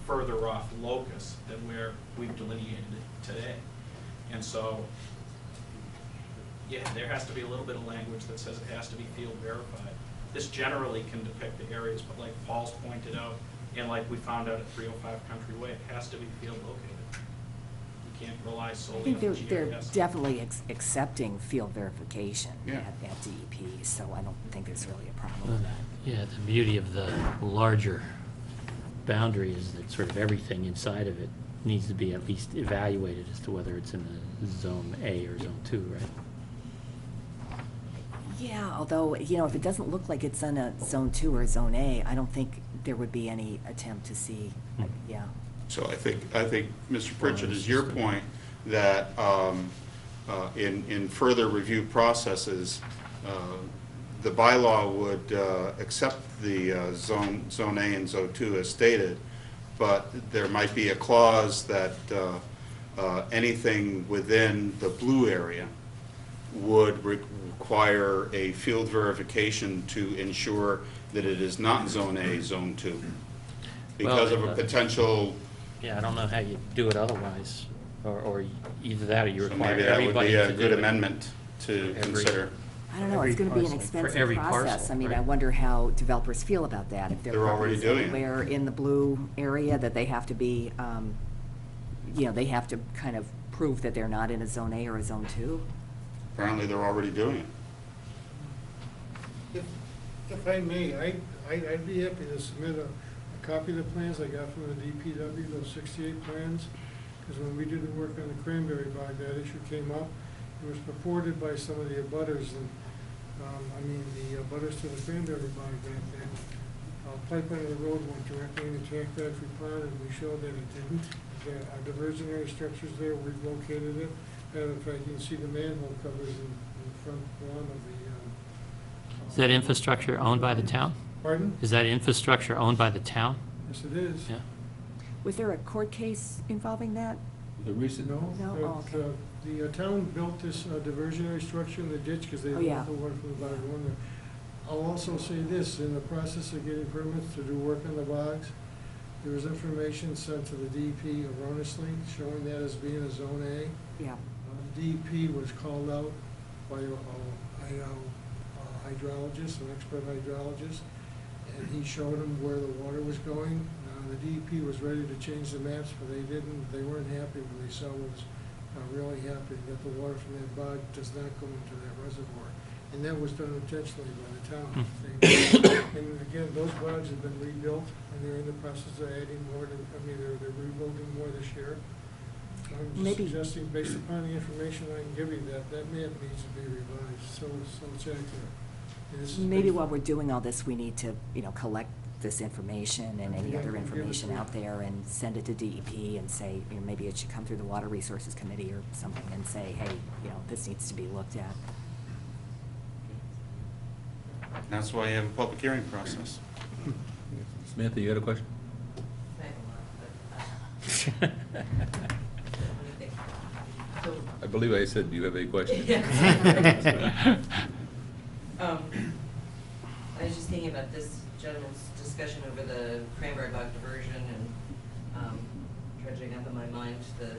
further off Locust than where we've delineated it today. And so, yeah, there has to be a little bit of language that says it has to be field verified. This generally can depict the areas, but like Paul's pointed out, and like we found out at 305 Country Way, it has to be field located. You can't rely I solely think on they're, the GIS. they're definitely accepting field verification Yeah. at DEP, so I don't think there's really a problem with that. Yeah, the beauty of the larger boundary is that sort of everything inside of it needs to be at least evaluated as to whether it's in the Zone A or Zone 2, right? Yeah, although, if it doesn't look like it's in a Zone 2 or Zone A, I don't think there would be any attempt to see, yeah. So I think, Mr. Pritchett, is your point that in further review processes, the bylaw would accept the Zone A and Zone 2 as stated, but there might be a clause that anything within the blue area would require a field verification to ensure that it is not Zone A, Zone 2, because of a potential. Yeah, I don't know how you do it otherwise, or either that or you So require maybe that would everybody be to a do good it. amendment to consider. I don't know, it's gonna be an expensive every process. parcel, I mean, right. I wonder how developers feel about that. If They're their already property's doing it. anywhere in the blue area, that they have to be, they have to kind of prove that they're not in a Zone A or a Zone 2. Apparently, they're already doing it. If I may, I'd be happy to submit a copy of the plans I got from the DPW, those 68 plans, because when we did the work on the cranberry bog, that issue came up. It was purported by some of the abutters, and, the abutters to the cranberry bog, that pipe under the road went directly into Jack Factory Pond, and we showed that it didn't. There are diversionary structures there, we've located it. And in fact, you can see the manhole covers in the front lawn of the. Is that infrastructure owned by the town? Pardon? Is that infrastructure owned by the town? Yes, it is. Yeah. Was there a court case involving that? The recent? No, No? Oh, okay. the town built this diversionary structure in the ditch because they Oh, didn't yeah. want the water from the bog going there. I'll also say this, in the process of getting permits to do work on the bogs, there was information sent to the DEP erroneously showing that as being a Zone A. Yeah. DEP was called out by a hydrologist, an expert hydrologist, and he showed them where the water was going. The DEP was ready to change the maps, but they didn't. They weren't happy when they saw what was really happening, that the water from that bog does not go into that reservoir. And that was done intentionally by the town. And again, those bogs have been rebuilt, and they're in the process of adding more. They're rebuilding more this year. I'm just Maybe- suggesting, based upon the information I can give you, that map needs to be revised, so it's accurate. And this is Maybe based- while we're doing all this, we need to, collect this information and any Yeah, other give it to information me. out there and send it to DEP and say, maybe it should come through the Water Resources Committee or something and say, hey, this needs to be looked at. That's why you have a public hearing process. Samantha, you had a question? I have a lot, but, what do you think? So, I believe I said, do you have any questions? Yeah. I was just thinking about this gentleman's discussion over the Cranberry Bog diversion and dredging up in my mind the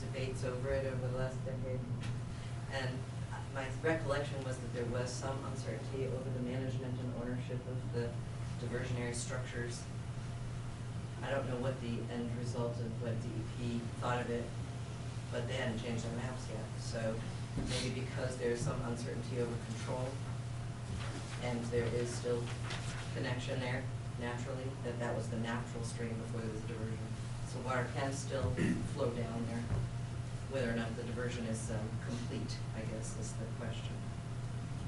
debates over it over the last decade. And my recollection was that there was some uncertainty over the management and ownership of the diversionary structures. I don't know what the end result of what DEP thought of it, but they hadn't changed their maps yet. So maybe because there's some uncertainty over control, and there is still connection there naturally, that was the natural stream before there was a diversion. So water can still flow down there. Whether or not the diversion is complete, I guess, is the question.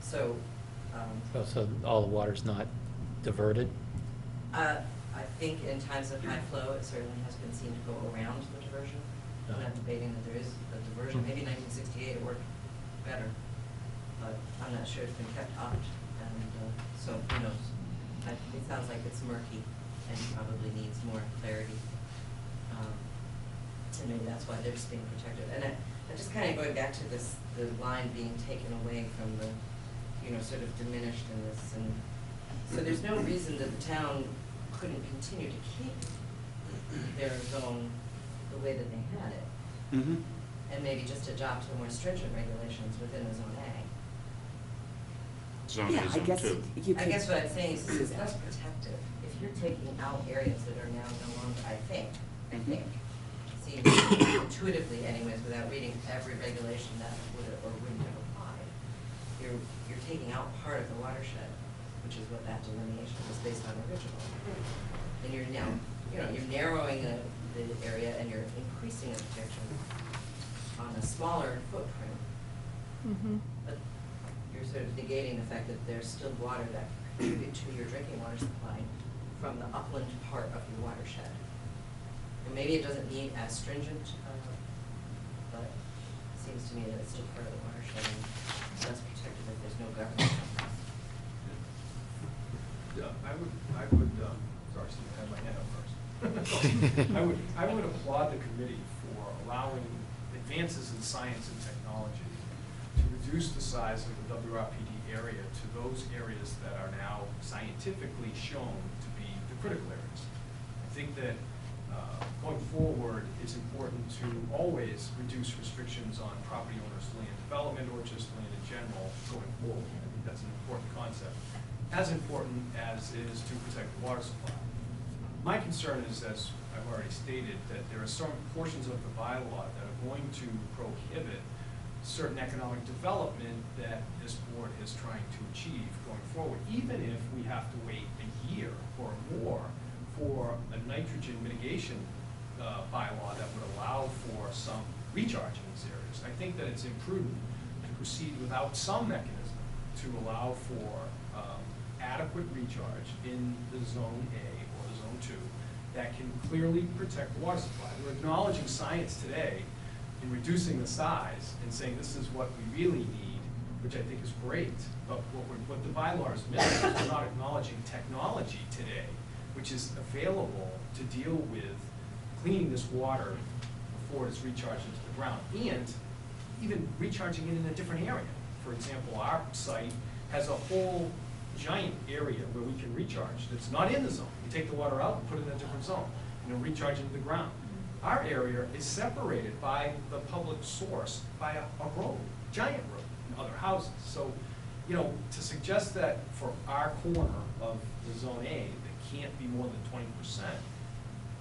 So, So all the water's not diverted? I think in times of high flow, it certainly has been seen to go around the diversion. I'm not debating that there is a diversion. Maybe 1968 it worked better, but I'm not sure it's been kept up. And so who knows? It sounds like it's murky and probably needs more clarity. And maybe that's why they're just being protected. And I just kind of going back to this, the line being taken away from the, sort of diminished in this. And so there's no reason that the town couldn't continue to keep their zone the way that they had it. Mm-hmm. And maybe just adopt the more stringent regulations within the Zone A. Zone Yeah, A, I zone guess 2. you I could. guess what I'm saying is it's less protective. If you're taking out areas that are now no longer, I think, seems intuitively anyways, without reading every regulation that would or wouldn't have applied, you're taking out part of the watershed, which is what that delineation was based on originally. And you're now, you're narrowing the area and you're increasing the protection on a smaller footprint. But you're sort of negating the fact that there's still water that contribute to your drinking water supply from the upland part of your watershed. And maybe it doesn't need as stringent, but it seems to me that it's still part of the watershed and less protected if there's no government. I would, sorry, Steve, I had my hand up first. I would applaud the committee for allowing advances in science and technology to reduce the size of the WRPD area to those areas that are now scientifically shown to be the critical areas. I think that going forward, it's important to always reduce restrictions on property owners' land development or just land in general going forward. I think that's an important concept. As important as it is to protect the water supply. My concern is, as I've already stated, that there are some portions of the bylaw that are going to prohibit certain economic development that this board is trying to achieve going forward, even if we have to wait a year or more for a nitrogen mitigation bylaw that would allow for some recharge in these areas. I think that it's imprudent to proceed without some mechanism to allow for adequate recharge in the Zone A or the Zone 2 that can clearly protect the water supply. We're acknowledging science today in reducing the size and saying this is what we really need, which I think is great. But what the bylaw is missing is we're not acknowledging technology today, which is available to deal with cleaning this water before it's recharged into the ground, and even recharging it in a different area. For example, our site has a whole giant area where we can recharge that's not in the zone. You take the water out and put it in a different zone, recharge it into the ground. Our area is separated by the public source by a road, giant road, and other houses. So, to suggest that for our corner of the Zone A, that can't be more than 20%,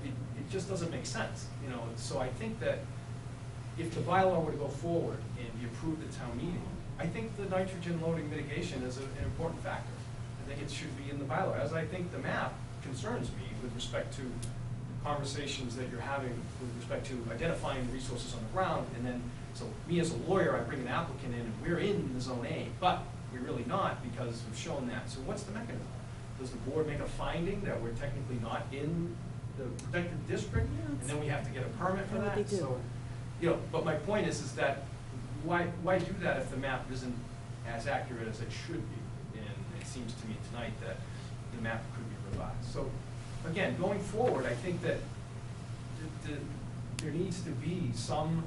it just doesn't make sense, So I think that if the bylaw were to go forward and be approved at town meeting, I think the nitrogen loading mitigation is an important factor. I think it should be in the bylaw, as I think the map concerns me with respect to conversations that you're having with respect to identifying the resources on the ground, and then, so me as a lawyer, I bring an applicant in, and we're in the Zone A, but we're really not because we've shown that. So what's the mechanism? Does the board make a finding that we're technically not in the protected district, and then we have to get a permit for that? So, but my point is that why do that if the map isn't as accurate as it should be? And it seems to me tonight that the map could be revised. So again, going forward, I think that there needs to be some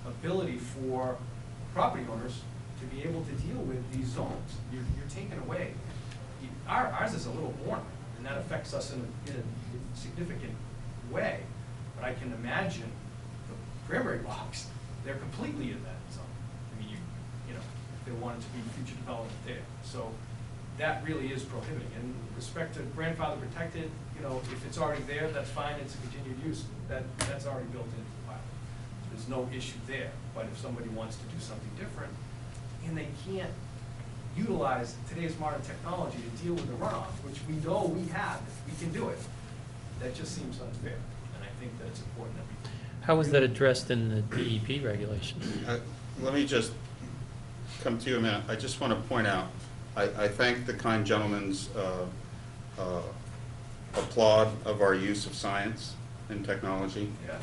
ability for property owners to be able to deal with these zones. You're taking away, ours is a little warmer, and that affects us in a significant way. But I can imagine the Cranberry Box, they're completely in that zone. I mean, if they wanted to be future development there. So that really is prohibiting. And with respect to grandfather protected, if it's already there, that's fine, it's a continued use. That's already built into the bylaw. There's no issue there. But if somebody wants to do something different, and they can't utilize today's modern technology to deal with the runoff, which we know we have, we can do it, that just seems unfair. And I think that it's important that we... How was that addressed in the DEP regulations? Let me just come to you a minute. I just want to point out, I thank the kind gentleman's applaud of our use of science and technology. Yeah.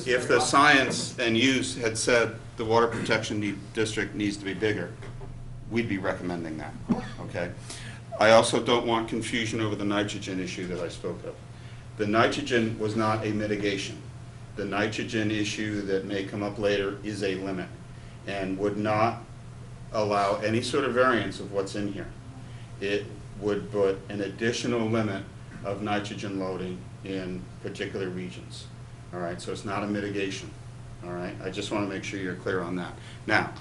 If the science and use had said the water protection district needs to be bigger, we'd be recommending that, okay? I also don't want confusion over the nitrogen issue that I spoke of. The nitrogen was not a mitigation. The nitrogen issue that may come up later is a limit and would not allow any sort of variance of what's in here. It would put an additional limit of nitrogen loading in particular regions. All right, so it's not a mitigation. All right, I just want to make sure you're clear on that. Now,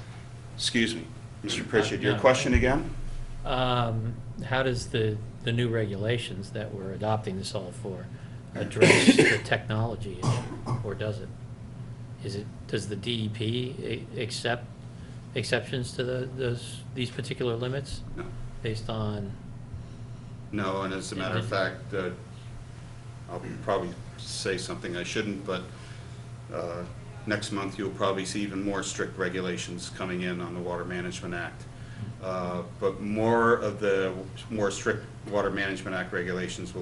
excuse me, Mr. Pritchard, your question again? How does the new regulations that we're adopting this all for address the technology issue, or does it? Does the DEP accept exceptions to these particular limits? No. Based on? No, and as a matter of fact, I'll probably say something I shouldn't, but next month you'll probably see even more strict regulations coming in on the Water Management Act. But more of the more strict Water Management Act regulations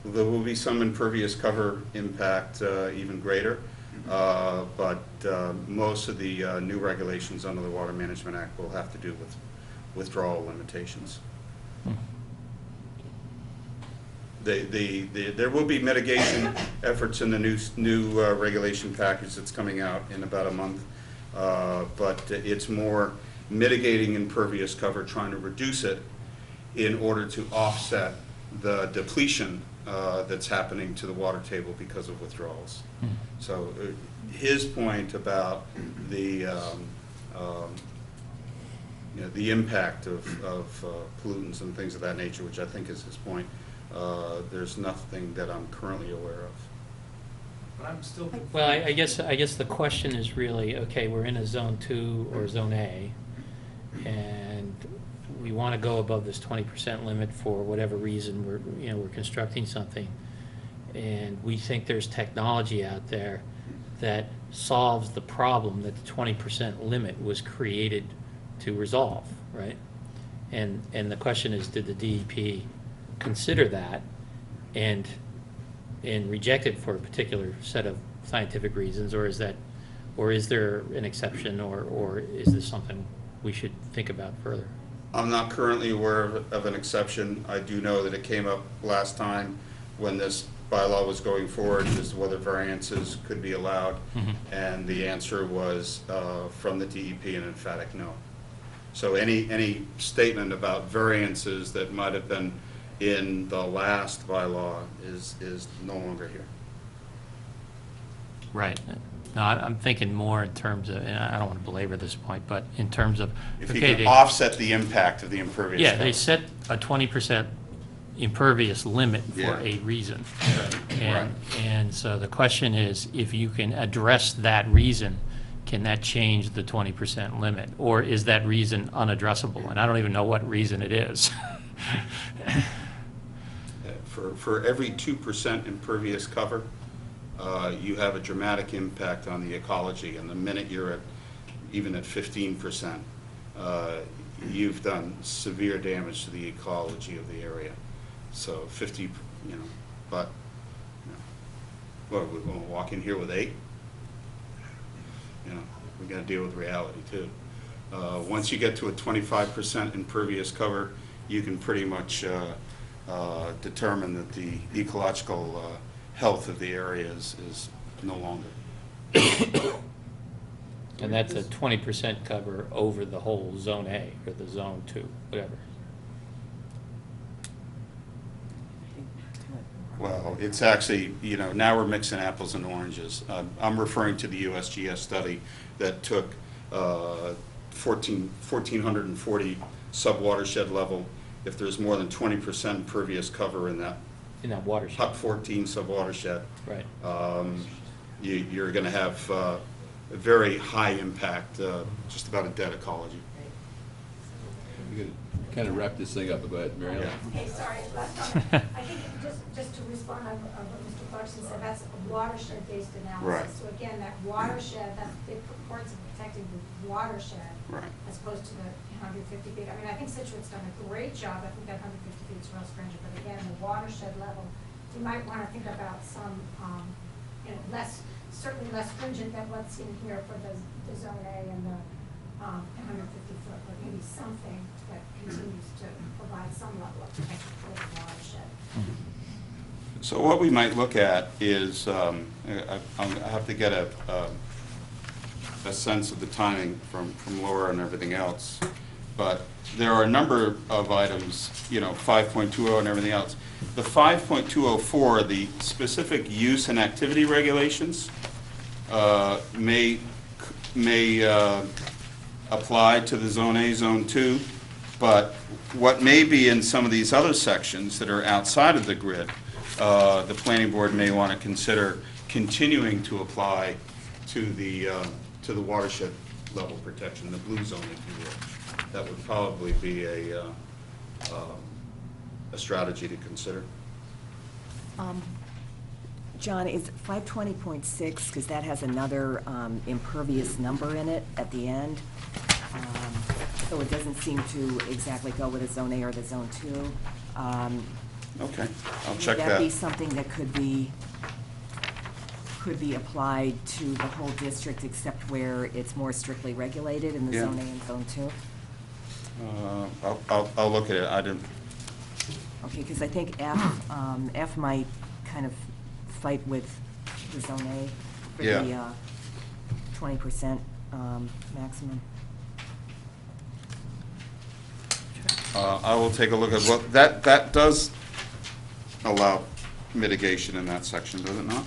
there will be some impervious cover impact even greater, but most of the new regulations under the Water Management Act will have to do with withdrawal limitations. There will be mitigation efforts in the new regulation package that's coming out in about a month, but it's more mitigating impervious cover, trying to reduce it in order to offset the depletion that's happening to the water table because of withdrawals. So his point about the impact of pollutants and things of that nature, which I think is his point, there's nothing that I'm currently aware of. But I'm still... Well, I guess the question is really, okay, we're in a Zone 2 or Zone A, and we want to go above this 20% limit for whatever reason. We're constructing something, and we think there's technology out there that solves the problem that the 20% limit was created to resolve, right? And the question is, did the DEP consider that and reject it for a particular set of scientific reasons, or is there an exception, or is this something we should think about further? I'm not currently aware of an exception. I do know that it came up last time when this bylaw was going forward, as to whether variances could be allowed. Mhm. And the answer was, from the DEP, an emphatic no. So any statement about variances that might have been in the last bylaw is no longer here. Right. No, I'm thinking more in terms of, and I don't want to belabor this point, but in terms of. If you okay, can they- offset the impact of the impervious Yeah, cover. they set a 20% impervious limit for Yeah. a reason. Right. And so the question is, if you can address that reason, can that change the 20% limit? Or is that reason unaddressable? And I don't even know what reason it is. For every 2% impervious cover, you have a dramatic impact on the ecology. And the minute you're at, even at 15%, you've done severe damage to the ecology of the area. So 50, but, well, we're going to walk in here with 8? We got to deal with reality too. Once you get to a 25% impervious cover, you can pretty much determine that the ecological health of the area is no longer. And that's a 20% cover over the whole Zone A or the Zone 2, whatever. Well, it's actually, now we're mixing apples and oranges. I'm referring to the USGS study that took 1,440 sub-watershed level. If there's more than 20% impervious cover in that watershed. Hut 14 sub-watershed, Right. You're going to have a very high impact, just about a dead ecology. We're going to kind of wrap this thing up. Go ahead, Mary Ellen. Okay, sorry, last comment. I think just to respond on what Mr. Clarkson said, that's a watershed-based analysis. Right. So again, that watershed, that big importance of protecting the watershed Right. as opposed to the 150 feet. I mean, I think Situate's done a great job. I think that 150 feet is real stringent, but again, the watershed level, you might want to think about some, certainly less stringent than what's in here for the Zone A and the 150 foot, but maybe something that continues to provide some level of protection for the watershed. So what we might look at is, I have to get a sense of the timing from Laura and everything else, but there are a number of items, 5.20 and everything else. The 5.204, the specific use and activity regulations, may apply to the Zone A, Zone 2, but what may be in some of these other sections that are outside of the grid, the planning board may want to consider continuing to apply to the watershed level protection, the blue zone, if you will. That would probably be a strategy to consider. John, is 520.6, because that has another impervious number in it at the end, so it doesn't seem to exactly go with the Zone A or the Zone 2. Okay, I'll check Would that be that. something that could be applied to the whole district except where it's more strictly regulated in the Yeah. Zone A and Zone 2? I'll look at it. I didn't, Okay, because I think F might kind of fight with the Zone A for Yeah. the 20% maximum. I will take a look at, well, that does allow mitigation in that section, does it not?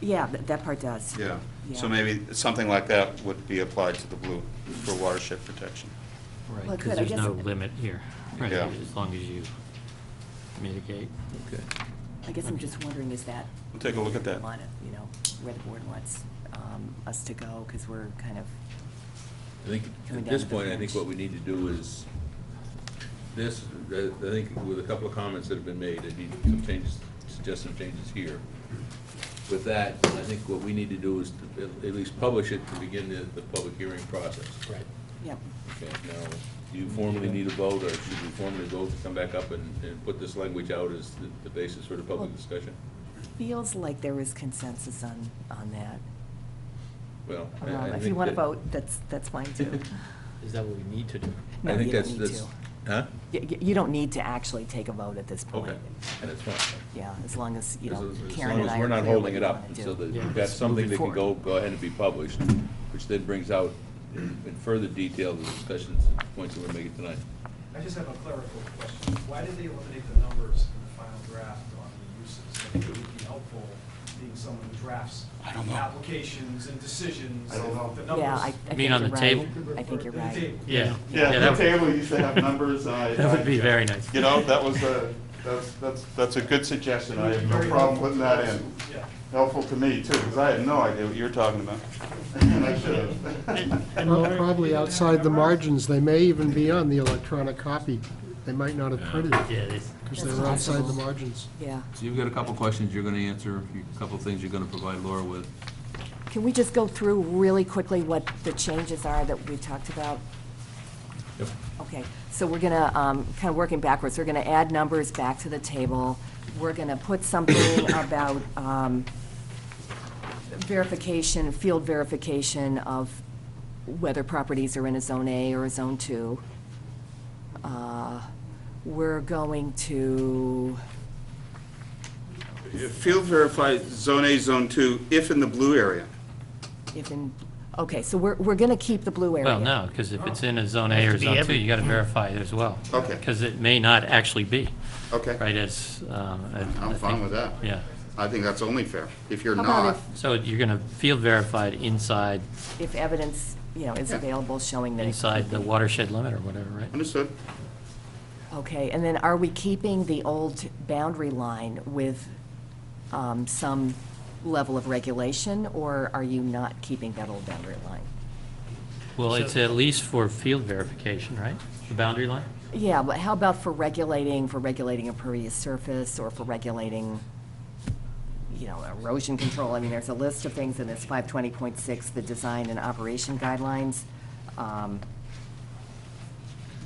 Yeah, that part does. Yeah. So Yeah. maybe something like that would be applied to the blue for watershed protection. Right, Well, because good, I there's guess- no limit here, right, Yeah. as long as you mitigate. Okay. I guess I'm just wondering, is that We'll take a look at that. where the board wants us to go, because we're kind of, I think Coming at down this to the point, I think finish. what we need to do is this, I think with a couple of comments that have been made, I need some changes, suggest some changes here. With that, I think what we need to do is to at least publish it to begin the public hearing process. Right. yep. Okay, now, do you formally need a vote, or should we formally vote to come back up and put this language out as the basis for the public Well- discussion? Feels like there is consensus on that. Well, If you want to vote, that's fine too. Is that what we need to do? I No, think you don't that's, need that's, to. Huh? You don't need to actually take a vote at this point. Okay, and it's fine. Yeah, as long as, you know, As Karen long and as I we're are not clear what holding you it up, wanna do. so that Yeah, you've got let's something move that can forward. go ahead and be published, which then brings out in further detail the discussions, points that we're making tonight. I just have a clerical question. Why did they eliminate the numbers in the final draft on the uses? I think it would be helpful, being someone who drafts applications and decisions. I don't know. The numbers. Yeah, I think mean on you're the right. table? I think you're The right. table. Yeah. Yeah, that the would- table used to have numbers, and That would be very nice. You know, that was that's a good suggestion. I have no Very problem helpful putting that for us. in. Yeah. Helpful to me, too, because I had no idea what you were talking about. And I should have. Well, probably outside the margins, they may even be on the electronic copy. They might not have printed it, Yeah, because That's they're outside the possible. margins. Yeah. So you've got a couple questions you're gonna answer, a couple things you're gonna provide Laura with. Can we just go through really quickly what the changes are that we talked about? Yep. Okay, so we're gonna, kind of working backwards, we're gonna add numbers back to the table. We're gonna put something about, verification, field verification of whether properties are in a Zone A or a Zone 2. We're going to, Field verify Zone A, Zone 2, if in the blue area. if in, okay, so we're gonna keep the blue area. Well, no, because if it's in a Zone A Has or to be Zone 2, every- you got to verify it as well. Okay. Because it may not actually be, Okay, right, as, I'm fine with that. Yeah. I think that's only fair. If you're How about not, So you're going to field verified inside, If evidence, you know, is Yeah. available showing that. it inside could the be. watershed limit or whatever, right? understood. Okay, and then are we keeping the old boundary line with some level of regulation, or are you not keeping that old boundary line? Well, it's at least for field verification, right? The boundary line? Yeah, but how about for regulating impervious surface, or for regulating, you know, erosion control? I mean, there's a list of things in this 520.6, the design and operation guidelines,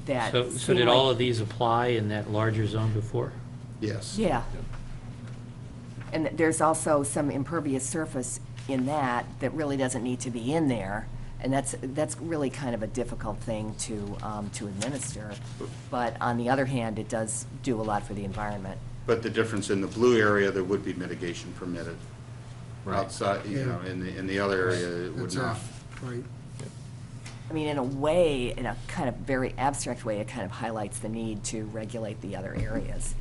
that So seem did like- all of these apply in that larger zone before? Yes. Yeah. And there's also some impervious surface in that really doesn't need to be in there, and that's really kind of a difficult thing to administer. But on the other hand, it does do a lot for the environment. But the difference in the blue area, there would be mitigation permitted. Right. Outside, you know, in the other area, it would That's not. Right. I mean, in a way, in a kind of very abstract way, it kind of highlights the need to regulate the other areas.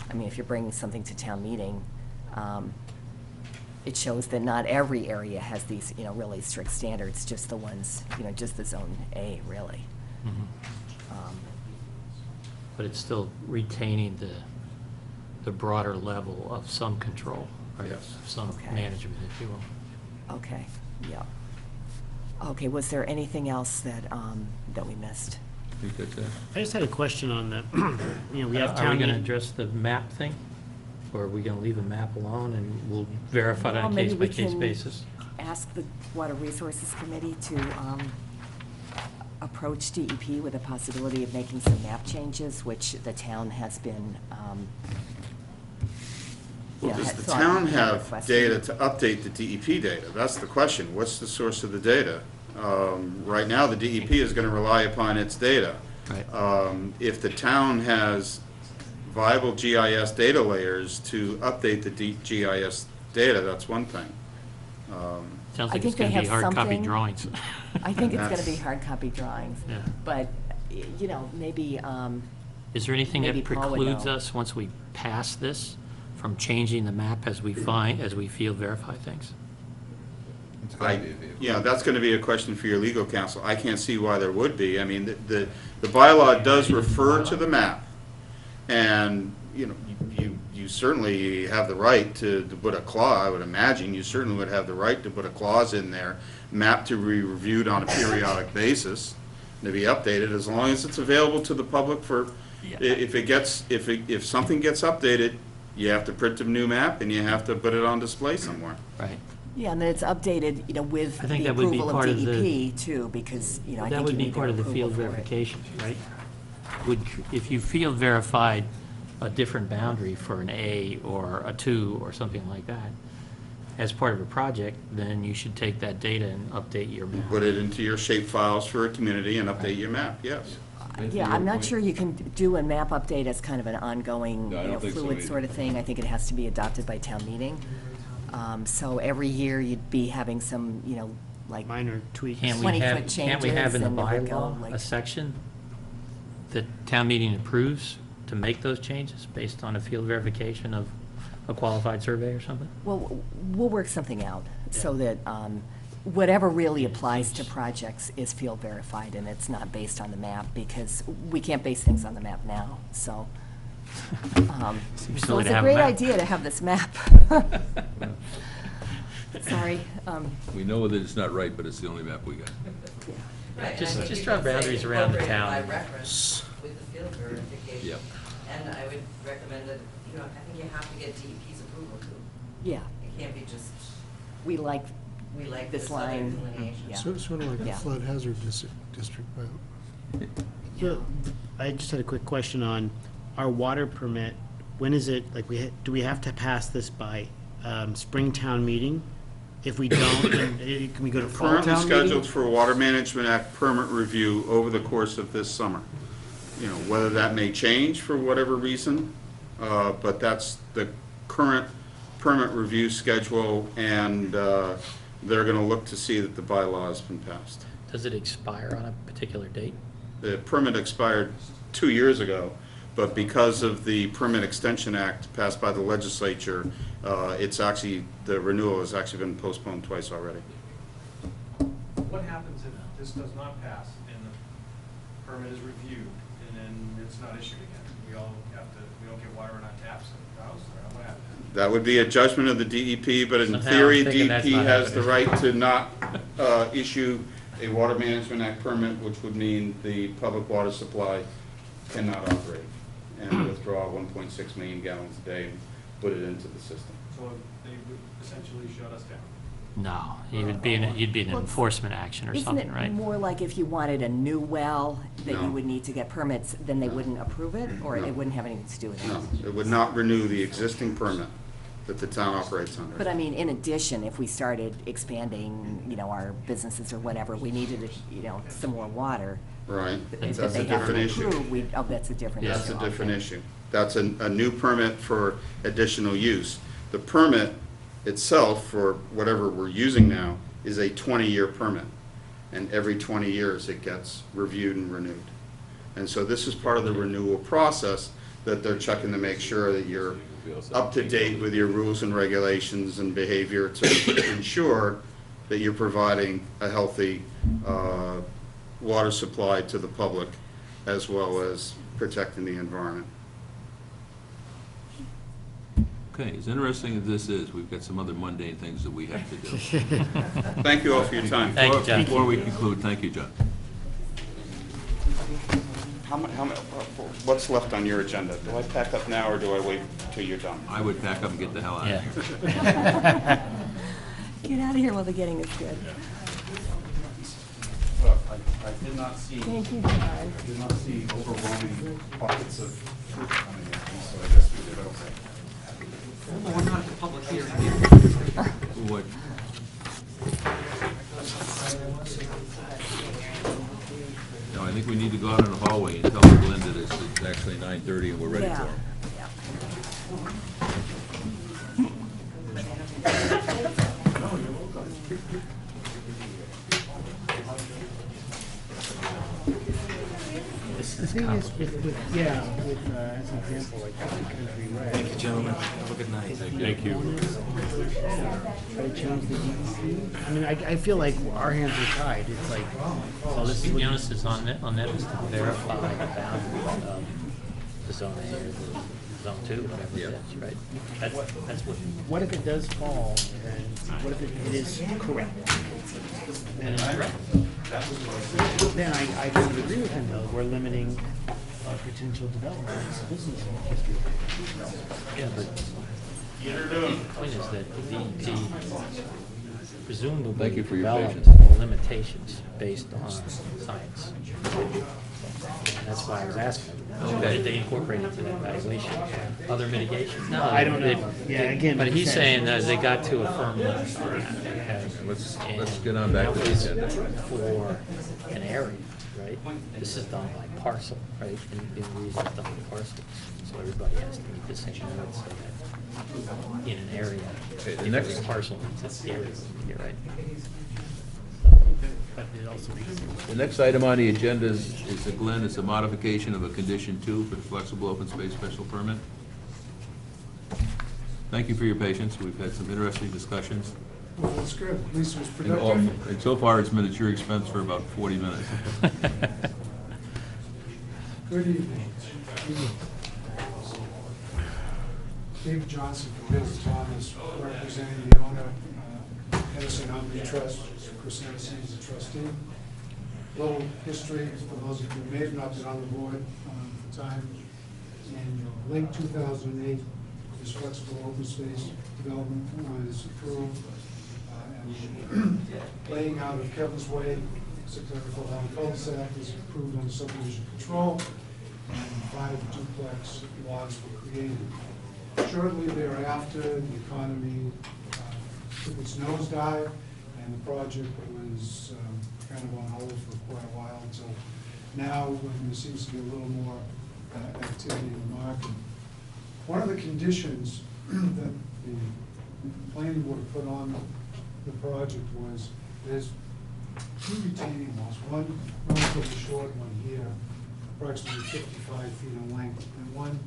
I mean, if you're bringing something to town meeting, it shows that not every area has these, you know, really strict standards, just the ones, you know, just the Zone A, really. But it's still retaining the broader level of some control, right? Yes. Some Okay. management, if you will. Okay, yeah. Okay, was there anything else that we missed? I think that's it. I just had a question on the, you know, we have Are town we going to meeting. address the map thing? Or are we going to leave the map alone and we'll verify it Well, on a maybe we case-by-case can basis? Ask the Water Resources Committee to approach DEP with a possibility of making some map changes, which the town has been, Well, yeah, does had the thought- town had have requested. data to update the DEP data? That's the question. What's the source of the data? Right now, the DEP is going to rely upon its data. Right. If the town has viable GIS data layers to update the GIS data, that's one thing. Sounds I like think it's they going to be have hard copy something. drawings. I think it's gonna That's- be hard copy drawings. Yeah. But, you know, maybe, Is there anything Maybe that Paul would precludes know. us, once we pass this, from changing the map as we field verify things? Yeah, that's going to be a question for your legal counsel. I can't see why there would be. I mean, the bylaw does refer to the map, and, you know, you certainly have the right to put a clause, I would imagine, you certainly would have the right to put a clause in there, map to be reviewed on a periodic basis, to be updated, as long as it's available to the public for, if something gets updated, you have to print a new map, and you have to put it on display somewhere. Right. yeah, and then it's updated, you know, with I think the that would be approval part of of the- DEP too, because, you know, I That think you would be need part their of the approval field for it. verification, right? If you field verified a different boundary for an A or a 2 or something like that, as part of a project, then you should take that data and update your map. Put it into your shape files for a community and update your map, yes. Yeah, I'm not sure you can do a map update as kind of an ongoing, No, I don't think so fluid either. sort of thing. I think it has to be adopted by town meeting. So every year you'd be having some, like Minor tweaks. Can't we 20-foot have, can't we have in the changes, and it would go, bylaw like- a section that town meeting approves to make those changes based on a field verification of a qualified survey or something? Well, we'll work something out so that whatever really applies to projects is field verified and it's not based on the map, because we can't base things on the map now, so. Seems So silly it's to a have great map. idea to have this map. Sorry. We know that it's not right, but it's the only map we got. Right, and Just- I think just you draw can say boundaries around the incorporate town. By reference with the field verification. Yep. And I would recommend that, I think you have to get DEP's approval too. Yeah, It can't be just, we like we like this this other line. delineation. Yeah. Sort of like the Yeah. flood hazard district, right? So, I just had a quick question on our water permit. When is it, like, do we have to pass this by Springtown meeting? If we don't, then can we go to Fall Currently Town meeting? scheduled for a Water Management Act permit review over the course of this summer. Whether that may change for whatever reason, but that's the current permit review schedule, and they're going to look to see that the bylaw has been passed. Does it expire on a particular date? The permit expired 2 years ago, but because of the Permit Extension Act passed by the legislature, the renewal has actually been postponed twice already. What happens if this does not pass and the permit is reviewed and then it's not issued again? We don't get water in our taps in the house, or what happens? That would be a judgment of the DEP, but in Somehow theory, I'm thinking that's DEP not has the happening. right to not issue a Water Management Act permit, which would mean the public water supply cannot operate and withdraw 1.6 million gallons a day and put it into the system. So they would essentially shut us down. No, you'd be an Well, enforcement action or something, right? Isn't it more like if you wanted a new well that No. you would need to get permits, then they wouldn't approve it? Or No. it wouldn't have anything to do with it? No, it would not renew the existing permit that the town operates under. But I mean, in addition, if we started expanding, our businesses or whatever, we needed, some more water. Right, If that's they a have different to issue. approve, that's a different issue. That's a different okay. issue. That's a new permit for additional use. The permit itself, for whatever we're using now, is a 20-year permit. And every 20 years, it gets reviewed and renewed. And so this is part of the renewal process that they're checking to make sure that you're up to date with your rules and regulations and behavior to ensure that you're providing a healthy water supply to the public, as well as protecting the environment. Okay, as interesting as this is, we've got some other mundane things that we have to do. Thank you all for your time. Thank you, John. Before we conclude, thank you, John. What's left on your agenda? Do I pack up now, or do I wait till you're done? I would pack up and get the hell out Yeah. of here. Get out of here while the getting is good. Well, I did not see, Thank you, John. I did not see overwhelming buckets of fruit coming in, so I guess we did okay. We're not at the public hearing. What? No, I think we need to go out in the hallway and tell Glenda that it's actually 9:30 and we're ready Yeah. for her. The thing is, as an example, like Country Red. Thank you, gentlemen. Have a good night. Thank you. Try to change the DEC. I mean, I feel like our hands are tied. It's like, well, this is what. The onus is on them is to verify the boundaries of the zone A or the zone 2, whatever it is, right? That's what. What if it does fall, and what if it is correct? Then I would agree with him, though, we're limiting potential developments, business district. Yeah, but the point is that the DEP presumably Thank you for your developed patience. limitations based on science. And that's why I was asking, did they incorporate into that evaluation other mitigations? No. I don't know. they- Yeah, again, But like you he's said- saying that they got to a firm limit on that. They have- Let's and get on back to the that was agenda. For an area. right? This is done by parcel, right? And the reason it's done by parcel, so everybody has to meet the same limits, so that in an area, Okay, the if next- every parcel meets its area, you're right. But it also makes sense. The next item on the agenda is Glenn, it's a modification of a condition 2 for the flexible open space special permit. Thank you for your patience, we've had some interesting discussions. Well, that's good. At least it was And productive. and so far, it's been at your expense for about 40 minutes. Good evening. David Johnson from Mills Thomas, representing the owner, Edison Omni Trust. Chris Hennessy is the trustee. Little history for those of you who may have not been on the board for time. In late 2008, this flexible open space development was approved. And laying out of Kevin's Way, 604 Long cul-de-sac was approved under subdivision control, and 5 duplex lots were created. Shortly thereafter, the economy took its nosedive, and the project was kind of on hold for quite a while until now, when there seems to be a little more activity in the market. One of the conditions that the planning board put on the project was there's 2 retaining walls, one relatively short one here, approximately 55 feet in length, and one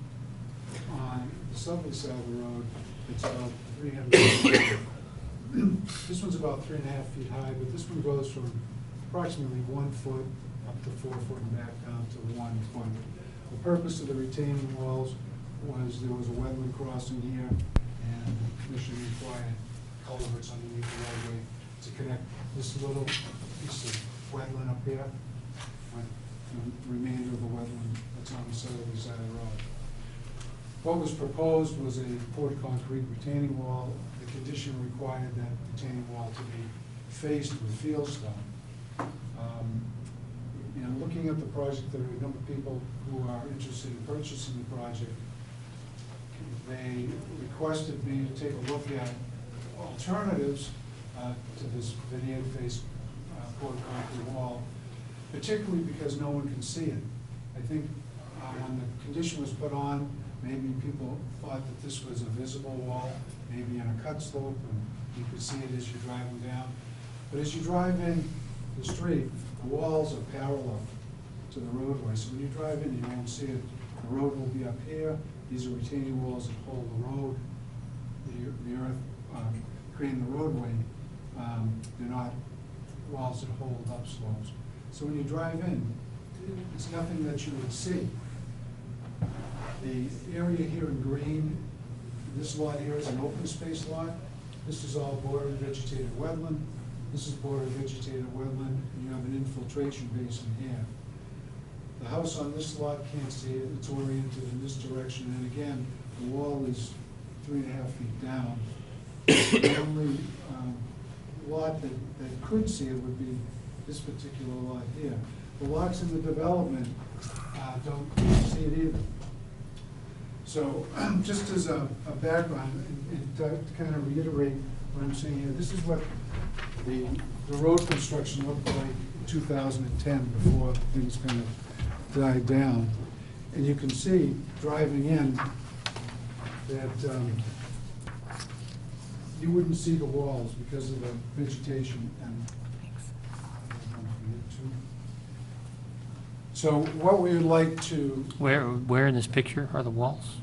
on the southerly side of the road, it's about 300 feet. This one's about 3.5 feet high, but this one goes from approximately 1 foot up to 4 foot and back down to 1 foot. The purpose of the retaining walls was there was a wetland crossing here, and the commission required culverts underneath the roadway to connect this little piece of wetland up here with the remainder of the wetland that's on the southerly side of the road. What was proposed was a poured concrete retaining wall. The condition required that retaining wall to be faced with fieldstone. And looking at the project, there are a number of people who are interested in purchasing the project. They requested me to take a look at alternatives to this veneer-faced poured concrete wall, particularly because no one can see it. I think when the condition was put on, maybe people thought that this was a visible wall, maybe in a cut slope, and you could see it as you're driving down. But as you drive in the street, the walls are parallel to the roadway. So when you drive in, you won't see it. The road will be up here. These are retaining walls that hold the road, the earth creating the roadway. They're not walls that hold upslopes. So when you drive in, it's nothing that you would see. The area here in green, this lot here is an open space lot. This is all bordered vegetated wetland. This is bordered vegetated wetland, and you have an infiltration basin here. The house on this lot can't see it. It's oriented in this direction, and again, the wall is 3.5 feet down. The only lot that could see it would be this particular lot here. The lots in the development don't see it either. So just as a background, and to kind of reiterate what I'm saying here, this is what the road construction looked like in 2010 before things kind of died down. And you can see, driving in, that you wouldn't see the walls because of the vegetation. And so what we would like to... Where in this picture are the walls?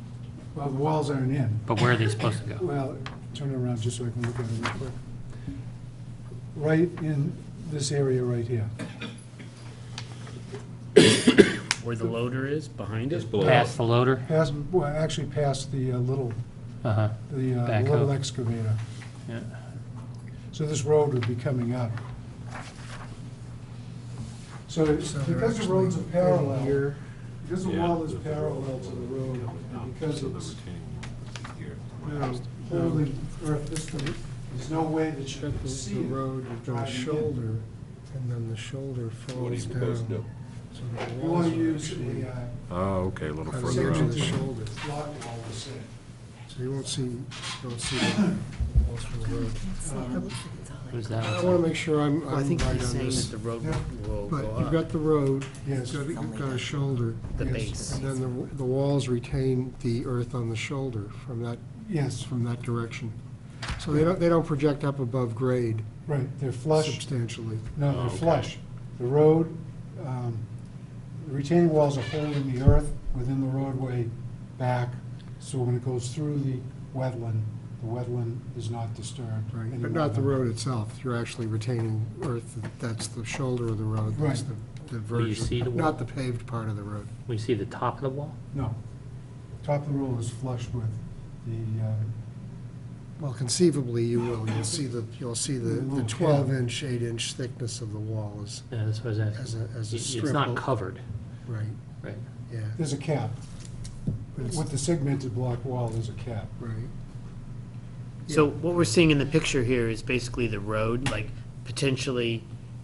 Well, the walls aren't in. But where are they supposed to go? Well, turn it around just so I can look at it real quick. Right in this area right here. Where the loader is, behind it? Past the loader? Well, actually past the little, Uh-huh. the Backhoe. little excavator. Yeah. So this road would be coming up. So because the roads are parallel, here. because the wall is parallel to the road, and because So the it's retaining here. holding earth distance, there's no way that you Got can the see the it road, you've got a driving in. shoulder, and then the shoulder What are you falls supposed to down. do? So the We walls want to are use actually a Oh, okay, a little Kind of further section out. the shoulder. block wall, we'll say. So you don't see the walls from the road. Who's that? I want to make sure I'm Well, I right think on he's saying this. that the road Yeah. will But go you've got up, the road, Yes. you've got a shoulder. the Yes. base. And then the walls retain the earth on the shoulder from Yes, that direction. So they don't project up above grade right, they're flush. substantially. No, Oh, they're okay. flush. The road, the retaining walls are holding the earth within the roadway back, so when it goes through the wetland is not disturbed. Right, any but not the more than- road itself. You're actually retaining earth, that's the shoulder of the road. That's Right. the Will you verge, see the wall? not the paved part of the road. We see the top of the wall? No. Top of the road is flush with the, Well, conceivably, you will. You'll see the Little cap. 12-inch, 8-inch thickness of the wall is, Yeah, that's what I was asking. as a strip. It's not of- covered, Right, right? yeah, there's a cap. But it's- With the segmented block wall, there's a cap. right. So what we're seeing in the picture here is basically the road, like potentially,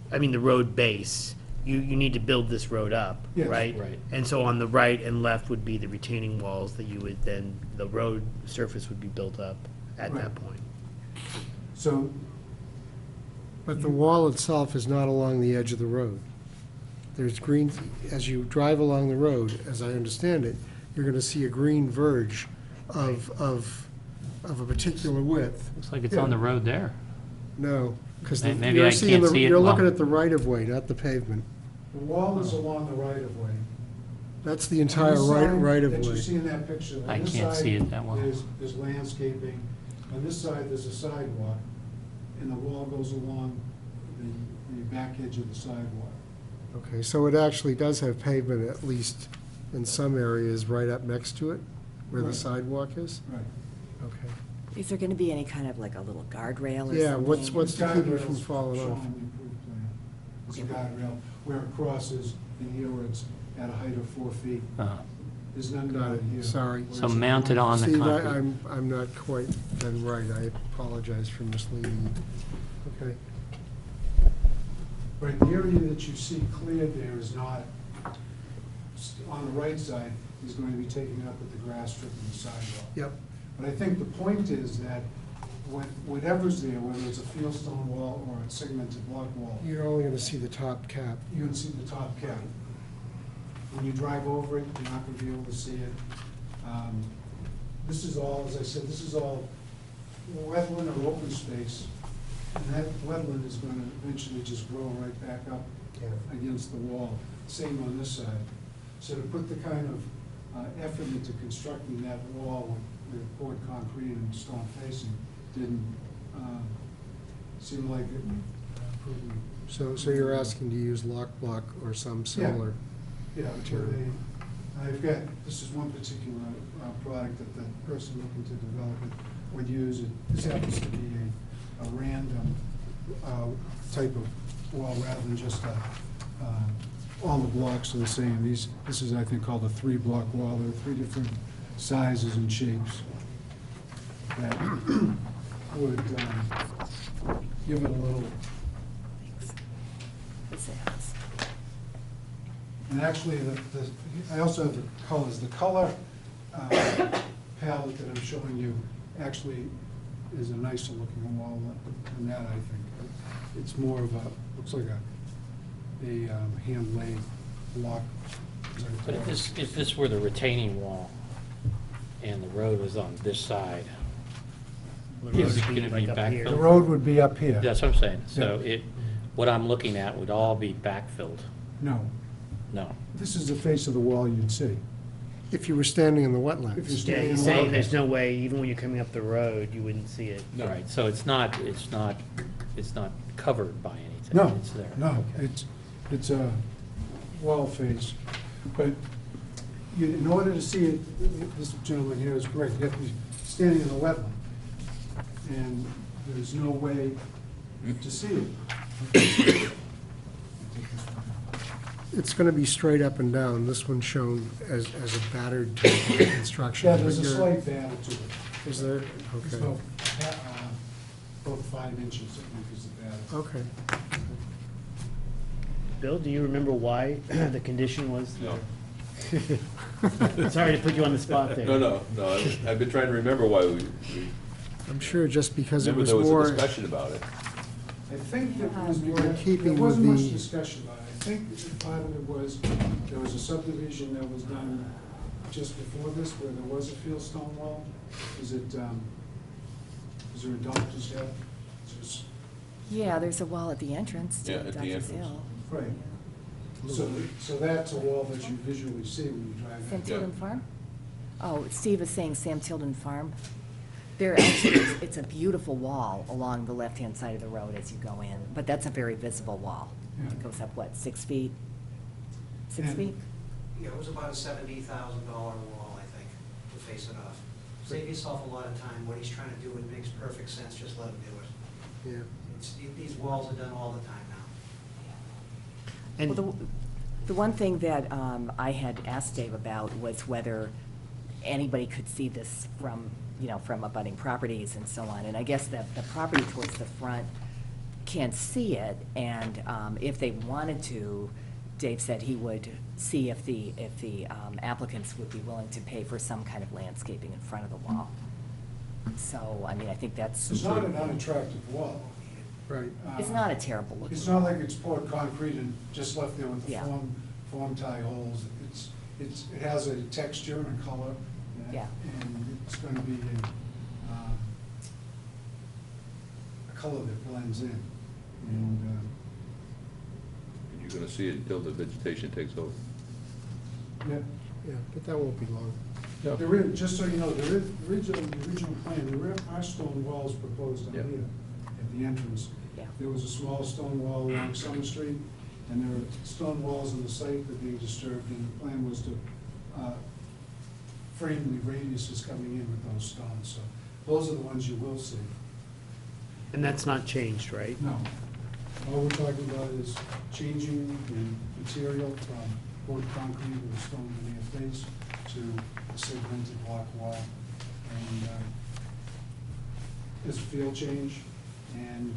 I mean, the road base. You need to build this road up, Yes. right? Right. And so on the right and left would be the retaining walls that you would then, the road surface would be built up at that Right. point. So, But the wall itself is not along the edge of the road. There's green, as you drive along the road, as I understand it, you're going to see a green verge of a particular width. Looks like it's on the road there. No, because Maybe you're I seeing can't see it you're well. looking at the right-of-way, not the pavement. the wall is along the right-of-way. That's the entire On this side right-of-way. that you see in that picture, I on this can't see side, it that well. there's landscaping. On this side, there's a sidewalk, and the wall goes along the back edge of the sidewalk. Okay, so it actually does have pavement, at least in some areas, right up next to it, where the Right. sidewalk is? Right. Okay. Is there going to be any kind of like a little guardrail or something? Yeah, what's to keep it from Guardrail's falling shown off? on the approved plan. It's a guardrail where it crosses, and here it's at a height of 4 feet. Uh-huh. There's none Got down it. here. Sorry. So mounted on the Steve, concrete. I'm not quite been right. I apologize for misleading you. Okay. Right, the area that you see cleared there is not, on the right side, is going to be taken up with the grass strip and the sidewalk. Yep. But I think the point is that whatever's there, whether it's a fieldstone wall or a segmented block wall, You're only going to see the top cap. you can see the top cap. When you drive over it, you're not gonna be able to see it. This is all, as I said, this is all wetland or open space, and that wetland is gonna eventually just grow right back up against the wall. Same on this side. So to put the kind of effort into constructing that wall with poured concrete and stone facing didn't seem like it prudent. So you're asking to use lock block or some similar? Yeah, I've got, this is one particular product that the person looking to develop it would use. This happens to be a random type of wall rather than just all the blocks are the same. This is, I think, called a 3-block wall. There are 3 different sizes and shapes that would give it a little. And actually, I also have the colors. The color palette that I'm showing you actually is a nicer looking wall than that, I think. It's more of a, looks like a hand-laid block. But if this were the retaining wall and the road was on this side, is it going to be backfilled? The road would be up here. That's what I'm saying. So Yeah. what I'm looking at would all be backfilled. No, No. this is the face of the wall you'd see. If you were standing in the If you're wetlands. Yeah, standing he's in saying the there's no way, even when you're coming up the road, you wouldn't see it. All right, so it's not covered by anything. No, It's there. no, Okay. it's a wall face. But in order to see it, this gentleman here is correct, you have to be standing in the wetland. And there's no way to see it. It's going to be straight up and down. This one's shown as a battered construction. Yeah, there's a but you're- slight battle to it. Is there? It's Okay. about 5 inches, I think, is the battle. Okay. Bill, do you remember why the condition was? No. Sorry to put you on the spot there. No, I've been trying to remember why we I'm sure just because it remember was there was a more, discussion about it. I think that was, More in keeping there wasn't with much the- discussion about it. I think part of it was, there was a subdivision that was done just before this, where there was a field stone wall. Is there a doctor's head? Just- Yeah, there's a wall at the entrance Yeah, to at the Dr. entrance. Hill. Right. So that's a wall that you visually see when you drive Sam in. Tilden Farm? Oh, Steve is saying Sam Tilden Farm. There actually, it's a beautiful wall along the left-hand side of the road as you go in, but that's a very visible wall. Yeah. It goes up, what, 6 feet? 6 And- feet? Yeah, it was about a $70,000 wall, I think, to face it off. Save yourself a lot of time. What he's trying to do, it makes perfect sense, just let him do it. Yeah. These walls are done all the time now. And Well, the one thing that I had asked Dave about was whether anybody could see this from, from abutting properties and so on. And I guess that the property towards the front can't see it, and if they wanted to, Dave said he would see if the applicants would be willing to pay for some kind of landscaping in front of the wall. So, I mean, I think that's. It's not an unattractive wall. Right. It's not a terrible looking. It's not like it's poured concrete and just left there with the Yeah. form tie holes. It has a texture and a color. Yeah. And it's going to be a color that blends in. And You're gonna see it until the vegetation takes over. yeah, Yeah, but that won't be long. there is, just so you know, there is, the original plan, there are stone walls proposed on Yeah. here at the entrance. Yeah. There was a small stone wall along Summer Street, and there are stone walls on the site that are being disturbed, and the plan was to frame the radiuses coming in with those stones, so those are the ones you will see. and that's not changed, right? No, all we're talking about is changing the material from poured concrete with a stone veneer face to a segmented block wall. And there's a field change, and,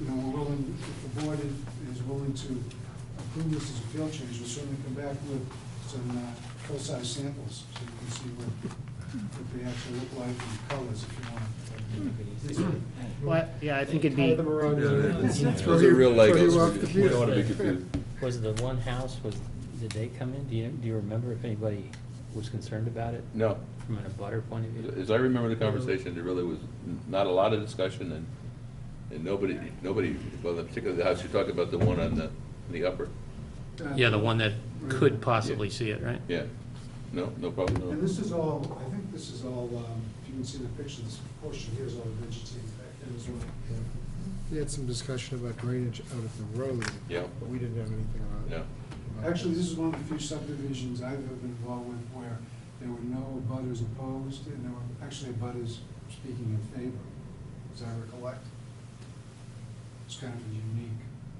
we're willing, if the board is willing to approve this as a field change, we'll certainly come back with some full-size samples, so you can see what they actually look like in colors, if you want. Well, yeah, I think it'd Tie be, them around your Yeah. neck. Those Throw are you- real throw you Legos. off the We don't wanna be field. confused. Was the one house, did they come in? Do you remember if anybody was concerned about it No, from an abutter point of view? as I remember the conversation, there really was not a lot of discussion, and nobody, well, particularly the house, you're talking about the one on the upper? Yeah, the one that could possibly see it, right? Yeah. No, probably And no. this is all, I think this is all, if you can see the picture, this portion here is all vegetated back there as well. We had some discussion about drainage out of the road. Yeah. But we didn't have anything about. No. about Actually, this is one of the few subdivisions I've ever been involved with where there were no abutters opposed, and there were actually abutters speaking in favor, as I recollect. It's kind of unique.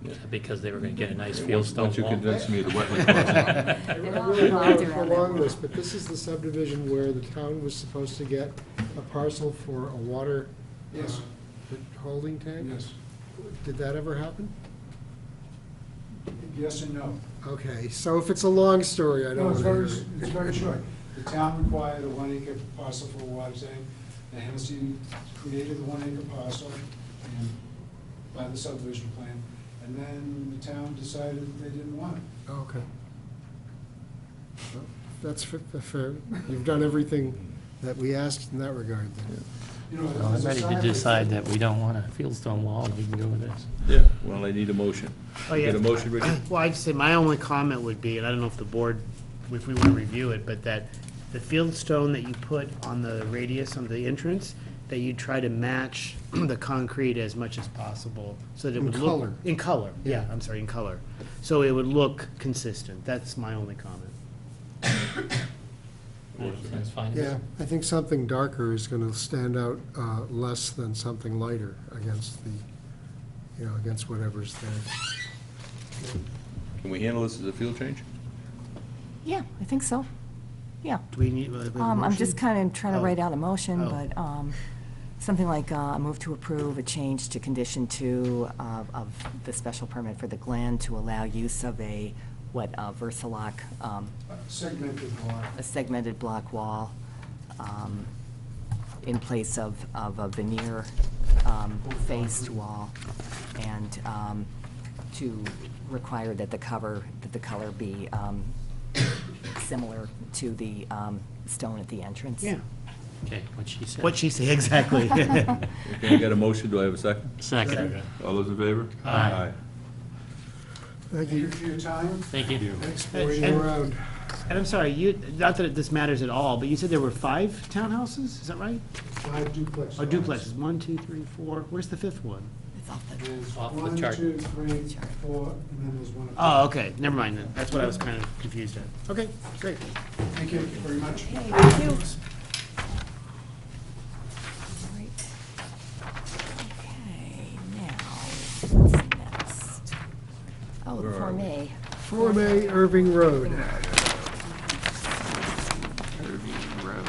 Yeah. Because they were gonna get a nice Yeah, fieldstone once you wall. convince me of the wetland crossing. I They're all really don't involved want to around that prolong wall. this, but this is the subdivision where the town was supposed to get a parcel for a water Yes. holding tank? Yes. Did that ever happen? Yes and no. Okay, so if it's a long story, I don't No, want it's to hear very, it. it's very short. The town required a 1 acre parcel for a water tank. The Hennessy created the 1 acre parcel and by the subdivision plan, and then the town decided that they didn't want it. Oh, okay. Well, That's fair. You've done everything that we asked in that regard, then. You know, Well, I'm as a ready to side- decide that we don't want a fieldstone wall, and we can go with this. Yeah, well, I need a motion. Oh, yeah. Get a motion, Richard? well, I'd say my only comment would be, and I don't know if the board, if we want to review it, but that the field stone that you put on the radius on the entrance, that you try to match the concrete as much as possible, so that it In would look. color. In color, yeah, Yeah. I'm sorry, in color. So it would look consistent. That's my only comment. That's fine. Yeah, I think something darker is going to stand out less than something lighter against against whatever's there. Can we handle this as a field change? Yeah, I think so. Yeah. Do we need, a I'm motion? just kind of trying to Oh. write out a motion, Oh. but something like, move to approve a change to condition 2 of the special permit for the Glen to allow use of a Versalock, Segmented block. a segmented block wall, in place of a veneer faced wall, and to require that the color be similar to the stone at the entrance. Yeah. Okay, what she said. What she said, exactly. Okay, I got a motion, do I have a second? Second. All those in favor? Aye. Thank you for your time. Thank you. Thanks for waiting around. And I'm sorry, not that this matters at all, but you said there were 5 townhouses, is that right? 5 duplexes. Or duplexes, 1, 2, 3, 4, where's the 5th one? It's off the, There's Off the 1, chart. 2, 3, 4, and then there's one. Oh, okay, never mind then, that's what I was kind of confused at. Okay, great. Thank you very much. okay, thank you. Okay, now, what's next? Oh, Where are Form we? A. Form A, Irving Road. Irving Road.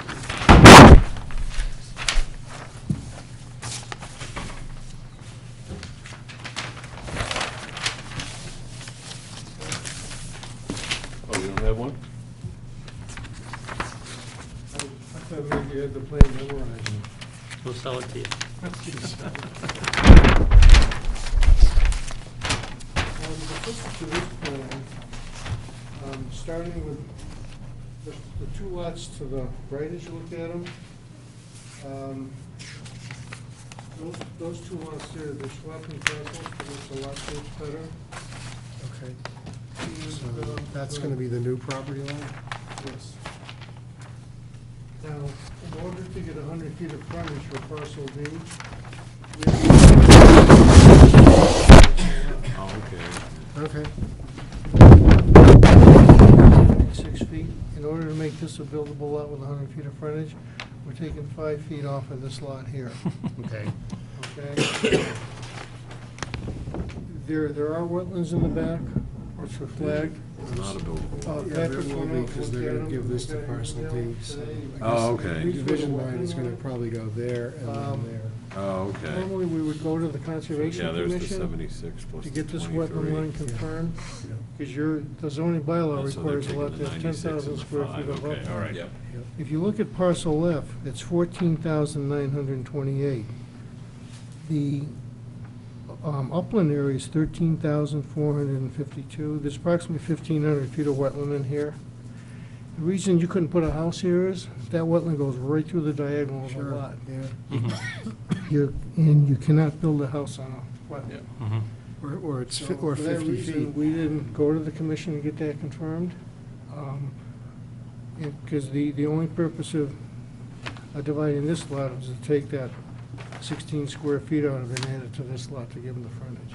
Oh, you don't have one? I thought maybe you had the plan memorized. We'll sell it to you. The picture to this plan, starting with the 2 lots to the right as you look at them, those 2 lots there, they're swapping parcels, but it's a lot shaped better. Okay. So that's going to be the new property line? Yes. Now, in order to get 100 feet of frontage for parcel B, we Oh, okay. Okay. 6 feet. In order to make this a buildable lot with 100 feet of frontage, we're taking 5 feet off of this lot here. Okay. Okay? There are wetlands in the back, which are flagged. Not a buildable. Yeah, there Patrick will went be, out, because looked they're at going to them, give this to looked at parcel everything D, so. today. I Oh, guess okay. the Division line is going to probably go there and then there. Oh, okay. Normally, we would go to the Yeah, Conservation there's the Commission 76 plus to the get this 23. wetland line confirmed, Yeah. because the zoning bylaw Oh, so they're requires a taking lot the that's 96 and 10,000 the square 5. feet of Okay, upland. all right. Yep. If you look at parcel F, it's 14,928. The upland area is 13,452. There's approximately 1,500 feet of wetland in here. The reason you couldn't put a house here is that wetland goes right through the diagonal of the Sure, lot. yeah. And you cannot build a house on a wetland. Or it's, So or for that 50 reason, feet. we didn't go to the commission to get that confirmed. Because the only purpose of dividing this lot is to take that 16 square feet out of it and add it to this lot to give them the frontage.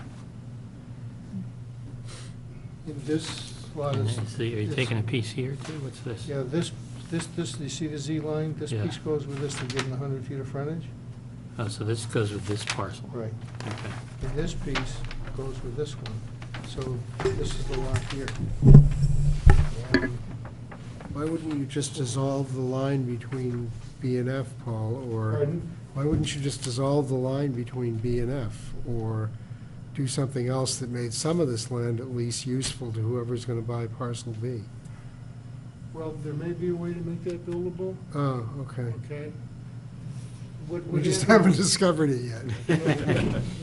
And this lot is. Are you this- taking a piece here too? What's this? Yeah, this, you see the Z line? This Yeah. piece goes with this to give them the 100 feet of frontage. Oh, so this goes with this parcel? Right. Okay. And this piece goes with this one. So this is the lot here. And Why wouldn't you just dissolve the line between B and F, Paul, or? Pardon? Why wouldn't you just dissolve the line between B and F, or do something else that made some of this land at least useful to whoever's gonna buy parcel B? Well, there may be a way to make that buildable, Oh, okay. okay? What We just happened- haven't discovered it yet.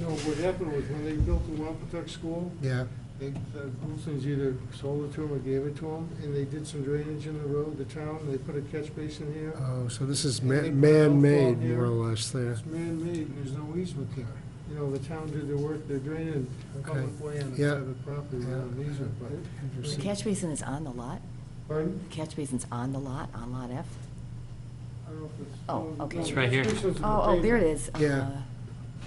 No, what happened was when they built the Wampatuck School, Yeah, the Wilsons either sold it to them or gave it to them, and they did some drainage in the road, the town, they put a catch basin here. oh, so this is And they put an outfall man-made, here. more or less, there. It's man-made, and there's no easement there. You know, the town did their work, they're draining public way on the Yeah. private property without an easement, but. The catch basin is on the lot? Pardon? The catch basin's on the lot, on Lot F? I don't know if it's. Oh, okay. It's right here. Oh, there it is. Yeah.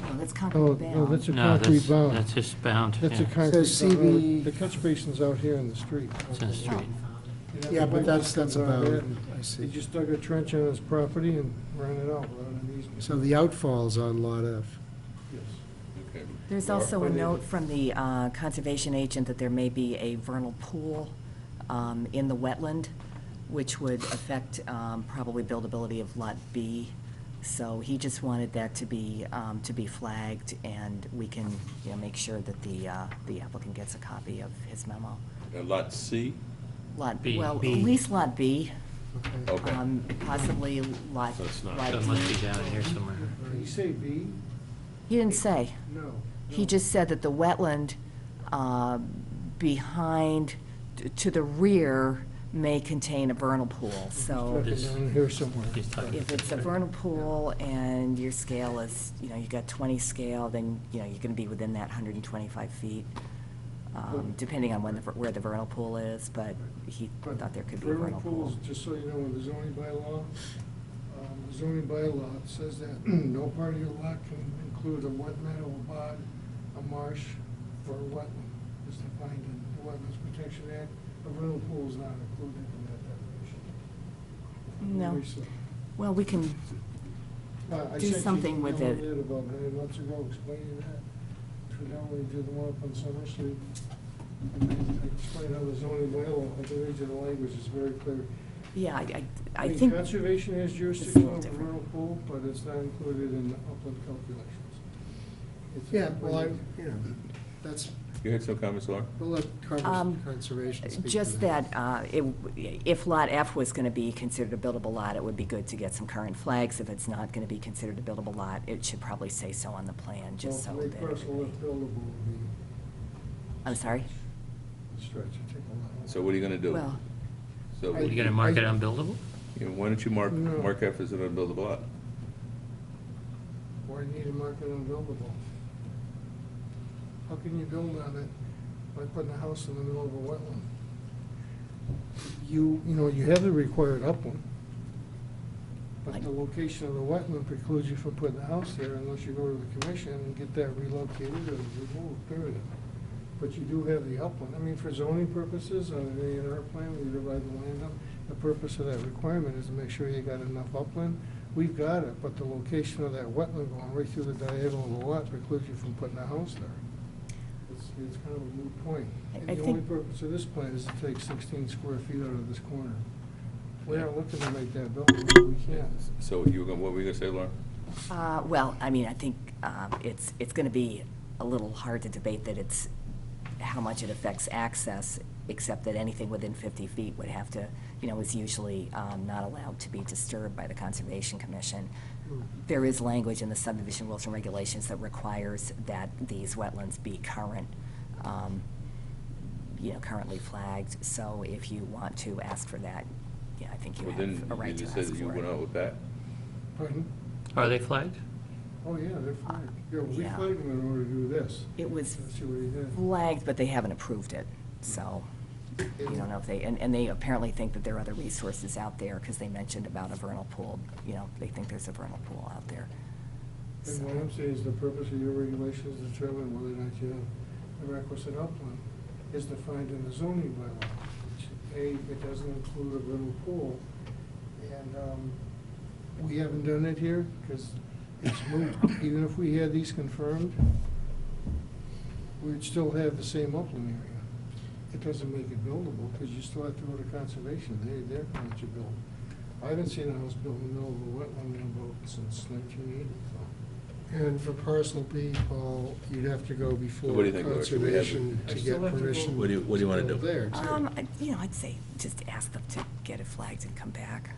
Oh, that's concrete Oh, bound. no, that's a No, concrete bound. that's just bound. That's a yeah. concrete Says bound. CB. The catch basin's out here in the street. It's in the street. Yeah, but that's about, I He see. just dug a trench on his property and ran it out without an easement. So the outfall's on Lot F. Yes. Okay. There's also a note from the conservation agent that there may be a vernal pool in the wetland, which would affect probably buildability of Lot B. So he just wanted that to be flagged, and we can, make sure that the applicant gets a copy of his memo. Lot C? Lot, B. well, at B. least Lot B. Okay. Possibly lot. So it's not- lot So it D. must be down here somewhere. Did you say B? He didn't say. No. He just said that the wetland behind, to the rear, may contain a vernal pool. So This- Down here somewhere. He's talking- if it's a vernal pool and your scale is, you got 20 scale, then, you're going to be within that 125 feet, depending on where the vernal pool is, but he But thought there could be a vernal pools, pool. just so you know, in the zoning bylaw says that no part of your lot can include a wet meadow, a bog, a marsh, or a wetland, is defined in the Wetlands Protection Act. A vernal pool is not included in that definition. No. Only so. Well, we can, I do sent you something with an it. email about 9 months ago explaining that. We did the one up on Summer Street. And I explained how the zoning bylaw, I can read you the language, is very clear. yeah, I mean, think, Conservation has it's a jurisdiction little over different. vernal pool, but it's not included in the upland calculations. It's Yeah, well, that's, You had some comments, Laura? we'll let conservation speak to just that, if Lot F was going to be considered a buildable lot, it would be good to get some current flags. If it's not going to be considered a buildable lot, it should probably say so on the plan, just so Well, that. to make parcel F buildable would be I'm sorry? a stretch, it'd take a lot. So what are you gonna do? Well, So, I- Are you going to mark it unbuildable? why don't you mark No. F as an unbuildable lot? Why do you need to mark it unbuildable? How can you build on it by putting a house in the middle of a wetland? You have the required upland, but the location of the wetland precludes you from putting a house there unless you go to the commission and get that relocated or removed, period. But you do have the upland. I mean, for zoning purposes, on an A&R plan, when you divide the land up, the purpose of that requirement is to make sure you got enough upland. We've got it, but the location of that wetland going right through the diagonal of the lot precludes you from putting a house there. It's kind of a moot point. And I the only think- purpose of this plan is to take 16 square feet out of this corner. We aren't looking to make that buildable, we can't. So what were you gonna say, Laura? well, I mean, I think it's going to be a little hard to debate that it's, how much it affects access, except that anything within 50 feet would have to, is usually not allowed to be disturbed by the Conservation Commission. There is language in the subdivision rules and regulations that requires that these wetlands be current, currently flagged. So if you want to ask for that, I think you Well, have then a right you to just ask said that you for went it. out with that. Pardon? Are they flagged? Oh, yeah, they're flagged. Yeah, we yeah. flagged them in order to do this. It was Let's see what he did. flagged, but they haven't approved it, so you don't know if they, and they apparently think that there are other resources out there, because they mentioned about a vernal pool, they think there's a vernal pool out there. And So- what I'm saying is the purpose of your regulations is to determine whether or not you have the requisite upland is defined in the zoning bylaw, which, A, it doesn't include a vernal pool. And we haven't done it here because it's moot. Even if we had these confirmed, we'd still have the same upland area. It doesn't make it buildable because you still have to go to conservation. They're going to let you build. I haven't seen a house built in the middle of a wetland in about since 1980, so. And for parcel B, Paul, you'd have to go before what do you think, Laura? Should we have- conservation I to still get have to go- permission. What do you wanna build do? There, too. I'd say just ask them to get it flagged and come back.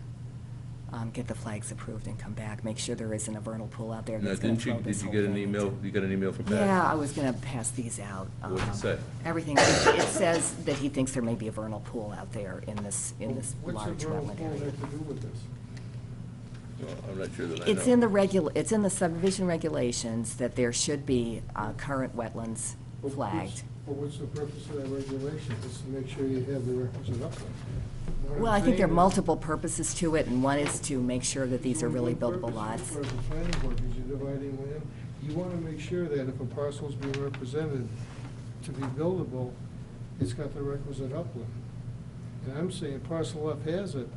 Get the flags approved and come back. Make sure there isn't a vernal pool out there Now, that's going to did throw this you whole get an thing email, into- you got an email from Pat? Yeah, I was going to pass these out. What did it say? Everything, it says that he thinks there may be a vernal pool out there in this What's large the vernal wetland pool area. have to do with this? Well, I'm not sure that I know. It's in the subdivision regulations that there should be current wetlands flagged. But what's the purpose of that regulation? Is to make sure you have the requisite upland. What I'm Well, I think there are saying is- multiple purposes to it, and one is to make sure that these are really buildable lots. For the planning board, because you're dividing land, you want to make sure that if a parcel is being represented to be buildable, it's got the requisite upland. And I'm saying parcel F has it,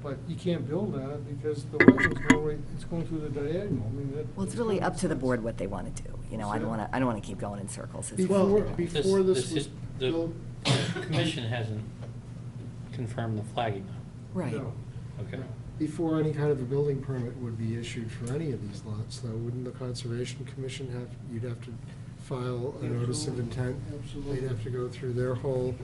but you can't build on it because the wetland's going right, it's going through the diagonal. I mean, that. Well, it's really up to the board what they want to do. I don't want to keep going in circles. It's- Before this was The built. commission hasn't confirmed the flagging, though. Right. No. Okay. Before any kind of a building permit would be issued for any of these lots, though, wouldn't the Conservation Commission you'd have to file a notice of intent? Absolutely. They'd have to go through their whole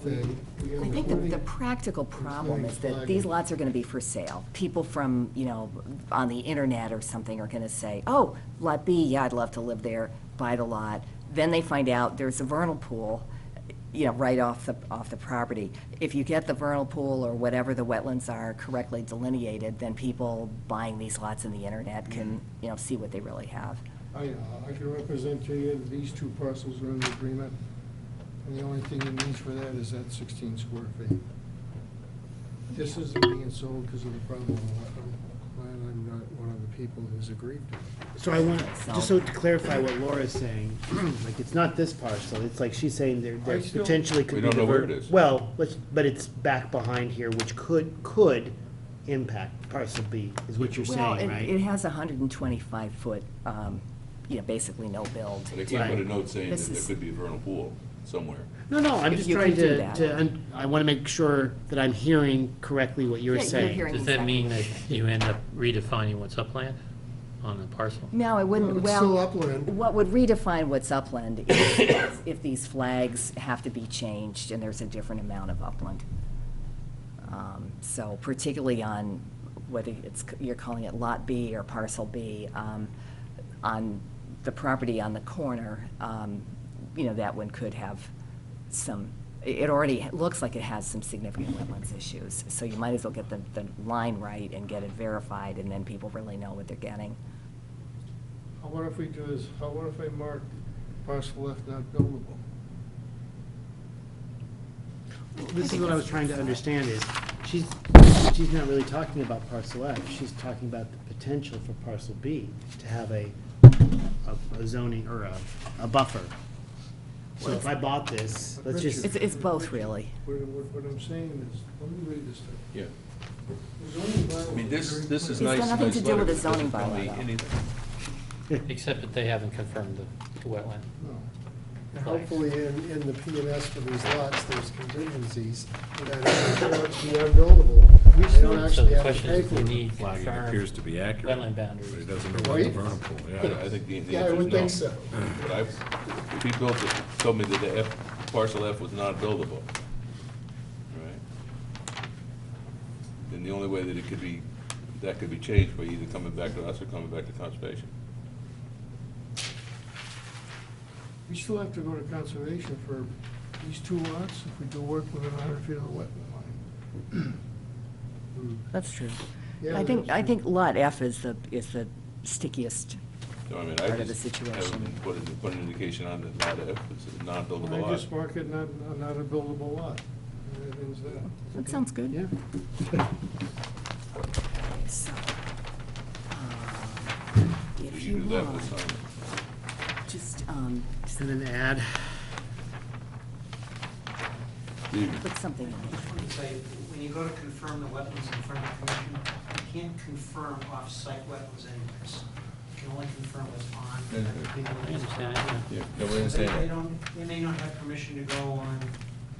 thing. we have I think including- the practical problem is that these lots are gonna be for sale. People from, on the internet or something are gonna say, oh, Lot B, yeah, I'd love to live there, buy the lot. Then they find out there's a vernal pool, right off the property. If you get the vernal pool or whatever the wetlands are correctly delineated, then people buying these lots on the internet can, see what they really have. I can represent to you that these two parcels are in the agreement, and the only thing it needs for that is that 16 square feet. This isn't being sold because of the problem. I'm not one of the people who's agreed to it. So I want, just so to clarify what Laura's saying, like, it's not this parcel, it's like she's saying there I still- potentially could We be. don't know the where ver- it is. Well, but it's back behind here, which could impact parcel B, is what you're Well, saying, it right? has a 125-foot, basically no build. But they can't put a Right. note saying that This there is- could be a vernal pool somewhere. No, I'm You- just you trying could do to, that. I want to make sure that I'm hearing correctly what you're Yeah, you're saying. hearing Does that exactly mean what that you're you end up redefining what's upland on the parcel? No, it wouldn't, It's still well, upland. what would redefine what's upland is if these flags have to be changed and there's a different amount of upland. So particularly on whether you're calling it Lot B or Parcel B, on the property on the corner, that one could have some, it already looks like it has some significant wetlands issues. So you might as well get the line right and get it verified, and then people really know what they're getting. What if we do this, what if I mark parcel F not buildable? This is what I was trying to understand is, she's not really talking about parcel F, she's talking about the potential for parcel B to have a zoning or a buffer. So if I bought this, let's just. It's both, really. What I'm saying is, let me read this thing. Yeah. The zoning bylaw I mean, this is is very nice. It's got nothing nice to do letter, with the but it doesn't zoning tell me bylaw, though. anything. Except that they haven't confirmed the wetland. No. And hopefully in the P and S for these lots, there's contingencies that if it turns to be unbuildable, we So don't the actually have to question pay is, for we it. need Flagging confirmed appears to be accurate. wetland boundaries. But he doesn't know about the Right? vernal pool, I yeah. think the Yeah, I answer would is no. think so. But if he told me that the parcel F was not buildable, right? Then the only way that that could be changed by either coming back to us or coming back to conservation. We still have to go to conservation for these two lots if we do work within 100 feet of the wetland line. That's true. Yeah, I think, that's true. Lot F is the stickiest. So, I mean, Part I of the just situation. haven't put an indication on the lot F, it's a non-buildable I lot. just mark it not a buildable lot. And everything's there. That sounds good. Yeah. Okay, so, if you do that want, with some. just, And then add, put something in there. Just wanted to say, when you go to confirm the wetlands in front of the commission, you can't confirm off-site wetlands anyways. You can only confirm what's on that particular I understand, property. Yeah, no, we They understand that. don't, they may not have permission to go on,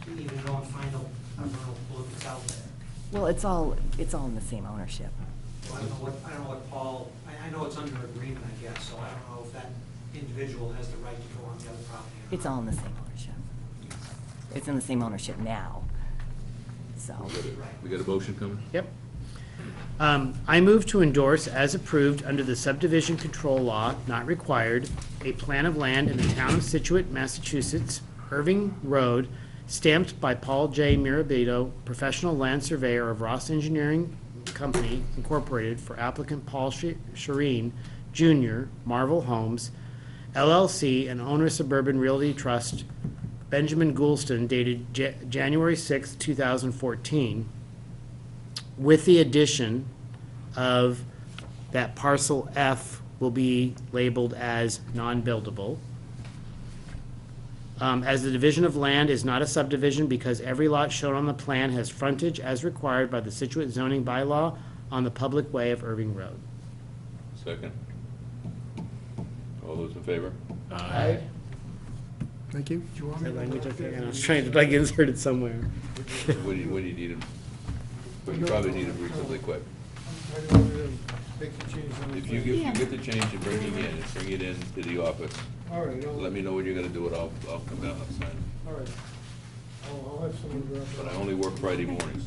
to even go and find a vernal pool if it's out there. Well, it's all in the same ownership. So I don't know what Paul, I know it's under agreement, I guess, so I don't know if that individual has the right to go on the other property or It's not. all in the same ownership. It's in the same ownership now, so. We got a motion coming? yep. I move to endorse as approved under the subdivision control law, not required, a plan of land in the town of Scituate, Massachusetts, Irving Road, stamped by Paul J. Mirabito, professional land surveyor of Ross Engineering Company Incorporated, for applicant Paul Shireen Jr., Marvel Homes, LLC, and owner Suburban Realty Trust, Benjamin Goulston, dated January 6, 2014, with the addition of that parcel F will be labeled as non-buildable. As the division of land is not a subdivision because every lot shown on the plan has frontage as required by the Scituate zoning bylaw on the public way of Irving Road. Second? All those in favor? Aye. Thank you. Do you want me That to language mark okay? that? And I was trying to like insert it somewhere. When do you need them? But you probably need them reasonably quick. I don't want to make the change on the If you plan. get the change and bring it in to the office, All right, let me know when you're gonna do it, I'll come down and sign it. all right. I'll have someone drop it But I off. only work Friday mornings.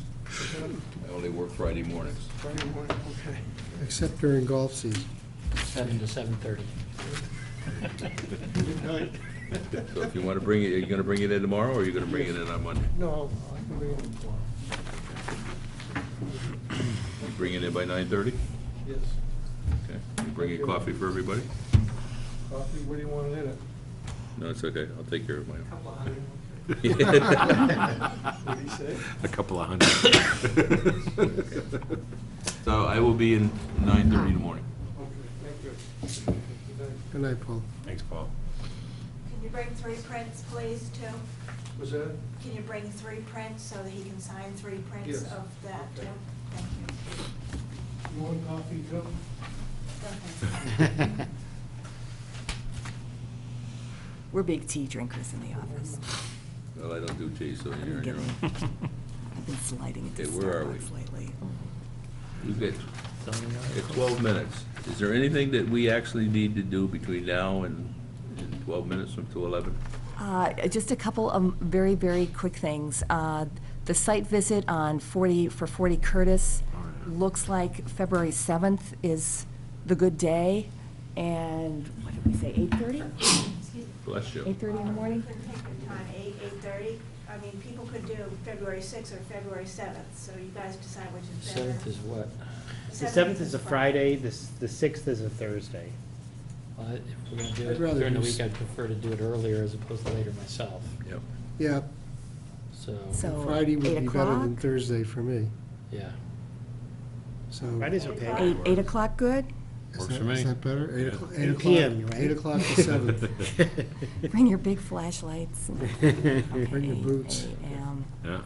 I only work Friday mornings. Friday morning, okay. Except during golf season. 7 to 7:30. Good night. So if you want to bring it, are you going to bring it in tomorrow, or are you going to bring it in on Monday? No, I can bring it tomorrow. You bring it in by 9:30? Yes. Okay. You bringing coffee for everybody? Coffee, what do you want in it? No, it's okay. I'll take care of mine. Couple of hundred. What'd he say? A couple of hundred. So I will be in 9:30 in the morning. Okay, thank you. Good night. Good night, Paul. Thanks, Paul. Can you bring 3 prints, please, too? Was that? Can you bring 3 prints so that he can sign 3 prints Yes. of that, too? Okay. Thank you. You want coffee too? Okay. We're big tea drinkers in the office. Well, I don't do tea, so I've you're on been your own. I've been sliding into Okay, where are we? Starbucks lately. You've got 12 minutes. Is there anything that we actually need to do between now and 12 minutes from 2:11? Just a couple of very, very quick things. The site visit on 40 Curtis looks like February 7th is the good day. And what did we say, 8:30? Bless you. 8:30 in the morning? Could take your time, 8:30. I mean, people could do February 6th or February 7th, so you guys decide which is better. 7th is what? The 7th is a Friday, the 6th is a Thursday. Well, if we're going to do I'd it rather during the do week, I'd prefer to do it earlier as opposed to later myself. Yep. Yeah, So Friday would 8 be better than o'clock? Thursday for me. Yeah. So. Friday's okay. 8 o'clock good? Is Works that- for me. Is that better? 8 Yeah. o'clock. 8 PM, right? 8 o'clock to 7. Bring your big flashlights. Bring your boots. 8 a.m. Yeah,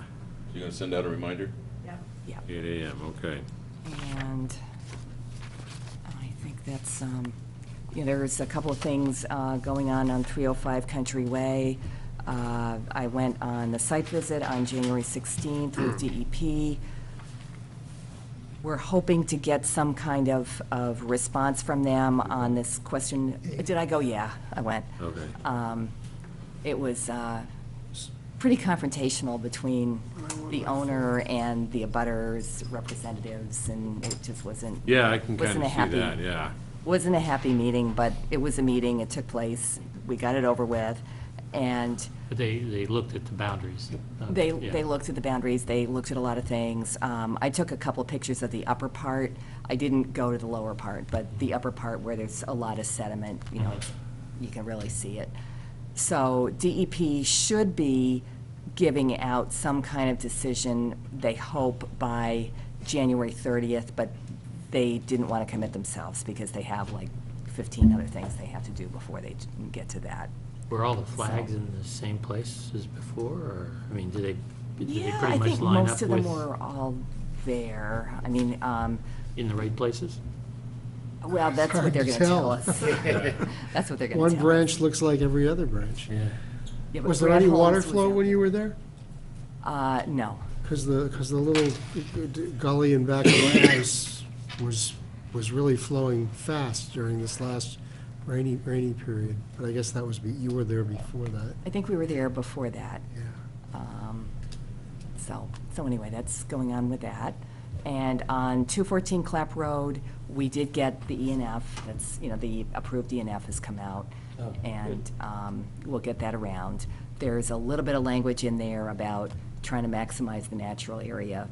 You going to send out a reminder? Yep. Yep. 8 AM, okay. And I think that's, there's a couple of things going on 305 Country Way. I went on the site visit on January 16th with DEP. We're hoping to get some kind of response from them on this question. Did I go? Yeah, I went. Okay. It was pretty confrontational between the owner and the abutters representatives, and it just wasn't. Yeah, I can wasn't kind a of see happy- that, yeah. Wasn't a happy meeting, but it was a meeting, it took place, we got it over with, and But they looked at the boundaries. they Yeah. looked at the boundaries, they looked at a lot of things. I took a couple pictures of the upper part. I didn't go to the lower part, but the upper part where there's a lot of sediment, you can really see it. So DEP should be giving out some kind of decision, they hope, by January 30th, but they didn't want to commit themselves because they have like 15 other things they have to do before they get to that. Were all the flags in the same place as before, or, I mean, did they Yeah, pretty I much think line up most of them with, were all there. I mean, in the right places? well, that's what Hard they're to going to tell tell. us. That's what they're going to tell One us. branch looks like every other branch. Yeah. Yeah, but Was there Brad any Holmes water was flow out when there. you were there? No. Because the little gully in back of the house was really flowing fast during this last rainy period. But I guess that was, you were there before that. I think we were there before that. Yeah. So anyway, that's going on with that. And on 214 Clap Road, we did get the ENF, that's, the approved ENF has come out. Oh, And we'll get that around. There's a little bit of language in there about trying to maximize the natural area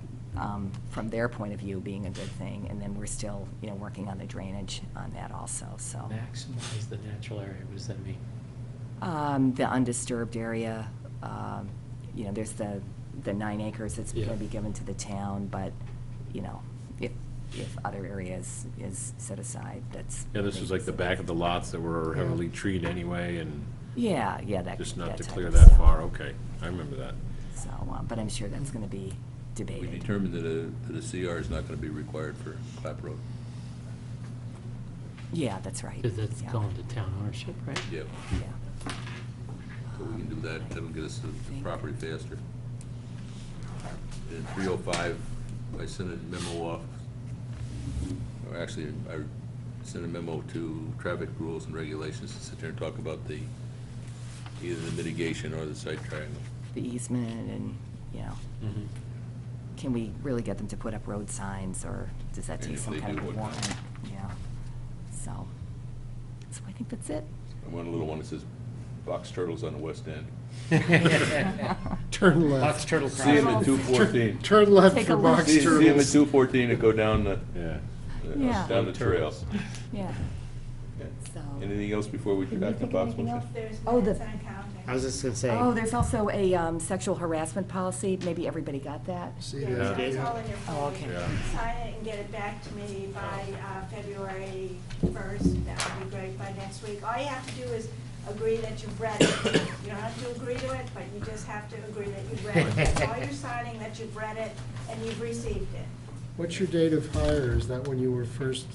from their point of view being a good thing. And then we're still, working on the drainage on that also, so. Maximize the natural area, what does that mean? The undisturbed area, there's the 9 acres that's Yeah. gonna be given to the town, but, if other areas is set aside, that's. Yeah, this was like the back of the lots that were heavily treed anyway, and Yeah, that. just not to type clear of that stuff. far, okay, I remember that. So, but I'm sure that's gonna be We debated. determined that a CR is not going to be required for Clap Road. Yeah, that's right. Because that's Yeah. going to town ownership, right? Yep. Yeah. So we can do that. That'll get us the property faster. In 305, I sent a memo off. Or actually, I sent a memo to traffic rules and regulations to sit there and talk about either the mitigation or the site triangle. the easement and, you know, can we really get them to put up road signs, or does that And take if some they kind do, of a what warrant? kind? Yeah, so I think that's it. And one little one that says box turtles on the west end. Turn left. Box turtle See him at crossing. 214. Turn left Take for a look. box See him at turtles. 214 and go down the, Yeah. down the trail. Yeah, Yeah. so. Anything else before we Did go you back to think of box anything motion? else? There's Oh, the- minutes and accounting. I was just gonna say. Oh, there's also a sexual harassment policy. Maybe everybody got that? See Yeah, that? so it's all in your Oh, folder. okay. You can sign it and get it back to me by February 1st. That would be great, by next week. All you have to do is agree that you've read it. You don't have to agree to it, but you just have to agree that you've read it. That's all you're signing, that you've read it and you've received it. What's your date of hire? Is that when you were first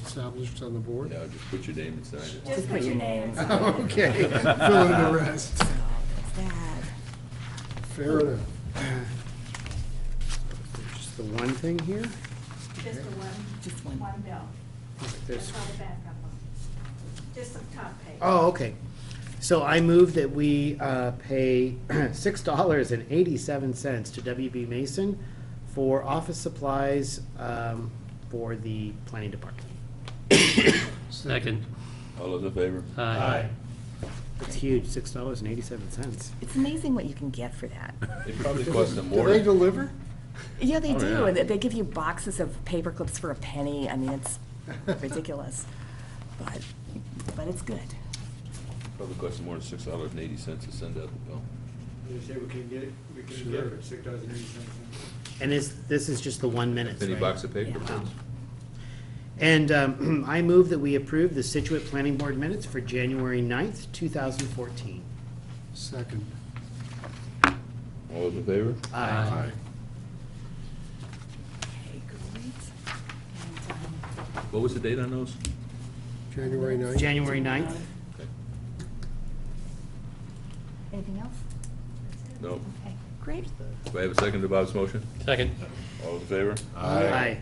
established on the board? No, just put your name and sign it. Just put your name. Okay, fill in the rest. So there's that. Fair enough. Just the one thing here? Just the one, Just one. one bill. There's- That's all the backup one. Just the top page. Oh, okay. So I move that we pay $6.87 to WB Mason for office supplies for the planning department. Second. All those in favor? Aye. It's huge, $6.87. It's amazing what you can get for that. It probably costs them Do more. they deliver? Yeah, they Oh, do, yeah. and they give you boxes of paper clips for a penny. I mean, it's ridiculous, but it's good. Probably costs them more than $6.80 to send out the bill. You say we can get it Sure. for $6.80. And this is just the 1 minute, Penny right? box of paper, Yeah. please. And I move that we approve the Scituate Planning Board minutes for January 9th, 2014. Second. All those in favor? Aye. Okay, great. And, What was the date on those? January 9th? January 9th? Okay. anything else? No. Okay, great. Do I have a second to Bob's motion? Second. All those in favor? Aye.